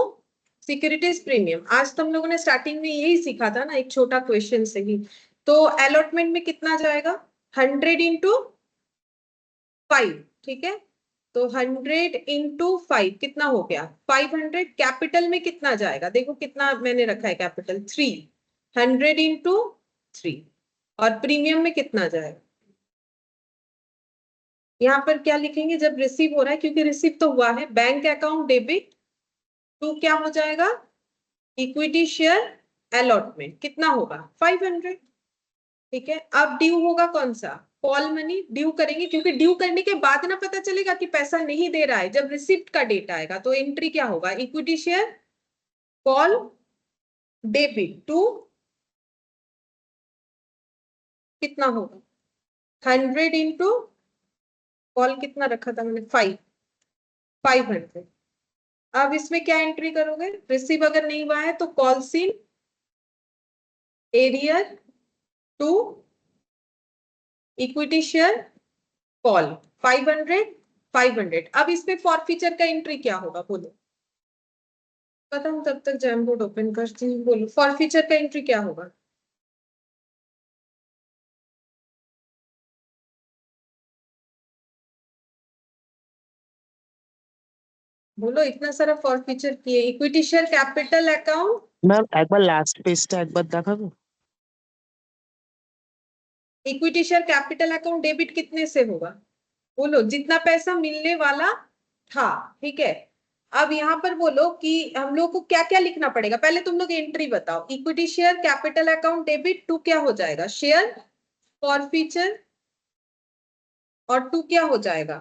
securities premium. आज तो हम लोगों ने स्टार्टिंग में यही सीखा था ना एक छोटा क्वेश्चन से ही। तो अलॉटमेंट में कितना जाएगा 100 इंटू 5 ठीक है। तो 100 इंटू 5 कितना हो गया 500। कैपिटल में कितना जाएगा देखो कितना मैंने रखा है कैपिटल 300 इंटू 3 और प्रीमियम में कितना जाएगा यहाँ पर क्या लिखेंगे जब रिसीव हो रहा है क्योंकि रिसीव तो हुआ है बैंक अकाउंट डेबिट टू क्या हो जाएगा इक्विटी शेयर अलॉटमेंट कितना होगा 500 ठीक है। अब ड्यू होगा कौन सा कॉल मनी ड्यू करेंगे क्योंकि ड्यू करने के बाद ना पता चलेगा कि पैसा नहीं दे रहा है जब रिसिप्ट का डेट आएगा तो एंट्री क्या होगा equity share call debit to कितना होगा 100 इंटू कॉल कितना रखा था मैंने 500। अब इसमें क्या एंट्री करोगे रिसीव अगर नहीं हुआ है तो calls in arrear to equity share call 500। अब इसमें फॉरफीचर का एंट्री क्या होगा बोलो पता हूं तब तक जैम बोर्ड ओपन करती हूँ बोलो फॉरफीचर का एंट्री क्या होगा बोलो इतना सारा फॉरफीचर किए equity share capital account ma'am একবার লাস্ট পেজটা একবার দেখাবো equity share capital account debit कितने से होगा बोलो जितना पैसा मिलने वाला था ठीक है। अब यहाँ पर बोलो कि हम लोग को क्या क्या लिखना पड़ेगा पहले तुम लोग एंट्री बताओ equity share capital account debit to क्या हो जाएगा शेयर फॉरफीचर और टू क्या हो जाएगा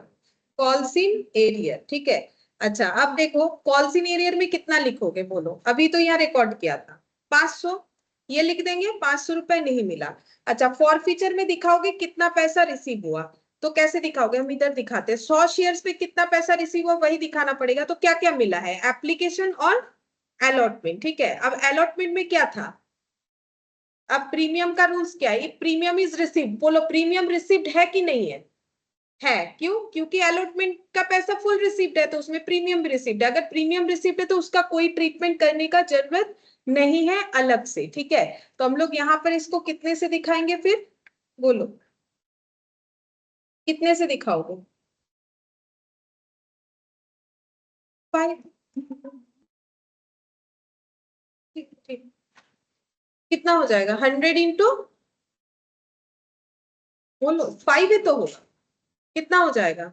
कॉल्सिन एरियर ठीक है। अच्छा अब देखो कॉल्सिन एरियर में कितना लिखोगे बोलो अभी तो यहाँ रिकॉर्ड किया था 500 ये लिख देंगे 500 रुपए नहीं मिला। अच्छा फॉरफीचर में दिखाओगे कितना पैसा रिसीव हुआ तो कैसे दिखाओगे हम इधर दिखाते हैं 100 शेयर्स पे कितना पैसा रिसीव हुआ वही दिखाना पड़ेगा तो क्या क्या मिला है एप्लीकेशन और अलॉटमेंट ठीक है। अब अलॉटमेंट में क्या था अब प्रीमियम का रूल्स क्या है प्रीमियम इज रिसीव्ड बोलो प्रीमियम रिसीव्ड है कि नहीं है क्यों क्योंकि अलॉटमेंट का पैसा फुल रिसीव्ड है तो उसमें प्रीमियम भी रिसीव्ड है। अगर प्रीमियम रिसीव्ड है तो उसका कोई ट्रीटमेंट करने का जरूरत नहीं है अलग से ठीक है। तो हम लोग यहाँ पर इसको कितने से दिखाएंगे फिर बोलो कितने से दिखाओगे 5 ठीक कितना हो जाएगा 100 इंटू बोलो 5 है तो होगा कितना हो जाएगा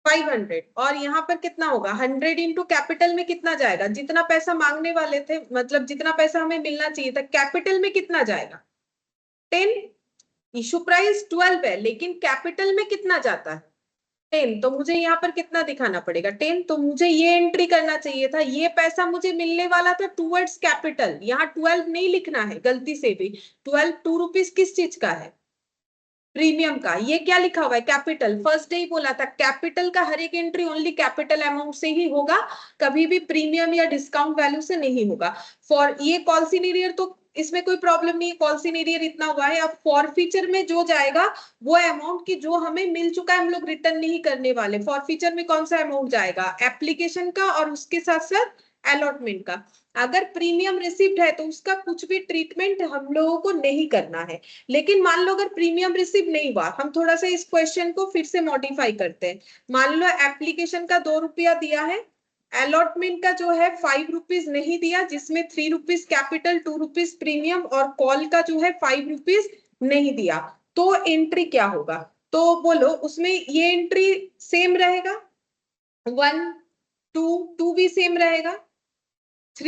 500 और यहाँ पर कितना होगा 100 इंटू कैपिटल में कितना जाएगा जितना पैसा मांगने वाले थे मतलब जितना पैसा हमें मिलना चाहिए था कैपिटल में कितना जाएगा 10 इशू प्राइस 12 है लेकिन कैपिटल में कितना जाता है 10 तो मुझे यहाँ पर कितना दिखाना पड़ेगा 10 तो मुझे ये एंट्री करना चाहिए था ये पैसा मुझे मिलने वाला था टूवर्ड्स कैपिटल यहाँ 12 नहीं लिखना है गलती से भी 12 ₹2 किस चीज का है प्रीमियम का ये क्या लिखा हुआ है कैपिटल फर्स्ट डे ही बोला था कैपिटल का हर एक एंट्री ओनली कैपिटल अमाउंट से ही होगा कभी भी प्रीमियम या डिस्काउंट वैल्यू से नहीं होगा। फॉर ये कॉल्सिन एरियर तो इसमें कोई प्रॉब्लम नहीं है कॉल्सिन एरियर इतना हुआ है। अब फॉरफीचर में जो जाएगा वो अमाउंट की जो हमें मिल चुका है हम लोग रिटर्न नहीं करने वाले। फॉरफीचर में कौन सा अमाउंट जाएगा एप्लीकेशन का और उसके साथ साथ अलॉटमेंट का। अगर प्रीमियम रिसिप्ट है तो उसका कुछ भी ट्रीटमेंट हम लोगों को नहीं करना है। लेकिन मान लो अगर प्रीमियम रिसिप्ट नहीं हुआ हम थोड़ा सा इस क्वेश्चन को फिर से मॉडिफाई करते हैं। मान लो एप्लीकेशन का 2 रुपया दिया है अलॉटमेंट का जो है 5 रुपीज नहीं दिया जिसमें 3 रुपीज कैपिटल 2 रुपीज प्रीमियम और कॉल का जो है 5 रुपीज नहीं दिया तो एंट्री क्या होगा तो बोलो उसमें ये एंट्री सेम रहेगा 1 2 भी सेम रहेगा 3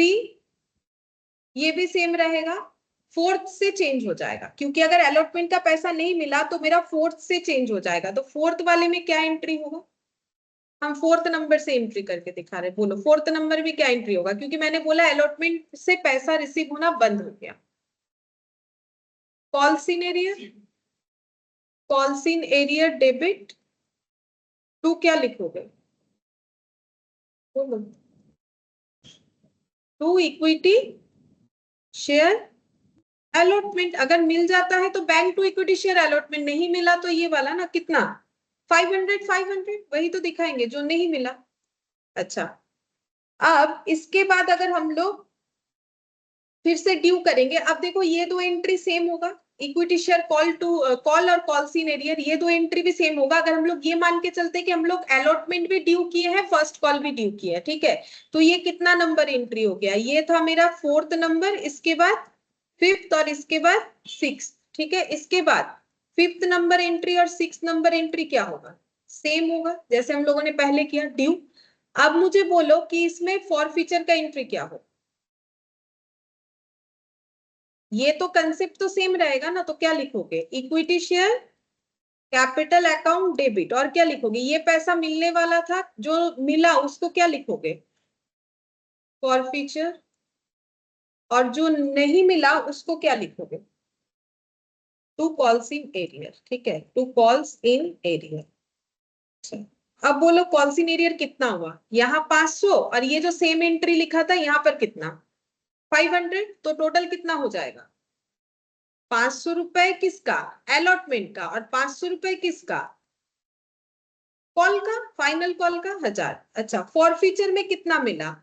ये भी सेम रहेगा 4th से चेंज हो जाएगा क्योंकि अगर अलॉटमेंट का पैसा नहीं मिला तो मेरा 4th से चेंज हो जाएगा तो 4th वाले में क्या एंट्री होगा हम फोर्थ नंबर से एंट्री करके दिखा रहे हैं। बोलो फोर्थ नंबर में क्या एंट्री होगा, क्योंकि मैंने बोला अलॉटमेंट से पैसा रिसीव होना बंद हो गया। Calls in arrear, calls in arrear debit to क्या लिखोगे? बोलो। To equity share allotment. अगर मिल जाता है तो bank to equity share allotment, नहीं मिला तो ये वाला ना, कितना 500 500 वही तो दिखाएंगे जो नहीं मिला। अच्छा, अब इसके बाद अगर हम लोग फिर से ड्यू करेंगे, अब देखो ये दो एंट्री सेम होगा, equity share call to call और कॉल सीन एरियर, ये दो एंट्री भी सेम होगा। अगर हम लोग ये मान के चलते कि हम लोग अलॉटमेंट भी ड्यू किए हैं, फर्स्ट कॉल भी ड्यू किया है, ठीक है, तो ये कितना नंबर एंट्री हो गया? ये था मेरा फोर्थ नंबर, इसके बाद फिफ्थ और इसके बाद सिक्स, ठीक है। इसके बाद फिफ्थ नंबर एंट्री और सिक्स नंबर एंट्री क्या होगा? सेम होगा जैसे हम लोगों ने पहले किया, ड्यू। अब मुझे बोलो कि इसमें फॉर फीचर का एंट्री क्या हो? ये तो कंसेप्ट तो सेम रहेगा ना, तो क्या लिखोगे? Equity share capital account debit, और क्या लिखोगे? ये पैसा मिलने वाला था, जो मिला उसको क्या लिखोगे? For feature. और जो नहीं मिला उसको क्या लिखोगे? टू कॉल्स इन एरियर, ठीक है, टू कॉल्स इन एरियर। अच्छा, अब बोलो कॉल्स इन एरियर कितना हुआ? यहाँ 500 और ये जो सेम एंट्री लिखा था यहाँ पर कितना? 500, तो टोटल कितना हो जाएगा? 500 रुपए किसका? अलॉटमेंट का, और 500 रुपए किसका? कॉल का, फाइनल कॉल का 1000। अच्छा, फॉर फीचर में कितना मिला?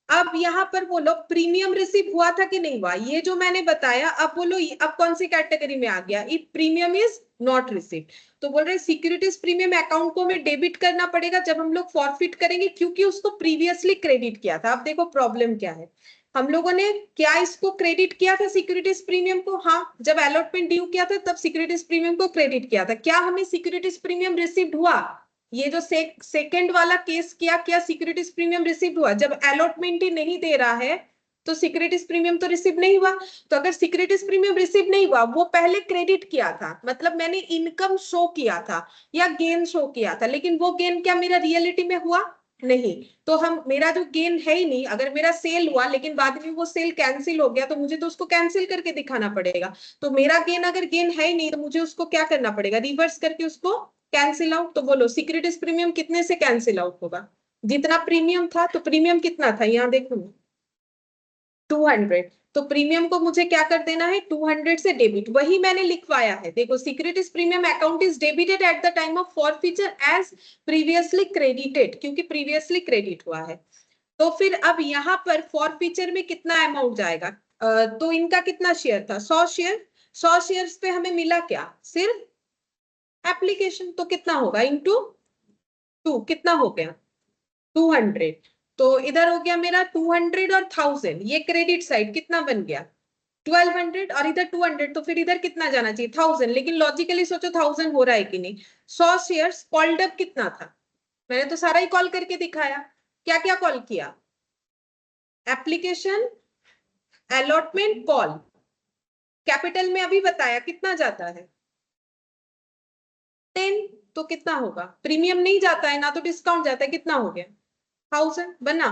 अब यहाँ पर बोलो प्रीमियम रिसीव हुआ था कि नहीं हुआ, ये जो मैंने बताया। अब बोलो अब कौन सी कैटेगरी में आ गया? If premium is not receive, तो बोल रहे सिक्योरिटीज प्रीमियम अकाउंट को हमें डेबिट करना पड़ेगा जब हम लोग फॉरफिट करेंगे, क्योंकि उसको प्रीवियसली क्रेडिट किया था। अब देखो प्रॉब्लम क्या है, हम लोगों ने क्या इसको क्रेडिट किया था सिक्योरिटीज प्रीमियम को? हाँ, जब अलॉटमेंट ड्यू किया था तब सिक्योरिटीज प्रीमियम को क्रेडिट किया था। क्या हमें सिक्योरिटीज प्रीमियम रिसीव हुआ? ये जो सेकंड वाला केस किया, क्या सिक्योरिटीज प्रीमियम रिसीव हुआ? जब अलॉटमेंट ही नहीं दे रहा है तो सिक्योरिटीज प्रीमियम तो रिसीव नहीं हुआ। तो अगर सिक्योरिटीज प्रीमियम रिसीव नहीं हुआ, वो पहले क्रेडिट किया था, मतलब मैंने इनकम शो किया था या गेन शो किया था, लेकिन वो गेन क्या मेरा रियलिटी में हुआ? नहीं। तो हम, मेरा जो गेन है ही नहीं, अगर मेरा सेल हुआ लेकिन बाद में वो सेल कैंसिल हो गया तो मुझे तो उसको कैंसिल करके दिखाना पड़ेगा। तो मेरा गेन अगर गेन है ही नहीं तो मुझे उसको क्या करना पड़ेगा? रिवर्स करके उसको कैंसिल आउट। तो बोलो सिक्योरिटीज प्रीमियम कितने से कैंसिल आउट होगा? जितना प्रीमियम था, तो प्रीमियम कितना था यहाँ देखो 200, तो प्रीमियम को मुझे क्या कर देना है? 200 से डेबिट, वही मैंने लिखवाया है। देखो securities premium account is debited at the time of forfeiture as previously credited, क्योंकि प्रीवियसली क्रेडिट हुआ है। तो फिर अब यहाँ पर फॉरफीचर में कितना अमाउंट जाएगा? तो इनका कितना शेयर था? 100 शेयर। 100 शेयर्स पे हमें मिला क्या? सिर्फ एप्लीकेशन। तो कितना होगा? इंटू 2, कितना हो गया? 200। तो इधर हो गया मेरा 200 और 1000, ये क्रेडिट साइड कितना बन गया? 1200, और इधर 200, तो फिर इधर कितना जाना चाहिए? 1000। लेकिन लॉजिकली सोचो 1000 हो रहा है कि नहीं? 100 शेयर्स कॉल्ड अप कितना था? मैंने तो सारा ही कॉल करके दिखाया। क्या क्या कॉल किया? Application, allotment, call. कैपिटल में अभी बताया कितना जाता है? 10। तो कितना होगा? प्रीमियम नहीं जाता है ना, तो डिस्काउंट जाता है, कितना हो गया? 1000 बना।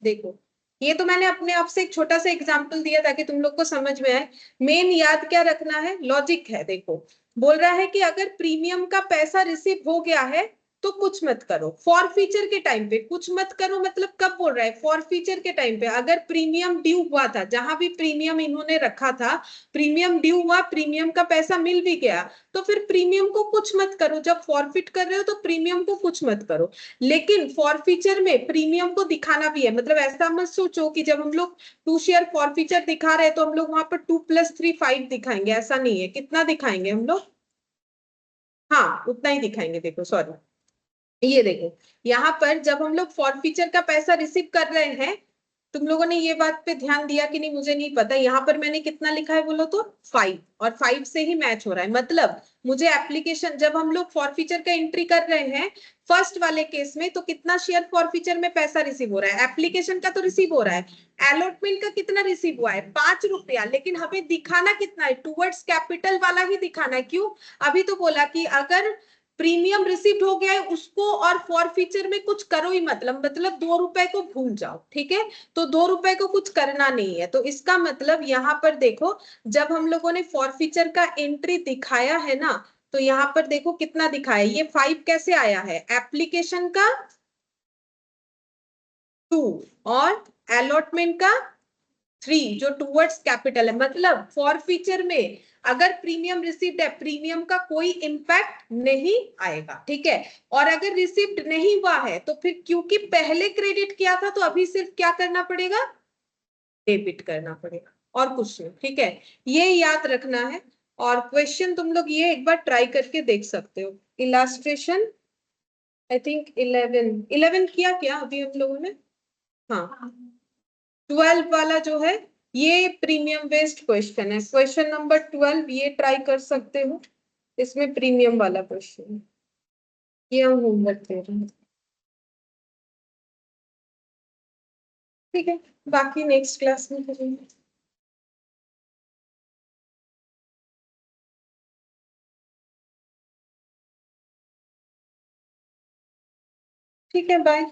देखो ये तो मैंने अपने आप से एक छोटा सा एग्जांपल दिया ताकि तुम लोग को समझ में आए। मेन याद क्या रखना है? लॉजिक है। देखो बोल रहा है कि अगर प्रीमियम का पैसा रिसीव हो गया है तो कुछ मत करो। फॉर फीचर के टाइम पे कुछ मत करो, मतलब कब बोल रहा है? फॉर फीचर के टाइम पे अगर प्रीमियम ड्यू हुआ था, जहां भी प्रीमियम इन्होंने रखा था, प्रीमियम ड्यू हुआ, प्रीमियम का पैसा मिल भी गया, तो फिर प्रीमियम को कुछ मत करो। जब फॉरफिट कर रहे हो तो प्रीमियम को कुछ मत करो। लेकिन फॉरफीचर में प्रीमियम को दिखाना भी है, मतलब ऐसा मत सोचो कि जब हम लोग 2 शेयर फॉरफीचर दिखा रहे हैं तो हम लोग वहां पर 2 + 3 5 दिखाएंगे, ऐसा नहीं है। कितना दिखाएंगे हम लोग? हाँ, उतना ही दिखाएंगे। देखो सॉरी, ये देखो यहाँ पर जब हम लोग फॉरफीचर का पैसा रिसीव कर रहे हैं, तुम लोगों ने ये बात पे ध्यान दिया कि नहीं मुझे नहीं पता, यहाँ पर मैंने कितना लिखा है बोलो तो 5, और 5 से ही मैच हो रहा है। मतलब मुझे एप्लीकेशन, जब हम लोग फॉरफीचर का एंट्री कर रहे हैं फर्स्ट वाले केस में, तो कितना शेयर फॉरफीचर में पैसा रिसीव हो रहा है? एप्लीकेशन का तो रिसीव हो रहा है। अलॉटमेंट का कितना रिसीव हुआ है? 5 रुपया। लेकिन हमें दिखाना कितना है? टूवर्ड्स कैपिटल वाला ही दिखाना है। क्यों? अभी तो बोला कि अगर प्रीमियम रिसीव्ड हो गया है उसको और फॉरफीचर में कुछ करो ही मतलब 2 रुपए को भूल जाओ, ठीक है। तो 2 रुपए को कुछ करना नहीं है, तो इसका मतलब यहाँ पर देखो जब हम लोगों ने फॉरफीचर का एंट्री दिखाया है ना, तो यहाँ पर देखो कितना दिखाया, ये 5 कैसे आया है, एप्लीकेशन का 2 और अलॉटमेंट का 3 जो टूवर्ड्स कैपिटल है, मतलब फॉरफीचर में अगर प्रीमियम रिसीव्ड है प्रीमियम का कोई इंपैक्ट नहीं आएगा, ठीक है। और अगर रिसीव्ड नहीं हुआ है तो फिर क्योंकि पहले क्रेडिट किया था तो अभी सिर्फ क्या करना पड़ेगा, डेबिट करना पड़ेगा और कुछ नहीं, ठीक है। ये याद रखना है। और क्वेश्चन तुम लोग ये एक बार ट्राई करके देख सकते हो। इलास्ट्रेशन आई थिंक 11 किया क्या अभी हम लोगों ने, हाँ 12 वाला जो है ये प्रीमियम बेस्ड क्वेश्चन है, क्वेश्चन नंबर 12 ये ट्राई कर सकते हो, इसमें प्रीमियम वाला क्वेश्चन है, ये हम होमवर्क दे रहे हैं, ठीक है। बाकी नेक्स्ट क्लास में करेंगे। ठीक है, बाय।